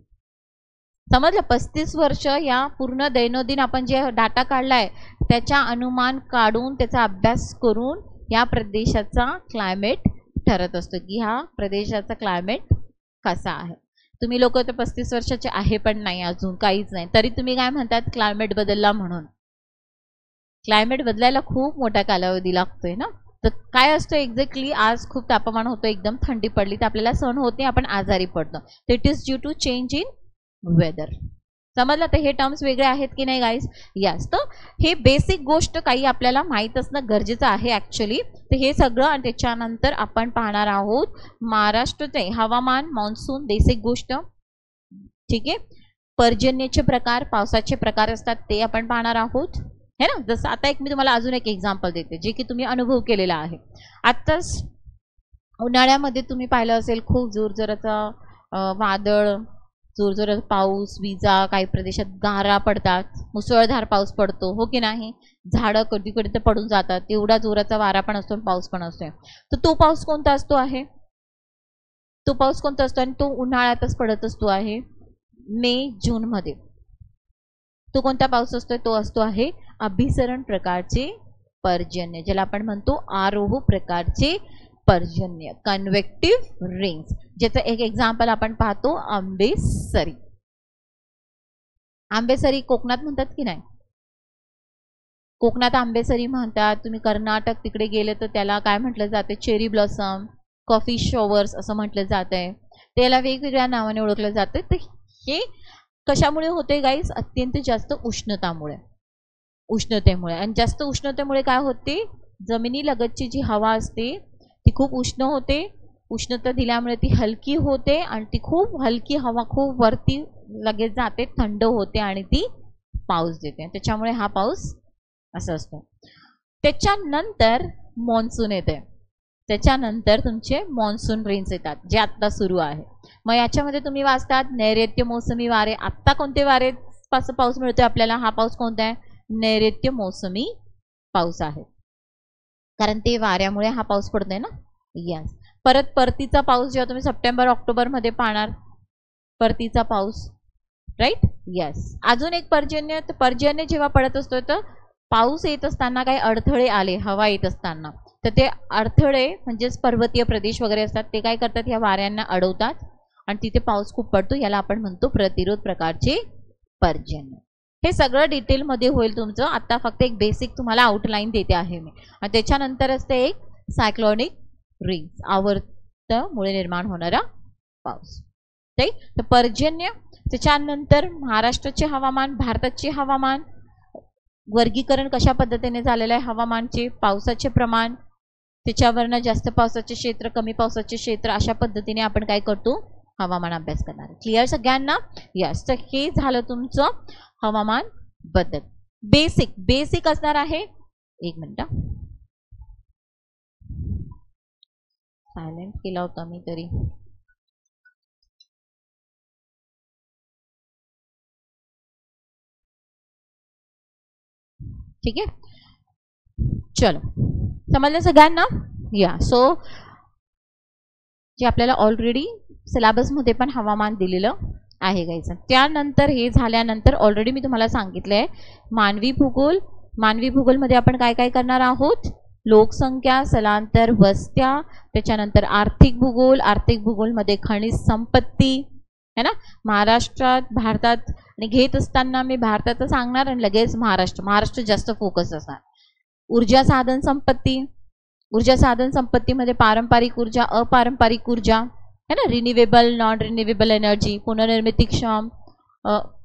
समजलं? 35 वर्ष या पूर्ण दैनंदिन आपण जे डाटा काढलाय त्याचा अनुमान काढून त्याचा अभ्यास करून या प्रदेशाचा क्लायमेट ठरत असतो की ह्या प्रदेशाचा क्लायमेट कसा आहे. तुम्ही लोक तर 35 वर्षाचे आहे पण नाही, अजून काहीच नाही, तरी तुम्ही काय म्हणतात? क्लायमेट बदलला म्हणून. क्लायमेट बदलायला खूप मोठा कालावधी लागतोय ना. तर काय असतं एक्झॅक्टली? आज खूप तापमान होतं, एकदम थंडी पडली तर आपल्याला सहन होत नाही, आपण आजारी पडतो. तर it is due to change in weather. समजलं? तर हे टर्म्स वेगळे आहेत की नाही गाईज? यस. तर हे बेसिक गोष्ट काही आपल्याला माहीत असणं गरजेचं आहे ॲक्च्युली. तर हे सगळं आणि त्याच्यानंतर आपण पाहणार आहोत महाराष्ट्राचे हवामान, मान्सून, बेसिक गोष्ट, ठीक आहे. पर्जन्याचे प्रकार, पावसाचे प्रकार असतात ते आपण पाहणार आहोत, है ना. जसं आता मी तुम्हाला अजून एक एक्झाम्पल देते जे की तुम्ही अनुभव केलेला आहे. आत्ताच उन्हाळ्यामध्ये तुम्ही पाहिलं असेल खूप जोरजोराचा वादळ, जोरजोरात पाऊस, विजा, काही प्रदेशात गारा पडतात, मुसळधार पाऊस पडतो, हो की नाही. झाडं कधी कधी तर पडून जातात, एवढा जोराचा वारा पण असतो, पाऊस पण असतो. तर तो पाऊस कोणता असतो आहे? तो पाऊस कोणता असतो? आणि तो उन्हाळ्यातच पडत असतो आहे, मे जून मध्ये. तो कोणता पाऊस असतो? तो असतो आहे अभिसरण प्रकारचे पर्जन्य, ज्याला आपण म्हणतो आरोह प्रकारचे पर्जन्य, कन्व्हेक्टिव्ह रिंग्स. ज्याचं एक एक्झाम्पल आपण पाहतो आंबेसरी. आंबेसरी कोकणात म्हणतात की नाही? कोकणात आंबेसरी म्हणतात. तुम्ही कर्नाटक तिकडे गेले तर त्याला काय म्हटलं जाते? चेरी ब्लॉसम, कॉफी शॉवर्स असं म्हटलं जात आहे. त्याला वेगवेगळ्या नावाने ओळखलं जातं. तर हे कशामुळे होते गाईस? अत्यंत जास्त उष्णतेमुळे. आणि जास्त उष्णतेमुळे काय होते? जमिनीलगतची जी हवा असते ती खूप उष्ण होते. उष्णता दिल्यामुळे ती हलकी होते आणि ती खूप हलकी हवा खूप वरती लगेच जाते, थंड होते आणि ती पाऊस देते. त्याच्यामुळे हा पाऊस असं असतो. त्याच्यानंतर मॉन्सून येते. त्याच्यानंतर तुमचे मॉन्सून रेन्स येतात, जे आत्ता सुरू आहे. मग याच्यामध्ये तुम्ही वाचतात नैऋत्य मोसमी वारे. आत्ता कोणते वारे पासून पाऊस मिळतोय आपल्याला? हा पाऊस कोणता आहे? नैऋत्य मोसमी पाऊस आहे, कारण ते वाऱ्यामुळे हा पाऊस पडतोय ना. यस. परत परतीचा पाऊस जेव्हा तुम्ही सप्टेंबर ऑक्टोबर मध्ये पाहणार, परतीचा पाऊस, राईट. यस. अजून एक पर्जन्य. तर पर्जन्य जेव्हा पडत असतो तर पाऊस येत असताना काही अडथळे आले हवा येत असताना, तर ते अडथळे म्हणजेच पर्वतीय प्रदेश वगैरे असतात, ते काय करतात? या वाऱ्यांना अडवतात आणि तिथे पाऊस खूप पडतो. याला आपण म्हणतो प्रतिरोध प्रकारचे पर्जन्य. हे सगळं डिटेलमध्ये होईल तुमचं. आता फक्त एक बेसिक तुम्हाला आउटलाईन देते आहे मी. आणि त्याच्यानंतर असते एक सायक्लॉनिक रिंग्स, आवर्तमुळे निर्माण होणारा पाऊस. राईट. तर पर्जन्य. त्याच्यानंतर महाराष्ट्राचे हवामान, भारताचे हवामान वर्गीकरण कशा पद्धतीने झालेलं आहे हवामानचे, पावसाचे प्रमाण, त्याच्यावरनं जास्त पावसाचे क्षेत्र, कमी पावसाचे क्षेत्र, अशा पद्धतीने आपण काय करतो? हवामान अभ्यास करणार. क्लिअर सगळ्यांना? यस. तर हे झालं तुमचं हवामान बद्दल. बेसिक असणार आहे. एक मिनिट, सायलेंट केला होता मी तरी. ठीक आहे, चलो. समजलं सगळ्यांना? या. सो जे आपल्याला ऑलरेडी सिलेबसमध्ये पण हवामान दिलेलं आहे गायचं. त्यानंतर हे झाल्यानंतर ऑलरेडी मी तुम्हाला सांगितलंय मानवी भूगोल. मानवी भूगोलमध्ये आपण काय काय करणार आहोत? लोकसंख्या, स्थलांतर, वस्त्या, त्याच्यानंतर आर्थिक भूगोल. आर्थिक भूगोलमध्ये खनिज संपत्ती है ना. महाराष्ट्रात, भारतात, आणि घेत असताना मी भारताचं सांगणार आणि लगेच महाराष्ट्र जास्त फोकस असणार. ऊर्जा साधन संपत्ती. ऊर्जा साधन संपत्तीमध्ये पारंपरिक ऊर्जा, अपारंपरिक ऊर्जा है ना, रिन्युएबल, नॉन रिन्युएबल एनर्जी, पुनर्निर्मितीक्षम,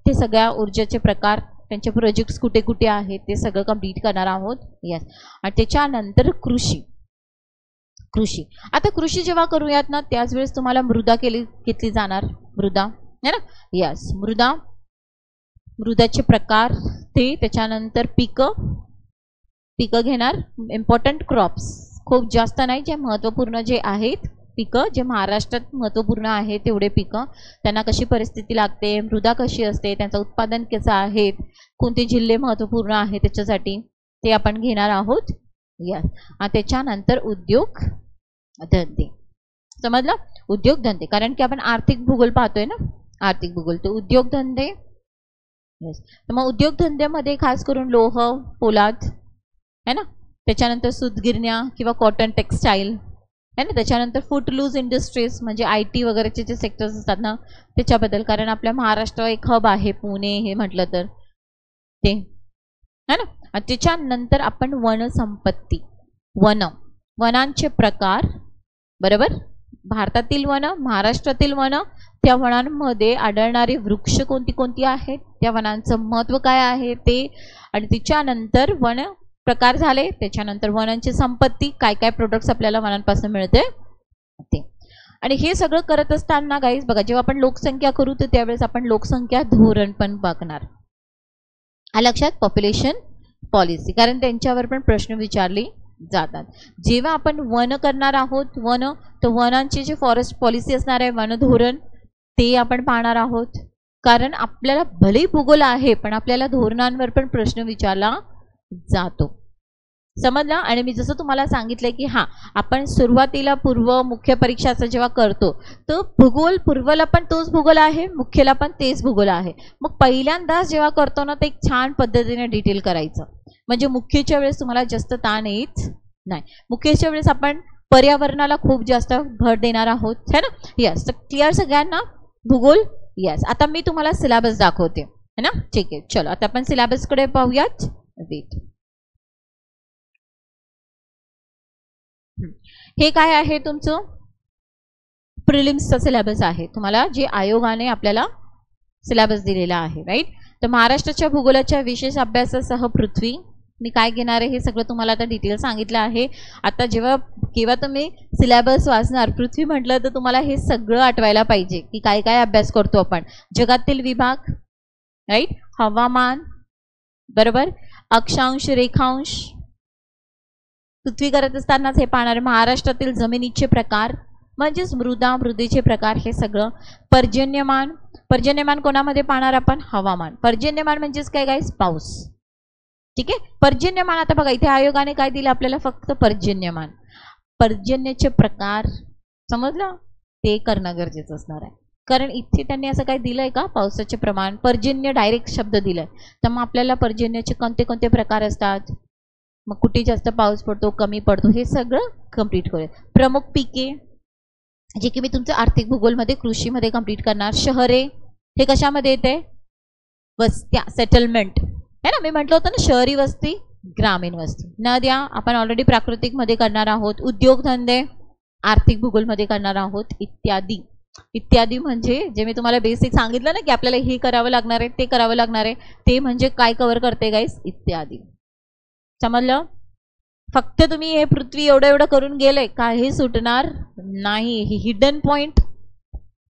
ते सगळ्या ऊर्जेचे प्रकार, त्यांचे प्रोजेक्ट्स कुठे कुठे आहेत ते सगळं कंप्लीट करणार आहोत. यस. आणि त्याच्यानंतर कृषी. आता कृषी जेव्हा करूयात ना त्याच वेळेस तुम्हाला मृदा घेतली जाणार. मृदा है ना. यस. मृदाचे प्रकार ते, त्याच्यानंतर पिकं घेणार. इम्पॉर्टंट क्रॉप्स खूप जास्त नाही, जे महत्त्वपूर्ण जे आहेत पिकं, जे महाराष्ट्रात महत्त्वपूर्ण आहे तेवढे पिकं, त्यांना कशी परिस्थिती लागते, मृदा कशी असते, त्यांचं उत्पादन कसं आहे, कोणते जिल्हे महत्त्वपूर्ण आहे त्याच्यासाठी, ते आपण घेणार आहोत. यस. आणि त्याच्यानंतर उद्योग धंदे. समजलं? उद्योग धंदे, कारण की आपण आर्थिक भूगोल पाहतोय ना, आर्थिक भूगोल. तर उद्योग धंदे. यस. तर मग उद्योग धंद्यामध्ये खास करून लोह, पोलाद है ना, त्याच्यानंतर सूतगिरण्या किंवा कॉटन टेक्स्टाईल है ना, त्याच्यानंतर फूटलूज इंडस्ट्रीज म्हणजे IT वगैरेचे जे सेक्टर्स असतात ना त्याच्याबद्दल, कारण आपल्या महाराष्ट्र एक हब आहे पुणे हे म्हटलं तर ते है ना. आणि त्याच्यानंतर आपण वनसंपत्ती, वनांचे प्रकार, बरोबर, भारतातील वन, महाराष्ट्रातील वन, त्या वनांमध्ये आढळणारे वृक्ष कोणती कोणती आहेत, त्या वनांचं महत्त्व काय आहे ते, आणि त्याच्यानंतर वन प्रकार झाले, त्याच्यानंतर वनांची संपत्ती, काय काय प्रोडक्ट्स आपल्याला वनांपासून मिळते ते. आणि हे सगळं करत असताना गाईज बघा, जेव्हा आपण लोकसंख्या करू तर त्यावेळेस आपण लोकसंख्या धोरण पण बघणार. लक्षात? पॉप्युलेशन पॉलिसी, कारण त्यांच्यावर पण प्रश्न विचारले जातात. जेव्हा आपण वन करणार आहोत, तर वनांची जे फॉरेस्ट पॉलिसी असणार आहे, वन धोरण, ते आपण पाहणार आहोत. कारण आपल्याला भले भूगोल आहे पण आपल्याला धोरणांवर पण प्रश्न विचारला जातो. समजला? आणि मी जसं तुम्हाला सांगितलंय की हा आपण सुरुवातीला पूर्व मुख्य परीक्षाचं जेव्हा करतो तर भूगोल, पूर्वला पण तोच भूगोल आहे, मुख्यला पण तेच भूगोल आहे. मग पहिल्यांदाच जेव्हा करतो ना ते एक छान पद्धतीने डिटेल करायचं, म्हणजे मुख्यच्या वेळेस तुम्हाला जास्त ताण येत नाही. मुख्यच्या वेळेस आपण पर्यावरणाला खूप जास्त भर देणार आहोत है ना. यस, तर क्लिअर सगळ्यांना भूगोल. यस, आता मी तुम्हाला सिलेबस दाखवते है ना. ठीक आहे, चलो आता आपण सिलेबस कडे पाहूयात. वेट, हे काय आहे तुमचं प्रिलिम्सचा सिलेबस आहे. तुम्हाला जे आयोगाने आपल्याला सिलेबस दिलेला आहे राईट. तर महाराष्ट्राच्या भूगोलाच्या विशेष अभ्यासासह पृथ्वी मी काय घेणार आहे हे सगळं तुम्हाला आता डिटेल सांगितलं आहे. आता केव्हा तुम्ही सिलेबस वाचणार पृथ्वी म्हटलं तर तुम्हाला हे सगळं आठवायला पाहिजे की काय काय अभ्यास करतो आपण. जगातील विभाग राईट, हवामान बरोबर, अक्षांश रेखांश पृथ्वी करत असतानाच हे पाहणार. महाराष्ट्रातील जमिनीचे प्रकार म्हणजेच मृदेचे प्रकार हे सगळं. पर्जन्यमान, पर्जन्यमान कोणामध्ये पाहणार आपण, हवामान. पर्जन्यमान म्हणजेच काय गाईस, पाऊस. ठीक आहे, पर्जन्यमान. आता बघा इथे आयोगाने काय दिलं आपल्याला, फक्त पर्जन्यमान. पर्जन्याचे प्रकार समजलं, ते करणं गरजेचं असणार आहे. कारण इथे त्यांनी असं काय दिलंय का, पावसाचे प्रमाण, पर्जन्य डायरेक्ट शब्द दिलाय. तर मग आपल्याला पर्जन्याचे कोणते कोणते प्रकार असतात, मग कुठे जास्त पाऊस पडतो, कमी पडतो, हे सगळं कंप्लीट करूया. प्रमुख पिके जे की मी तुमचं आर्थिक भूगोलमध्ये कृषीमध्ये कंप्लीट करणार. शहरे हे कशामध्ये येते, वस्त्या, सेटलमेंट है ना. मी म्हटलं होतं ना शहरी वस्ती, ग्रामीण वस्ती. नद्या आपण ऑलरेडी प्राकृतिक मध्ये करणार आहोत. उद्योगधंदे आर्थिक भूगोलमध्ये करणार आहोत. इत्यादी. इत्यादी म्हणजे जे मी तुम्हाला बेसिक सांगितलं ना की आपल्याला हे करावं लागणार आहे, ते करावं लागणार आहे, ते म्हणजे काय कव्हर करते गाईस, इत्यादी. समजलं. फक्त तुम्ही हे पृथ्वी एवढं एवढं करून गेले काही सुटणार नाही. ही हिडन पॉइंट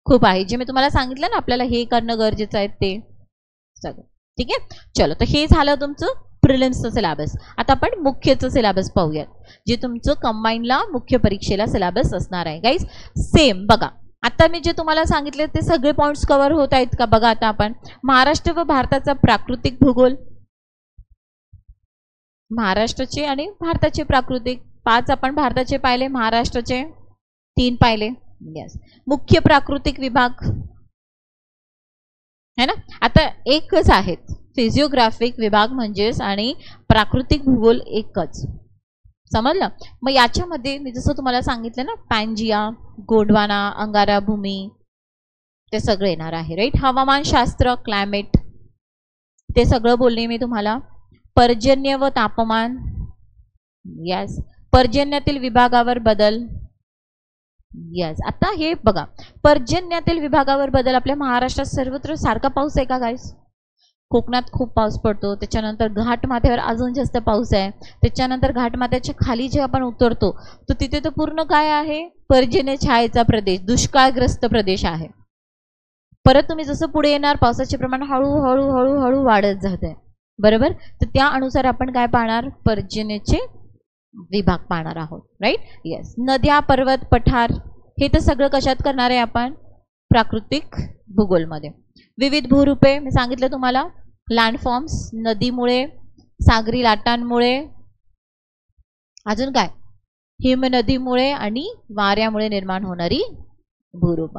खूप आहे जे मी तुम्हाला सांगितलं ना आपल्याला हे करणं गरजेचं आहे ते सगळं. ठीक आहे, चलो. तर हे झालं तुमचं प्रिलिम्सचं सिलेबस. आता आपण मुख्यचं सिलेबस पाहूयात जे तुमचं कंबाईनला मुख्य परीक्षेला सिलेबस असणार आहे गाईज. सेम बघा, आता मी जे तुम्हाला सांगितले ते सगळे पॉइंट्स कव्हर होत आहेत का बघा. आता आपण महाराष्ट्र व भारताचा प्राकृतिक भूगोल, महाराष्ट्राचे आणि भारताचे प्राकृतिक 5 आपण भारताचे पाहिले, महाराष्ट्राचे 3 पाहिले. यस, मुख्य प्राकृतिक विभाग है ना. आता एकच आहेत फिजिओग्राफिक विभाग म्हणजेच आणि प्राकृतिक भूगोल एकच. समजलं. मग याच्यामध्ये मी जसं तुम्हाला सांगितलं ना पॅन्जिया, गोंडवाना, अंगारा भूमी ते सगळं येणार आहे राईट. हवामानशास्त्र, क्लायमेट ते सगळं बोलले मी तुम्हाला. पर्जन्य व तापमान, यस. पर्जन्यातील विभागावर बदल, यस. आता हे बघा, पर्जन्यातील विभागावर बदल. आपल्या महाराष्ट्रात सर्वत्र सारखा पाऊस आहे का गाईस. कोकणात खूप पाऊस पडतो, त्याच्यानंतर घाटमाथ्यावर अजून जास्त पाऊस आहे, त्याच्यानंतर घाटमाथ्याच्या खाली जे आपण उतरतो तर तिथे तर पूर्ण काय आहे, पर्जन्य छायेचा प्रदेश, दुष्काळग्रस्त प्रदेश आहे. परत तुम्ही जसं पुढे येणार पावसाचे प्रमाण हळूहळू हळूहळू वाढत जाते बरोबर. तर त्या अनुसार आपण काय पाहणार, पर्जन्याचे विभाग पाहणार आहोत राईट. यस. नद्या, पर्वत, पठार हे तर सगळं कशात करणार आहे आपण, प्राकृतिक भूगोलमध्ये. विविध भूरूपे मी सांगितलं तुम्हाला, लँडफॉर्म्स, नदीमुळे, सागरी लाटांमुळे, अजून काय, हिमनदीमुळे आणि वाऱ्यामुळे निर्माण होणारी भूरूप.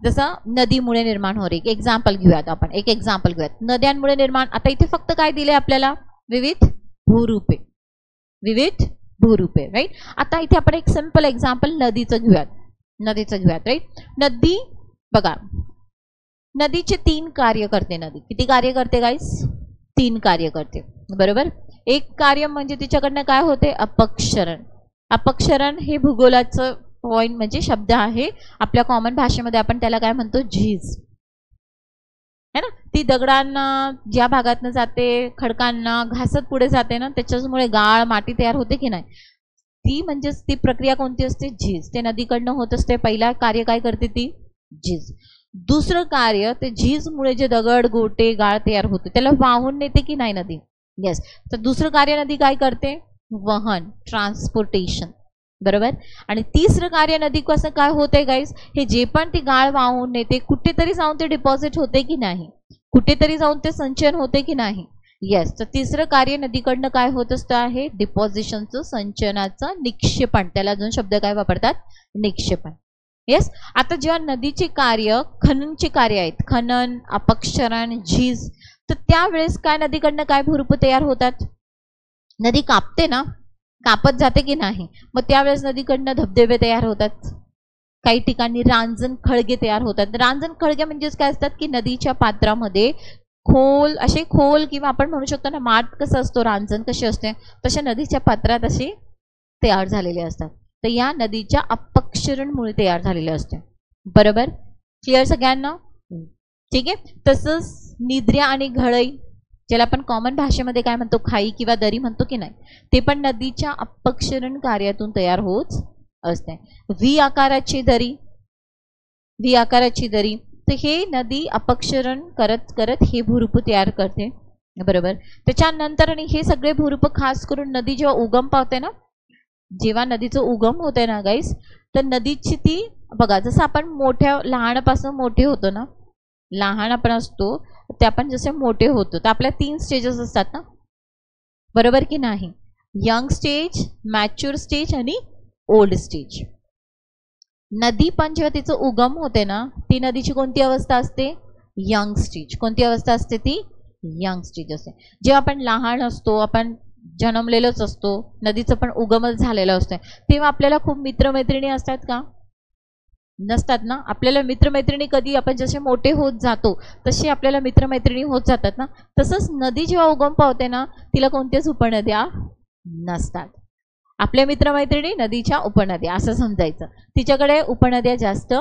जसं नदीमुळे निर्माण होणे एक एक्झाम्पल घेऊयात आपण, एक एक्झाम्पल घेऊयात. नद्यांमुळे निर्माण, आता इथे फक्त काय दिले आपल्याला, विविध भूरूपे, विविध भूरूपे राईट. आता इथे आपण एक सिंपल एक्झाम्पल नदीचं घेऊयात राईट. नदी बघा, नदीचे 3 कार्य करते. नदी किती कार्य करते गाईस, 3 कार्य करते बरोबर. एक कार्य म्हणजे तिच्याकडनं काय होते, अपक्षरण. अपक्षरण हे भूगोलाचं पॉइंट म्हणजे शब्द आहे, आपल्या कॉमन भाषेमध्ये आपण त्याला काय म्हणतो, झीज है ना. ती दगडांना ज्या भागातनं जाते, खडकांना घासत पुढे जाते ना, त्याच्यामुळे गाळ माती तयार होते की नाही, ती म्हणजेच ती प्रक्रिया कोणती असते, झीज. ते नदीकडनं होत असते. पहिला कार्य काय करते ती, झीज. दुसरं कार्य, ते झीजमुळे जे दगड गोटे गाळ तयार होते त्याला वाहून नेते की नाही नदी. यस. तर दुसरं कार्य नदी काय करते, वहन, ट्रान्सपोर्टेशन बरोबर. आणि तिसरं कार्य नदी कसं काय होते गाईस, हे जे पण ती गाळ वाहून नेते कुठेतरी जाऊन ते डिपॉझिट होते की नाही, कुठेतरी जाऊन ते संचयन होते की नाही. येस. तर तिसरं कार्य नदीकडनं काय होत असतं आहे, डिपॉझिशनचं, संचयनाचं, निक्षेपण. त्याला दोन शब्द काय वापरतात, निक्षेपण. येस. आता जेव्हा नदीचे कार्य खननचे कार्य आहेत, खनन, अपक्षरण, झीज, तर त्यावेळेस काय नदीकडनं काय भूरूप तयार होतात, नदी कापते ना, कापत जाते की नाही, मग त्यावेळेस नदीकडनं धबधबे तयार होतात, काही ठिकाणी रांजण खळगे तयार होतात. रांजण खळगे म्हणजेच काय असतात की नदीच्या पात्रामध्ये खोल किंवा आपण म्हणू शकतो ना माठ कसं असतो, रांजण कशी असते, तशा नदीच्या पात्रात असे तयार झालेले असतात. तर या नदीच्या अपक्षरणमुळे तयार झालेले असते. बरोबर, क्लिअर सगळ्यांना? ठीक आहे. तसंच निद्र्या आणि घळई, ज्याला आपण कॉमन भाषेमध्ये काय म्हणतो, खाई किंवा दरी म्हणतो की नाही, ते पण नदीच्या अपक्षरण कार्यातून तयार होत असते. व्ही आकाराची दरी, तर हे नदी अपक्षरण करत करत हे भूरूप तयार करते. बरोबर. त्याच्यानंतर आणि हे सगळे भूरूप खास करून नदी जेव्हा उगम पावते ना, जेव्हा नदीचं उगम होते ना गाईस, तर नदीची ती बघा, जसं आपण लहानापासून मोठे होतो ना, लहान आपण असतो ते आपण जसे मोठे होतो तर आपल्या 3 स्टेजेस असतात ना, बरोबर की नाही? यंग स्टेज, मॅच्युअर स्टेज आणि ओल्ड स्टेज. नदी पण जेव्हा तिचं उगम होते ना, ती नदीची कोणती अवस्था असते? Young stage. कोणती अवस्था असते ती? यंग स्टेज असते. जेव्हा आपण लहान असतो, आपण जन्मलेलोच असतो, नदीचं पण उगमच झालेलं असतं, तेव्हा आपल्याला खूप मित्रमैत्रिणी असतात का? नसतात ना. आपल्याला मित्रमैत्रिणी कधी आपण जसे मोठे होत जातो तसे आपल्याला मित्रमैत्रिणी होत जातात ना. तसंच नदी जेव्हा उगम पावते ना, तिला कोणत्याच उपनद्या नसतात. आपल्या मित्रमैत्रिणी नदीच्या उपनद्या असं समजायचं, तिच्याकडे उपनद्या जास्त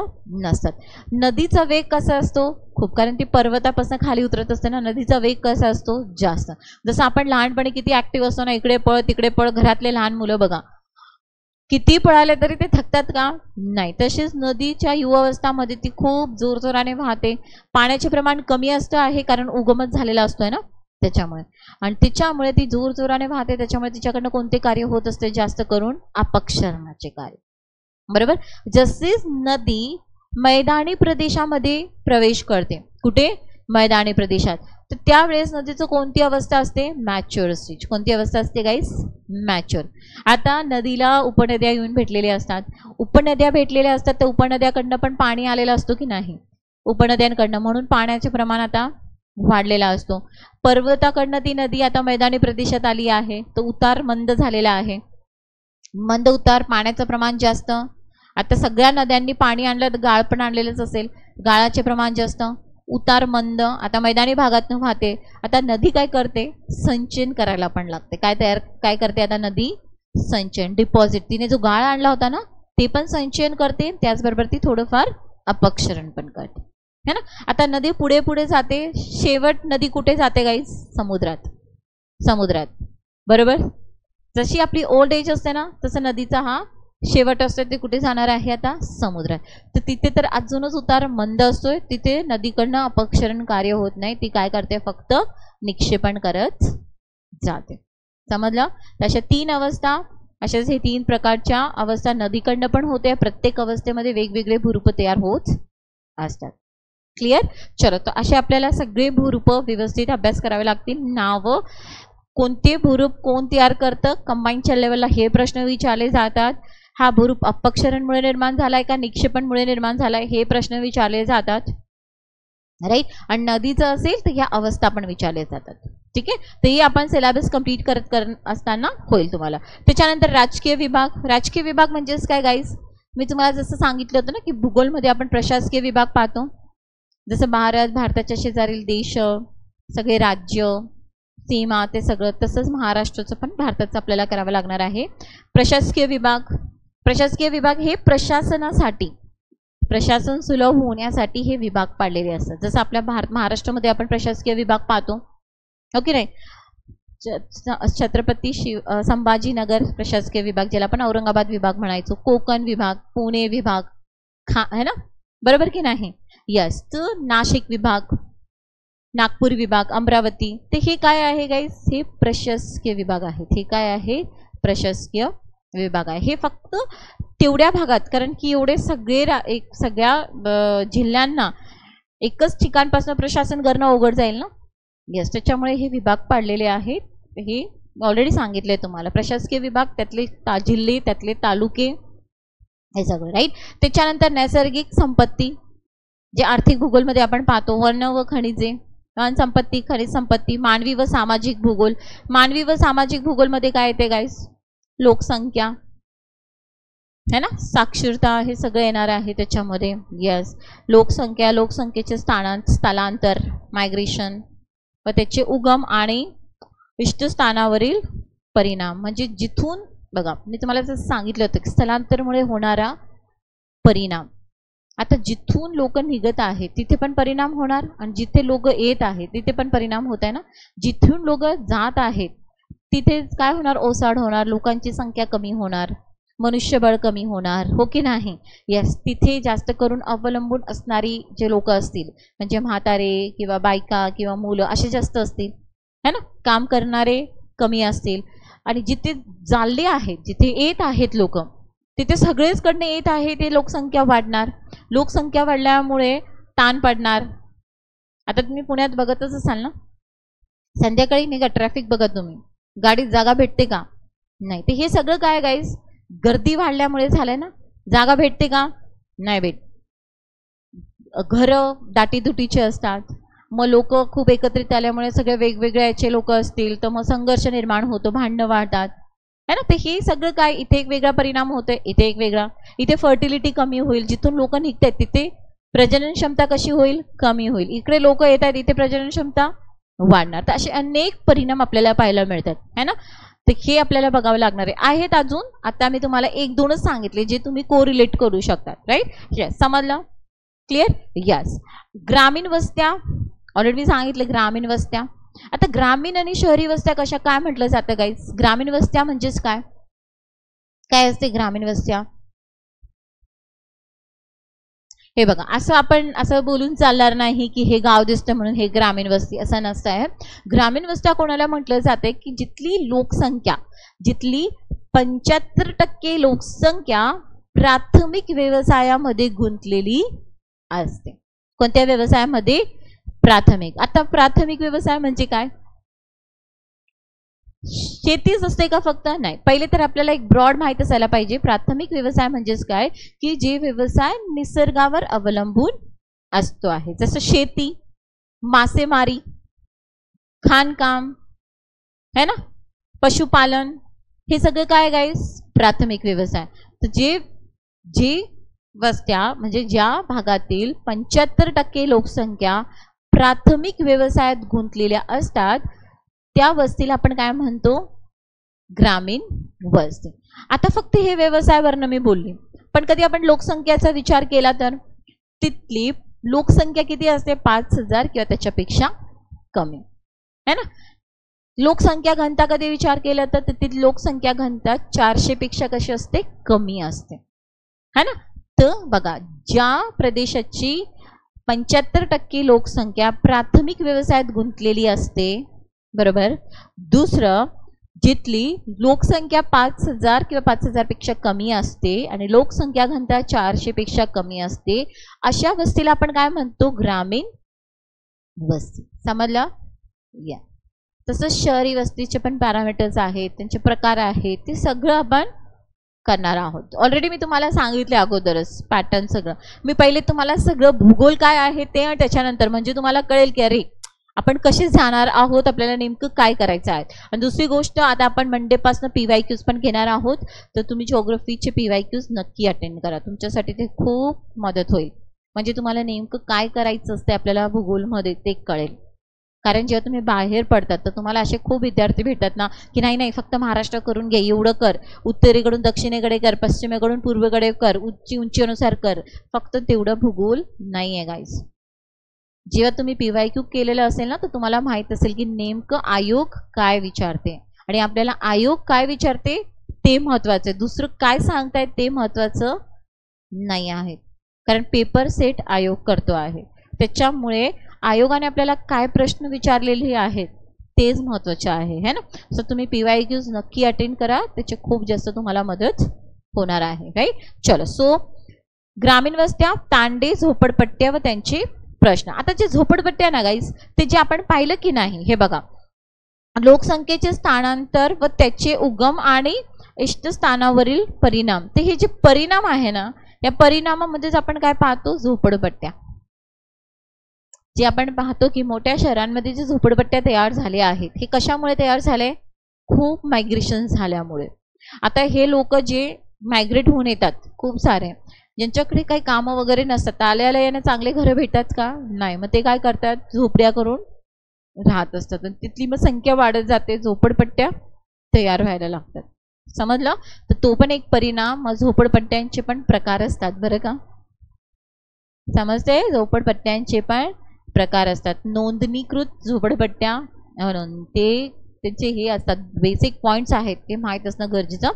नसतात. नदीचा वेग कसा असतो? खूप, कारण ती पर्वतापासून खाली उतरत असते ना, नदीचा वेग कसा असतो? जास्त. जसं आपण लहानपणी किती ऍक्टिव्ह असतो ना, इकडे पळ तिकडे पळ, घरातले लहान मुलं बघा किती पळाले तरी ते थकतात का? नाही. तसेच नदीच्या युवावस्थामध्ये ती खूप जोरजोराने वाहते. पाण्याचे प्रमाण कमी असतं आहे कारण उगमच झालेला असतोय ना त्याच्यामुळे, आणि त्याच्यामुळे ती जोरजोराने वाहते. त्याच्यामुळे तिच्याकडनं कोणते कार्य होत असते? जास्त करून अपक्षरणाचे कार्य. बरोबर. जसेच नदी मैदानी प्रदेशामध्ये प्रवेश करते, कुठे? मैदानी प्रदेशात, तर त्यावेळेस नदीचं कोणती अवस्था असते? Mature stage. कोणती अवस्था असते गाईस? मॅच्युअर. आता नदीला उपनद्या येऊन भेटलेल्या असतात, उपनद्या भेटलेल्या असतात, तर उपनद्याकडनं पण पाणी आलेलं असतो की नाही? उपनद्यांकडनं, म्हणून पाण्याचे प्रमाण आता वाढलेला असतो. पर्वताकडनं ती नदी आता मैदानी प्रदेशात आली आहे, तर उतार मंद झालेला आहे. मंद उतार, पाण्याचं प्रमाण जास्त. आता सगळ्या नद्यांनी पाणी आणलं तर गाळ पण आणलेलंच असेल, गाळाचे प्रमाण जास्त. उतार मंद, आता मैदानी भागातून वाहते. आता नदी काय करते? संचयन करायला पण लागते. काय करते आता नदी? संचयन, डिपॉझिट. तिने जो गाळ आणला होता ना ते पण संचयन करते, त्याचबरोबर ती थोडंफार अपक्षरण पण करते, है ना. आता नदी पुढे पुढे जाते, शेवट नदी कुठे जाते गाईस? समुद्रात. बरोबर. जशी आपली ओल्ड एज असते ना, तसं नदीचा हा शेवट असतो, ते कुठे जाणार आहे आता? समुद्रात. तर तिथे तर अजूनच उतार मंद असतोय, तिथे नदीकडनं अपक्षरण कार्य होत नाही, ती काय करते? फक्त निक्षेपण करत जाते. समजलं? तशा 3 अवस्था, अशाच हे 3 प्रकारच्या अवस्था नदीकडनं पण होते. प्रत्येक अवस्थेमध्ये वेगवेगळे भूरूप तयार होत असतात. क्लिअर? चलो, तर असे आपल्याला सगळे भूरूप व्यवस्थित अभ्यास करावे लागतील. नावं, कोणते भूरूप कोण तयार करतं, कंबाईनच्या लेवलला हे प्रश्न विचारले जातात. हा भूरूप अपक्षरणमुळे निर्माण झालाय का निक्षेपणमुळे निर्माण झालाय, हे प्रश्न विचारले जातात. राईट. आणि नदीचं असेल तर ह्या अवस्था पण विचारले जातात. ठीक आहे. तर ही आपण सिलेबस कंप्लीट करत असताना होईल तुम्हाला. त्याच्यानंतर राजकीय विभाग. राजकीय विभाग म्हणजेच काय गाईज? मी तुम्हाला जसं सांगितलं होतं ना की भूगोलमध्ये आपण प्रशासकीय विभाग पाहतो, जसं भारताच्या शेजारील देश, सगळे राज्य, सीमा, ते सगळं, तसंच महाराष्ट्राचं पण भारताचं आपल्याला करावं लागणार आहे. प्रशासकीय विभाग. प्रशासकीय विभाग हे प्रशासनासाठी, प्रशासन सुलभ होण्यासाठी हे विभाग पाडलेले असतात. जसं आपल्या महाराष्ट्रामध्ये आपण प्रशासकीय विभाग पाहतो, ओके नाही? छत्रपती संभाजीनगर प्रशासकीय विभाग, ज्याला आपण औरंगाबाद विभाग म्हणायचो, कोकण विभाग, पुणे विभाग, है ना, बरोबर की नाही? यस. तर नाशिक विभाग, नागपूर विभाग, अमरावती, ते हे काय आहे गाईस? हे प्रशासकीय विभाग आहेत. हे काय आहे? प्रशासकीय विभाग आहे. हे फक्त तेवढ्या भागात, कारण की एवढे सगळ्या जिल्ह्यांना एकच ठिकाणपासून प्रशासन करणं अवघड जाईल ना. यस, त्याच्यामुळे हे विभाग पाडलेले आहेत. हे ऑलरेडी सांगितले तुम्हाला. प्रशासकीय विभाग, त्यातले जिल्हे, त्यातले तालुके, हे सगळं. राईट. त्याच्यानंतर नैसर्गिक संपत्ती, जे आर्थिक भूगोलमध्ये आपण पाहतो, वर्ण व खनिजे, वन संपत्ती, खनिज संपत्ती, मानवी व सामाजिक भूगोल. मानवी व सामाजिक भूगोलमध्ये काय येते गाईस? लोकसंख्या है ना, साक्षरता, हे सगळं येणार आहे त्याच्यामध्ये. यस, लोकसंख्या, लोकसंख्येचे स्थलांतर मायग्रेशन व त्याचे उगम आणि इष्टस्थानावरील परिणाम. म्हणजे जिथून बघा मी तुम्हाला जसं सांगितलं होतं की स्थलांतरमुळे होणारा परिणाम. आता जिथून लोक निघत आहेत तिथे पण परिणाम होणार आणि जिथे लोक येत आहेत तिथे पण परिणाम होत आहे ना. जिथून लोक जात आहेत तिथे काय होणार, ओसाड होणार, लोकांची संख्या कमी होणार, मनुष्यबळ कमी होणार, हो की नाही. यस, तिथे जास्त करून अवलंबून असणारी जे लोक असतील म्हणजे म्हातारे किंवा बायका किंवा मुलं असे जास्त असतील है ना, काम करणारे कमी असतील. आणि जिथे चालले आहेत, जिथे येत आहेत लोक तिथे सगळेच कडने येत आहे ते लोकसंख्या वाढणार. लोकसंख्या वाढल्यामुळे ताण पडणार. आता तुम्ही पुण्यात बघतच असाल ना, संध्याकाळी नाही का ट्रॅफिक बघा तुम्ही, गाडीत जागा भेटते का, नाही. ते हे सगळं काय गाईस, गर्दी वाढल्यामुळे झालंय ना. जागा भेटते का, नाही भेट. घरं दाटीदुटीचे असतात, मग लोक खूप एकत्रित आल्यामुळे सगळे वेगवेगळ्या याचे लोक असतील तर मग संघर्ष निर्माण होतो, भांडणं वाढतात है ना. ते हे सगळं काय, इथे एक वेगळा परिणाम होतोय, इथे एक वेगळा. इथे फर्टिलिटी कमी होईल, जिथून लोक निघत आहेत तिथे प्रजनन क्षमता कशी होईल, कमी होईल. इकडे लोक येत आहेत इथे प्रजनन क्षमता वाढणार. तर असे अनेक परिणाम आपल्याला पाहायला मिळतात है ना. तर हे आपल्याला बघावं लागणार आहे. आहेत अजून, आता मी तुम्हाला एक दोनच सांगितले जे तुम्ही कोरिलेट करू शकतात. राईट, यस, समजलं, क्लिअर. यस, ग्रामीण वस्त्या ऑलरेडी मी सांगितले, ग्रामीण वस्त्या. आता ग्रामीण आणि शहरी वस्त्या कशा काय म्हटलं जातं गाईज. ग्रामीण वस्त्या म्हणजेच काय, काय असते ग्रामीण वस्त्या. हे बघा, असं आपण असं बोलून चालणार नाही की हे गाव दिसतं म्हणून हे ग्रामीण वस्ती, असं नसतं आहे. ग्रामीण वस्त्या कोणाला म्हटलं जाते की जिथली लोकसंख्या, जिथली 75% लोकसंख्या प्राथमिक व्यवसायामध्ये गुंतलेली असते. कोणत्या व्यवसायामध्ये, प्राथमिक. आता प्राथमिक व्यवसाय म्हणजे काय, शेतीच असते का फक्त, नाही. पहिले तर आपल्याला एक ब्रॉड माहिती असायला पाहिजे. प्राथमिक व्यवसाय म्हणजेच काय की जे व्यवसाय निसर्गावर अवलंबून असतो आहे, जसं शेती, मासेमारी, खाणकाम है ना, पशुपालन, हे सगळं काय गाईस, प्राथमिक व्यवसाय. तर जे वस्त्या म्हणजे ज्या भागातील 75% लोकसंख्या प्राथमिक व्यवसायात गुंतलेल्या असतात त्या वस्तीला आपण काय म्हणतो, ग्रामीण वस्ती. आता फक्त हे व्यवसायावरनं मी बोलली, पण कधी आपण लोकसंख्येचा विचार केला तर तिथली लोकसंख्या किती असते, 5000 किंवा त्याच्यापेक्षा कमी है ना. लोकसंख्या घनता कधी विचार केला तर तिथली लोकसंख्या घनता 400 पेक्षा कशी असते, कमी असते है ना. तर बघा, ज्या प्रदेशाची 75% लोकसंख्या प्राथमिक व्यवसायात गुंतलेली असते, बरोबर. दुसरं, जिथली लोकसंख्या 5000 किंवा 5000 पेक्षा कमी असते आणि लोकसंख्या घनता 400 पेक्षा कमी असते, अशा वस्तीला आपण काय म्हणतो, ग्रामीण वस्ती. समजलं. या तसंच शहरी वस्तीचे पण पॅरामीटर्स आहेत, त्यांचे प्रकार आहेत, ते सगळं आपण करणार आहोत. ऑलरेडी मी तुम्हाला सांगितले अगोदरच पॅटर्न सगळं. मी पहिले तुम्हाला सगळं भूगोल काय आहे ते आणि त्याच्यानंतर म्हणजे तुम्हाला कळेल की अरे आपण कसे जाणार आहोत, आपल्याला नेमकं काय करायचं आहे. आणि दुसरी गोष्ट, आता आपण मंडेपासून PYQs पण घेणार आहोत, तर तुम्ही जिओग्राफीचे PYQs नक्की अटेंड करा. तुमच्यासाठी ते खूप मदत होईल. म्हणजे तुम्हाला नेमकं काय करायचं असते आपल्याला भूगोलमध्ये ते कळेल. कारण जेव्हा तुम्ही बाहेर पडतात तर तुम्हाला असे खूप विद्यार्थी भेटतात ना की नाही फक्त महाराष्ट्र करून घे, एवढं कर, उत्तरेकडून दक्षिणेकडे कर, पश्चिमेकडून पूर्वेकडे कर, उंचीनुसार कर, फक्त तेवढं भूगोल नाही आहे गाईज. जेव्हा तुम्ही PYQ केलेलं असेल ना तर तुम्हाला माहित असेल की नेमकं आयोग काय विचारते आणि आपल्याला आयोग काय विचारते ते महत्त्वाचं आहे. दुसरं काय सांगतायत ते महत्त्वाचं नाही आहे, कारण पेपर सेट आयोग करतो आहे. त्याच्यामुळे आयोगाने आपल्याला काय प्रश्न विचारलेले आहेत तेच महत्त्वाचे आहे है ना. सो तुम्ही PYQs नक्की अटेंड करा, त्याचे खूप जास्त तुम्हाला मदत होणार आहे. राईट, चलो. सो ग्रामीण वस्त्या, तांडे, झोपडपट्ट्या व त्यांचे प्रश्न. आता जे झोपडपट्ट्या ना गाईज, ते जे आपण पाहिलं की नाही, हे बघा, लोकसंख्येचे स्थानांतर व त्याचे उगम आणि इष्टस्थानावरील परिणाम. ते हे जे परिणाम आहे ना, या परिणामामध्येच आपण काय पाहतो, झोपडपट्ट्या. जे आपण पाहतो की मोठ्या शहरांमध्ये जे झोपडपट्ट्या तयार झाल्या आहेत, हे कशामुळे तयार झाले, खूप मायग्रेशन झाल्यामुळे. आता हे लोक जे मायग्रेट होऊन येतात खूप सारे, ज्यांच्याकडे काही कामं वगैरे नसतात, आल्याला याने चांगले घरं भेटतात का? नाही. मग ते काय करतात, झोपड्या करून राहत असतात आणि तिथली मग संख्या वाढत जाते, झोपडपट्ट्या तयार व्हायला लागतात. समजलं? तर तो पण एक परिणाम. मग झोपडपट्ट्यांचे पण प्रकार असतात बरं का, समजते? झोपडपट्ट्यांचे पण प्रकार असतात. नोंदणीकृत झोपडपट्ट्या म्हणून ते त्यांचे हे असतात, बेसिक पॉइंट्स आहेत ते माहीत असणं गरजेचं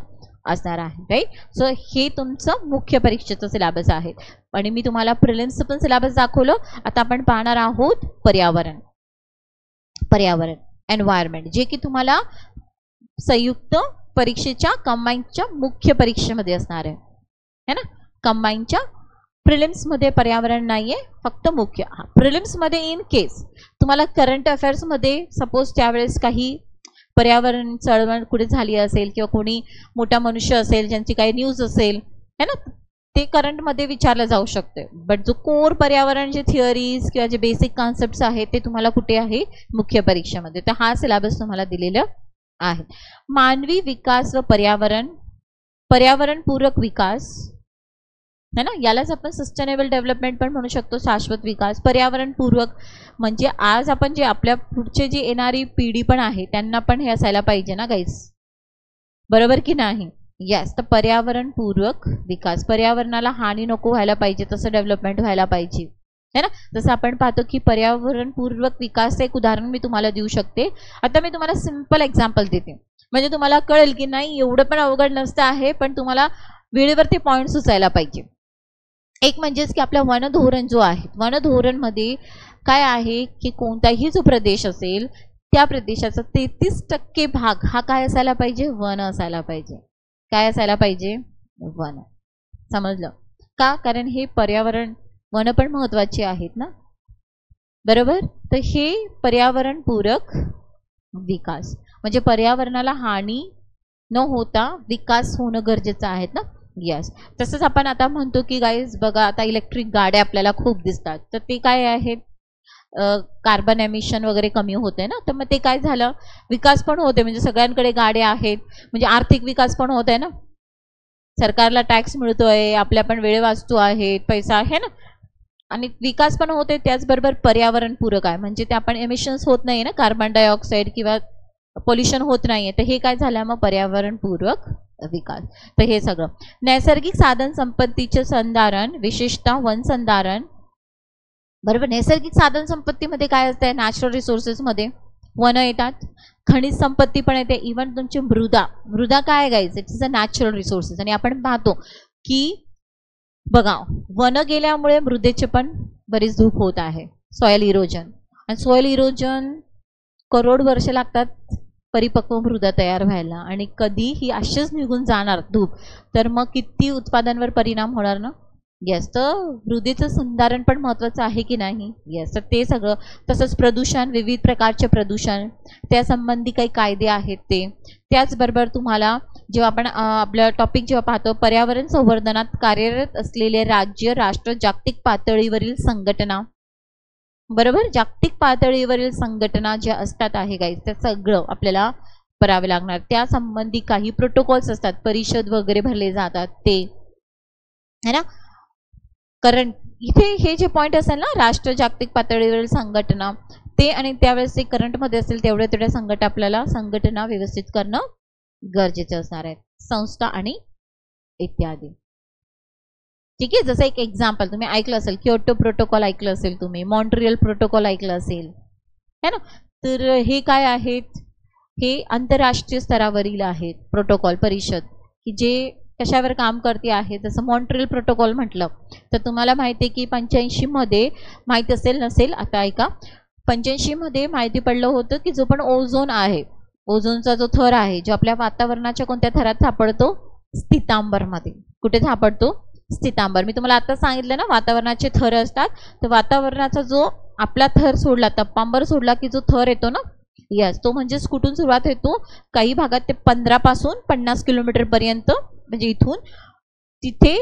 असणार आहे, राईट? सो हे तुमचं मुख्य परीक्षेचं सिलेबस आहे आणि मी तुम्हाला प्रिलिम्सचं पण सिलेबस दाखवलं. आता आपण पाहणार आहोत पर्यावरण, एन्व्हायरमेंट, जे की तुम्हाला संयुक्त परीक्षेच्या कंबाईनच्या मुख्य परीक्षेमध्ये असणार आहे, है ना? कंबाईनच्या प्रिलिम्स मध्ये पर्यावरण नाहीये, फक्त मुख्य. प्रिलिम्स मध्ये इन केस तुम्हाला करंट अफेअर्स मध्ये सपोज त्यावेळेस काही पर्यावरण चळवळ कुठे झाली असेल किंवा कोणी मोठा मनुष्य असेल ज्यांची काही न्यूज असेल, है ना, ते करंट मध्ये विचारलं जाऊ शकते. बट जो कोर पर्यावरण जे थिअरीज किंवा जे बेसिक कॉन्सेप्ट्स आहेत ते तुम्हाला कुठे आहे, मुख्य परीक्षेमध्ये. तर हा सिलेबस तुम्हाला दिलेला आहे. मानवी विकास व पर्यावरणपूरक विकास, है ना, यालाच आपण सस्टेनेबल डेव्हलपमेंट पण म्हणू शकतो, शाश्वत विकास. पर्यावरणपूरक म्हणजे आज आपण जे आपल्या पुढचे जी येणारी पिढी पण आहे त्यांना पण हे असायला पाहिजे ना गाईस, बरोबर की नाही? यस. तर पर्यावरणपूरक विकास, पर्यावरणाला हानी नको व्हायला पाहिजे तसं डेव्हलपमेंट व्हायला पाहिजे, है ना. जसं आपण पाहतो की पर्यावरणपूर्वक विकास एक उदाहरण मी तुम्हाला देऊ शकते. आता मी तुम्हाला सिंपल एक्झाम्पल देते म्हणजे तुम्हाला कळेल की नाही एवढं पण अवघड नसतं आहे, पण तुम्हाला वेळेवरती पॉईंट सुचायला पाहिजे. एक म्हणजेच की आपल्या वन धोरण जो आहे, वन धोरण मध्ये काय आहे की कोणताही जो प्रदेश असेल त्या प्रदेशाचा 33% भाग हा काय असायला पाहिजे, वन असायला पाहिजे. काय असायला पाहिजे, वन. समजलं का? कारण हे पर्यावरण, वन पण महत्वाची आहेत ना, बरोबर. तर हे पर्यावरणपूरक विकास म्हणजे पर्यावरणाला हानी न होता विकास होणं गरजेचं आहे ना. यस. तसंच आपण आता म्हणतो की गाईज बघा आता इलेक्ट्रिक गाड्या आपल्याला खूप दिसतात, तर ते काय आहेत, कार्बन एमिशन वगैरे कमी होते ना, तर मग ते काय झालं, विकास पण होते. म्हणजे सगळ्यांकडे गाड्या आहेत म्हणजे आर्थिक विकास पण होत आहे ना, सरकारला टॅक्स मिळतोय, आपल्या पण वेळ वाचतो आहे, पैसा आहे ना, आणि विकास पण होते. त्याचबरोबर पर्यावरणपूरक आहे म्हणजे ते आपण एमिशन्स होत नाही ना, कार्बन डायऑक्साईड किंवा पोल्युशन होत नाहीये. तर हे काय झालं मग, पर्यावरणपूरक विकास. तर हे सगळं नैसर्गिक साधन संपत्तीचे संधारण, विशेषतः वन संधारण, बरोबर. नैसर्गिक साधन संपत्तीमध्ये काय असते, नॅचरल रिसोर्सेस मध्ये वन येतात, खनिज संपत्ती पण येते, इव्हन तुमची मृदा काय गायचं, it is a natural resources. आणि आपण पाहतो की बघा वन गेल्यामुळे मृदेचे पण बरीच धूप होत आहे, सॉइल इरोजन. आणि सॉइल इरोजन करोड वर्ष लागतात परिपक्व मृदा तयार व्हायला, आणि कधी ही अशीच निघून जाणार धूप, तर मग किती उत्पादनावर परिणाम होणार ना. यस. तर मृदेचं संधारण पण महत्त्वाचं आहे की नाही. यस. तर ते सगळं. तसंच प्रदूषण, विविध प्रकारचे प्रदूषण, त्यासंबंधी काही कायदे आहेत ते. त्याचबरोबर तुम्हाला जेव्हा आपण आपलं टॉपिक जेव्हा पाहतो, पर्यावरण संवर्धनात कार्यरत असलेले राज्य, राष्ट्र, जागतिक पातळीवरील संघटना, बरोबर, जागतिक पातळीवरील संघटना ज्या असतात आहे गाईज, त्या सगळं आपल्याला करावे लागणार. त्या संबंधी काही प्रोटोकॉल्स असतात, परिषद वगैरे भरले जातात ते, है ना. करंट इथे हे जे पॉईंट असेल ना, राष्ट्र, जागतिक पातळीवरील संघटना, ते आणि त्यावेळेस ते करंटमध्ये असेल तेवढ्या संघटना व्यवस्थित करणं गरजेचं असणार आहे, संस्था आणि इत्यादी. ठीक आहे. जसं एक एक्झाम्पल तुम्ही ऐकलं असेल, क्योटो प्रोटोकॉल ऐकलं असेल तुम्ही, मॉन्ट्रियल प्रोटोकॉल ऐकलं असेल, है ना. तर हे काय आहेत, हे आंतरराष्ट्रीय स्तरावरील आहेत प्रोटोकॉल, परिषद, की जे कशावर काम करते आहे. जसं मॉन्ट्रियल प्रोटोकॉल म्हटलं तर तुम्हाला माहिती आहे की 85 मध्ये, माहीत असेल नसेल आता ऐका, 85 मध्ये माहिती पडलं होतं की जो पण ओझोन आहे, ओझोनचा जो थर आहे, जो आपल्या वातावरणाच्या कोणत्या थरात सापडतो, स्थितांबरमध्ये. कुठे सापडतो, स्थितांबर. मी तुम्हाला आता सांगितलं ना वातावरणाचे थर असतात, तर वातावरणाचा जो आपला थर सोडला, तपांबर सोडला की जो थर येतो ना, यस, तो म्हणजेच कुठून सुरुवात होतो, काही भागात ते 15 पासून 50 किलोमीटर पर्यंत, म्हणजे इथून तिथे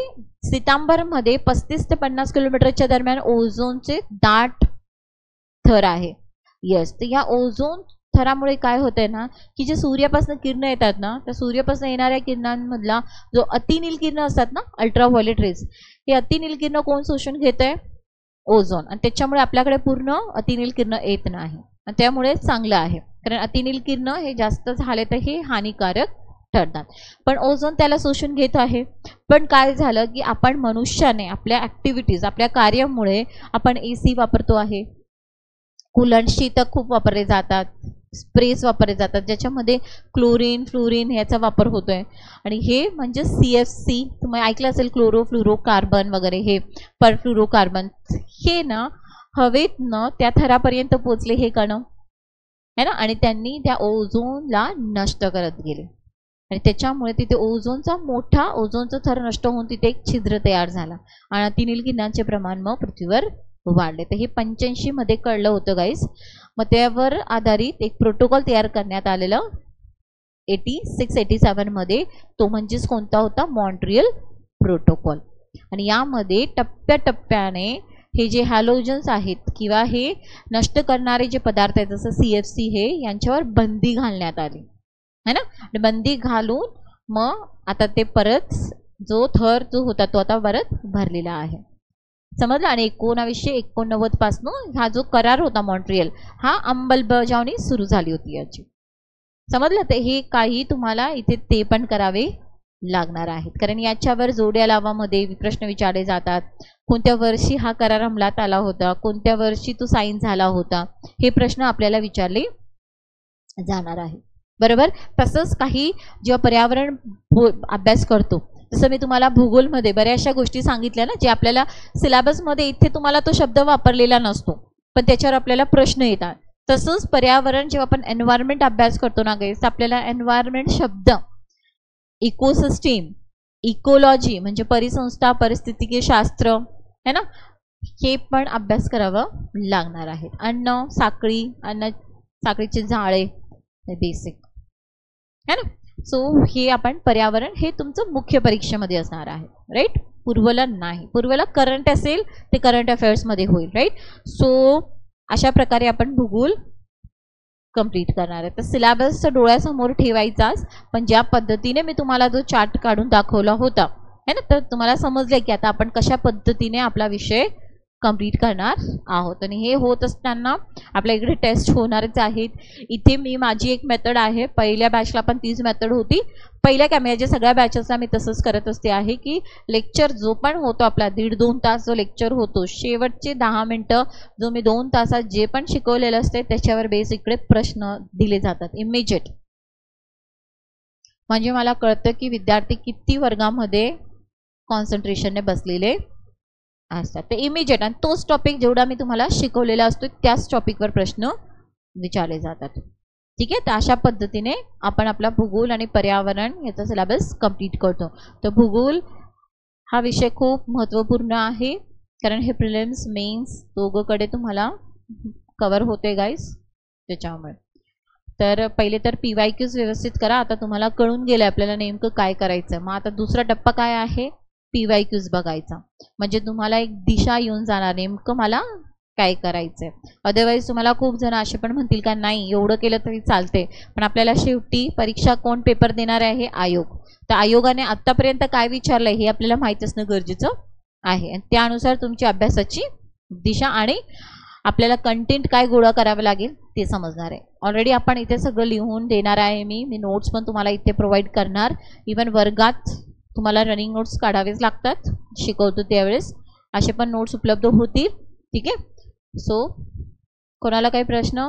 स्थितांबरमध्ये 35 ते 50 किलोमीटरच्या दरम्यान ओझोनचे दाट थर आहे. यस. तर या ओझोन थरामुळे काय होतंय ना की जे सूर्यापासून किरण येतात ना, त्या सूर्यापासून येणाऱ्या किरणांमधला जो अतिनील किरण असतात ना, अल्ट्राव्हायोलेट रेज, हे अतिनील किरण कोण शोषून घेतंय? ओझोन. आणि त्याच्यामुळे आपल्याकडे पूर्ण अतिनील किरण येत नाही, आणि त्यामुळे चांगलं आहे, कारण अतिनील किरण हे जास्त झाले तर हे हानिकारक ठरतात. पण ओझोन त्याला शोषून घेत आहे. पण काय झालं की आपण मनुष्याने आपल्या ऍक्टिव्हिटीज, आपल्या कार्यामुळे आपण AC वापरतो आहे, कूलंट शीतक खूप वापरले जातात, स्प्रेस वापरले जातात ज्याच्यामध्ये क्लोरीन फ्लोरीन ह्याचा वापर होतोय. आणि हे म्हणजे CFC तुम्ही ऐकलं असेल, क्लोरोफ्लोरोकार्बन वगैरे, हे परफ्लोरोकार्बन, हे ना हवेत न त्या थरापर्यंत पोचले हे कण है ना, आणि त्यांनी त्या ओझोनला नष्ट करत गेले. आणि त्याच्यामुळे तिथे ओझोनचा मोठा ओझोनचा थर नष्ट होऊन तिथे एक छिद्र तयार झाला आणि अतिनील किरणांचे प्रमाण मग पृथ्वीवर वाढले. तर हे 85 मध्ये कळलं होतं गाईस. मग त्यावर आधारित एक प्रोटोकॉल तयार करण्यात आलेलं 86-87 मध्ये. तो म्हणजेच कोणता होता? Montreal protocol. आणि यामध्ये टप्प्याटप्प्याने हे जे हॅलोजन्स आहेत किंवा हे नष्ट करणारे जे पदार्थ आहेत जसं CFC हे, यांच्यावर बंदी घालण्यात आली है ना. बंदी घालून मग आता ते परत जो थर जो होता तो आता परत भरलेला आहे, समजलं. आणि 1989 पासून हा जो करार होता मॉन्ट्रियल, हा अंमलबजावणी सुरू झाली होती याची, समजलं. ते हे काही तुम्हाला इथे ते पण करावे लागणार आहेत, कारण याच्यावर जोड्या लावामध्ये प्रश्न विचारले जातात. कोणत्या वर्षी हा करार अंमलात आला होता, कोणत्या वर्षी तो साईन झाला होता, हे प्रश्न आपल्याला विचारले जाणार आहे, बरोबर. तसंच काही जेव्हा पर्यावरण अभ्यास करतो, जसं मी तुम्हाला भूगोलमध्ये बऱ्याचशा गोष्टी सांगितल्या ना, जे आपल्याला सिलेबसमध्ये इथे तुम्हाला तो शब्द वापरलेला नसतो, पण त्याच्यावर आपल्याला प्रश्न येतात. तसंच पर्यावरण जेव्हा आपण एन्व्हायरमेंट अभ्यास करतो ना गाईस, आपल्याला एन्व्हायरमेंट शब्द, इकोसिस्टीम, इकोलॉजी म्हणजे परिसंस्था, परिस्थितिकीय शास्त्र है ना, हे पण अभ्यास करावं लागणार आहे. अन्न साखळी, अन्न साखळीचे जाळे, बेसिक है ना. सो हे आपण पर्यावरण हे तुमचं मुख्य परीक्षेमध्ये असणार आहे, राईट. पूर्वला नाही, पूर्वला करंट असेल ते करंट अफेअर्समध्ये होईल, राईट. सो अशा प्रकारे आपण भूगोल कंप्लीट करणार आहे. तर सिलेबस डोळ्यासमोर ठेवायचाच, पण ज्या पद्धतीने मी तुम्हाला जो चार्ट काढून दाखवला होता है ना, तर तुम्हाला समजले की आता आपण कशा पद्धतीने आपला विषय कंप्लीट करणार आहोत. आणि हे होत असताना आपल्या इकडे टेस्ट होणारच आहेत. इथे मी माझी एक मेथड आहे, पहिल्या बॅचला पण तीच मेथड होती, पहिल्या कॅमेऱ्याच्या सगळ्या बॅचेसला मी तसंच करत असते आहे की लेक्चर जो पण होतो आपला 1.5-2 तास जो लेक्चर होतो, शेवटचे 10 मिनटं जो मी 2 तासात जे पण शिकवलेलं असते त्याच्यावर बेस इकडे प्रश्न दिले जातात इमिजिएट. म्हणजे मला कळतं की विद्यार्थी किती वर्गामध्ये कॉन्सन्ट्रेशनने बसलेले असतात, ते इमिजिएट. आणि तोच टॉपिक जेवढा मी तुम्हाला शिकवलेला असतो त्याच टॉपिकवर प्रश्न विचारले जातात, ठीक आहे. तर अशा पद्धतीने आपण आपला भूगोल आणि पर्यावरण याचा सिलेबस कंप्लीट करतो. तर भूगोल हा विषय खूप महत्त्वपूर्ण आहे, कारण हे प्रिलिम्स मेन्स दोघंकडे तुम्हाला कव्हर होते गाईस, त्याच्यामुळे. तर पहिले तर PYQs व्यवस्थित करा. आता तुम्हाला कळून गेलं आपल्याला नेमकं काय करायचं. मग आता दुसरा टप्पा काय आहे? PYQs बघायचा, म्हणजे तुम्हाला एक दिशा येऊन जाणार नेमकं मला काय करायचंय. अदरवाईज तुम्हाला खूप जण असे पण म्हणतील का नाही एवढं केलं तरी चालते, पण आपल्याला शेवटी परीक्षा कोण पेपर देणार आहे? आयोग. तर आयोगाने आतापर्यंत काय विचारलंय हे आपल्याला माहिती असणं गरजेचं आहे, आणि त्यानुसार तुमची अभ्यासाची दिशा आणि आपल्याला कंटेंट काय गोळा करावं लागेल ते समजणार आहे. ऑलरेडी आपण इथे सगळं लिहून देणार आहे, मी नोट्स पण तुम्हाला इथे प्रोव्हाइड करणार. इवन वर्गात तुम्हाला रनिंग नोट्स काढावेच लागतात, शिकवतो त्यावेळेस असे पण नोट्स उपलब्ध होतील, ठीक आहे. सो कोणाला काही प्रश्न?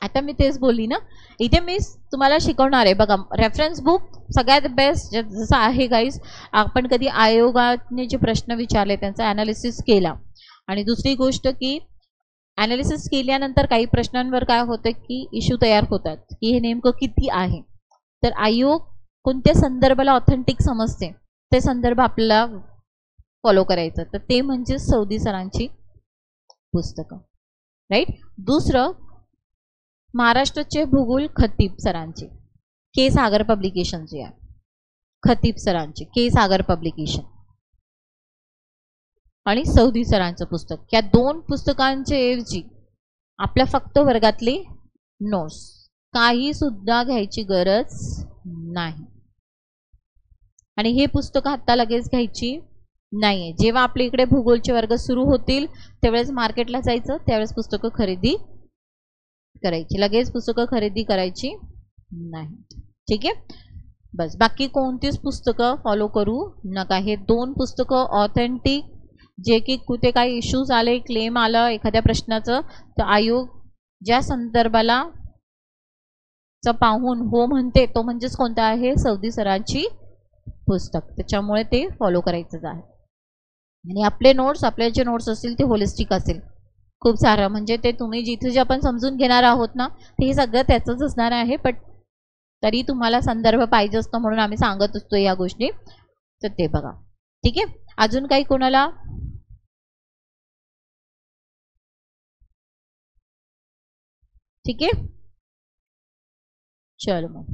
आता मी तेच बोलली ना, इथे मी तुम्हाला शिकवणार आहे बघा. रेफरन्स बुक सगळ्यात बेस्ट जसं आहे गाईज. आपण कधी आयोगाने जे प्रश्न विचारले त्यांचा ॲनालिसिस केला, आणि दुसरी गोष्ट की ॲनालिसिस केल्यानंतर काही प्रश्नांवर काय होतं की इश्यू तयार होतात की हे नेमकं किती आहे. तर आयोग कोणत्या संदर्भाला ऑथेंटिक समजते ते संदर्भ आपल्याला फॉलो करायचं, तर ते म्हणजे सौदी सरांची पुस्तकं, राईट. दुसरं महाराष्ट्राचे भूगोल खतीब सरांचे, के सागर पब्लिकेशन जे आहे, खतीब सरांचे के सागर पब्लिकेशन, आणि सौदी सरांचं पुस्तक. या दोन पुस्तकांच्या ऐवजी आपल्या फक्त वर्गातली नोट्स, काही सुद्धा घ्यायची गरज नाही. आणि हे पुस्तकं आत्ता लगेच घ्यायची नाहीये. जेव्हा आपल्या इकडे भूगोलचे वर्ग सुरू होतील त्यावेळेस मार्केटला जायचं, त्यावेळेस पुस्तकं खरेदी करायची, लगेच पुस्तकं खरेदी करायची नाही. ठीक आहे. बस बाकी कोणतीच पुस्तकं फॉलो करू नका. हे 2 पुस्तकं ऑथेंटिक, जे की कुठे काही इश्यूज आले, क्लेम आलं एखाद्या प्रश्नाचं, तर आयोग ज्या संदर्भाला पाहून हो म्हणते तो म्हणजेच कोणता आहे, सौदी सरांची पुस्तक, त्याच्यामुळे ते फॉलो करायचंच आहे. आणि आपले नोट्स, आपले जे नोट्स असतील ते होलिस्टिक असेल खूप सारं, म्हणजे ते तुम्ही जिथे जे आपण समजून घेणार आहोत ना ते हे सगळं त्याचंच असणार आहे. पण तरी तुम्हाला संदर्भ पाहिजे असतो म्हणून आम्ही सांगत असतो या गोष्टी, तर ते बघा. ठीक आहे. अजून काही कोणाला? ठीक आहे, चलो मग.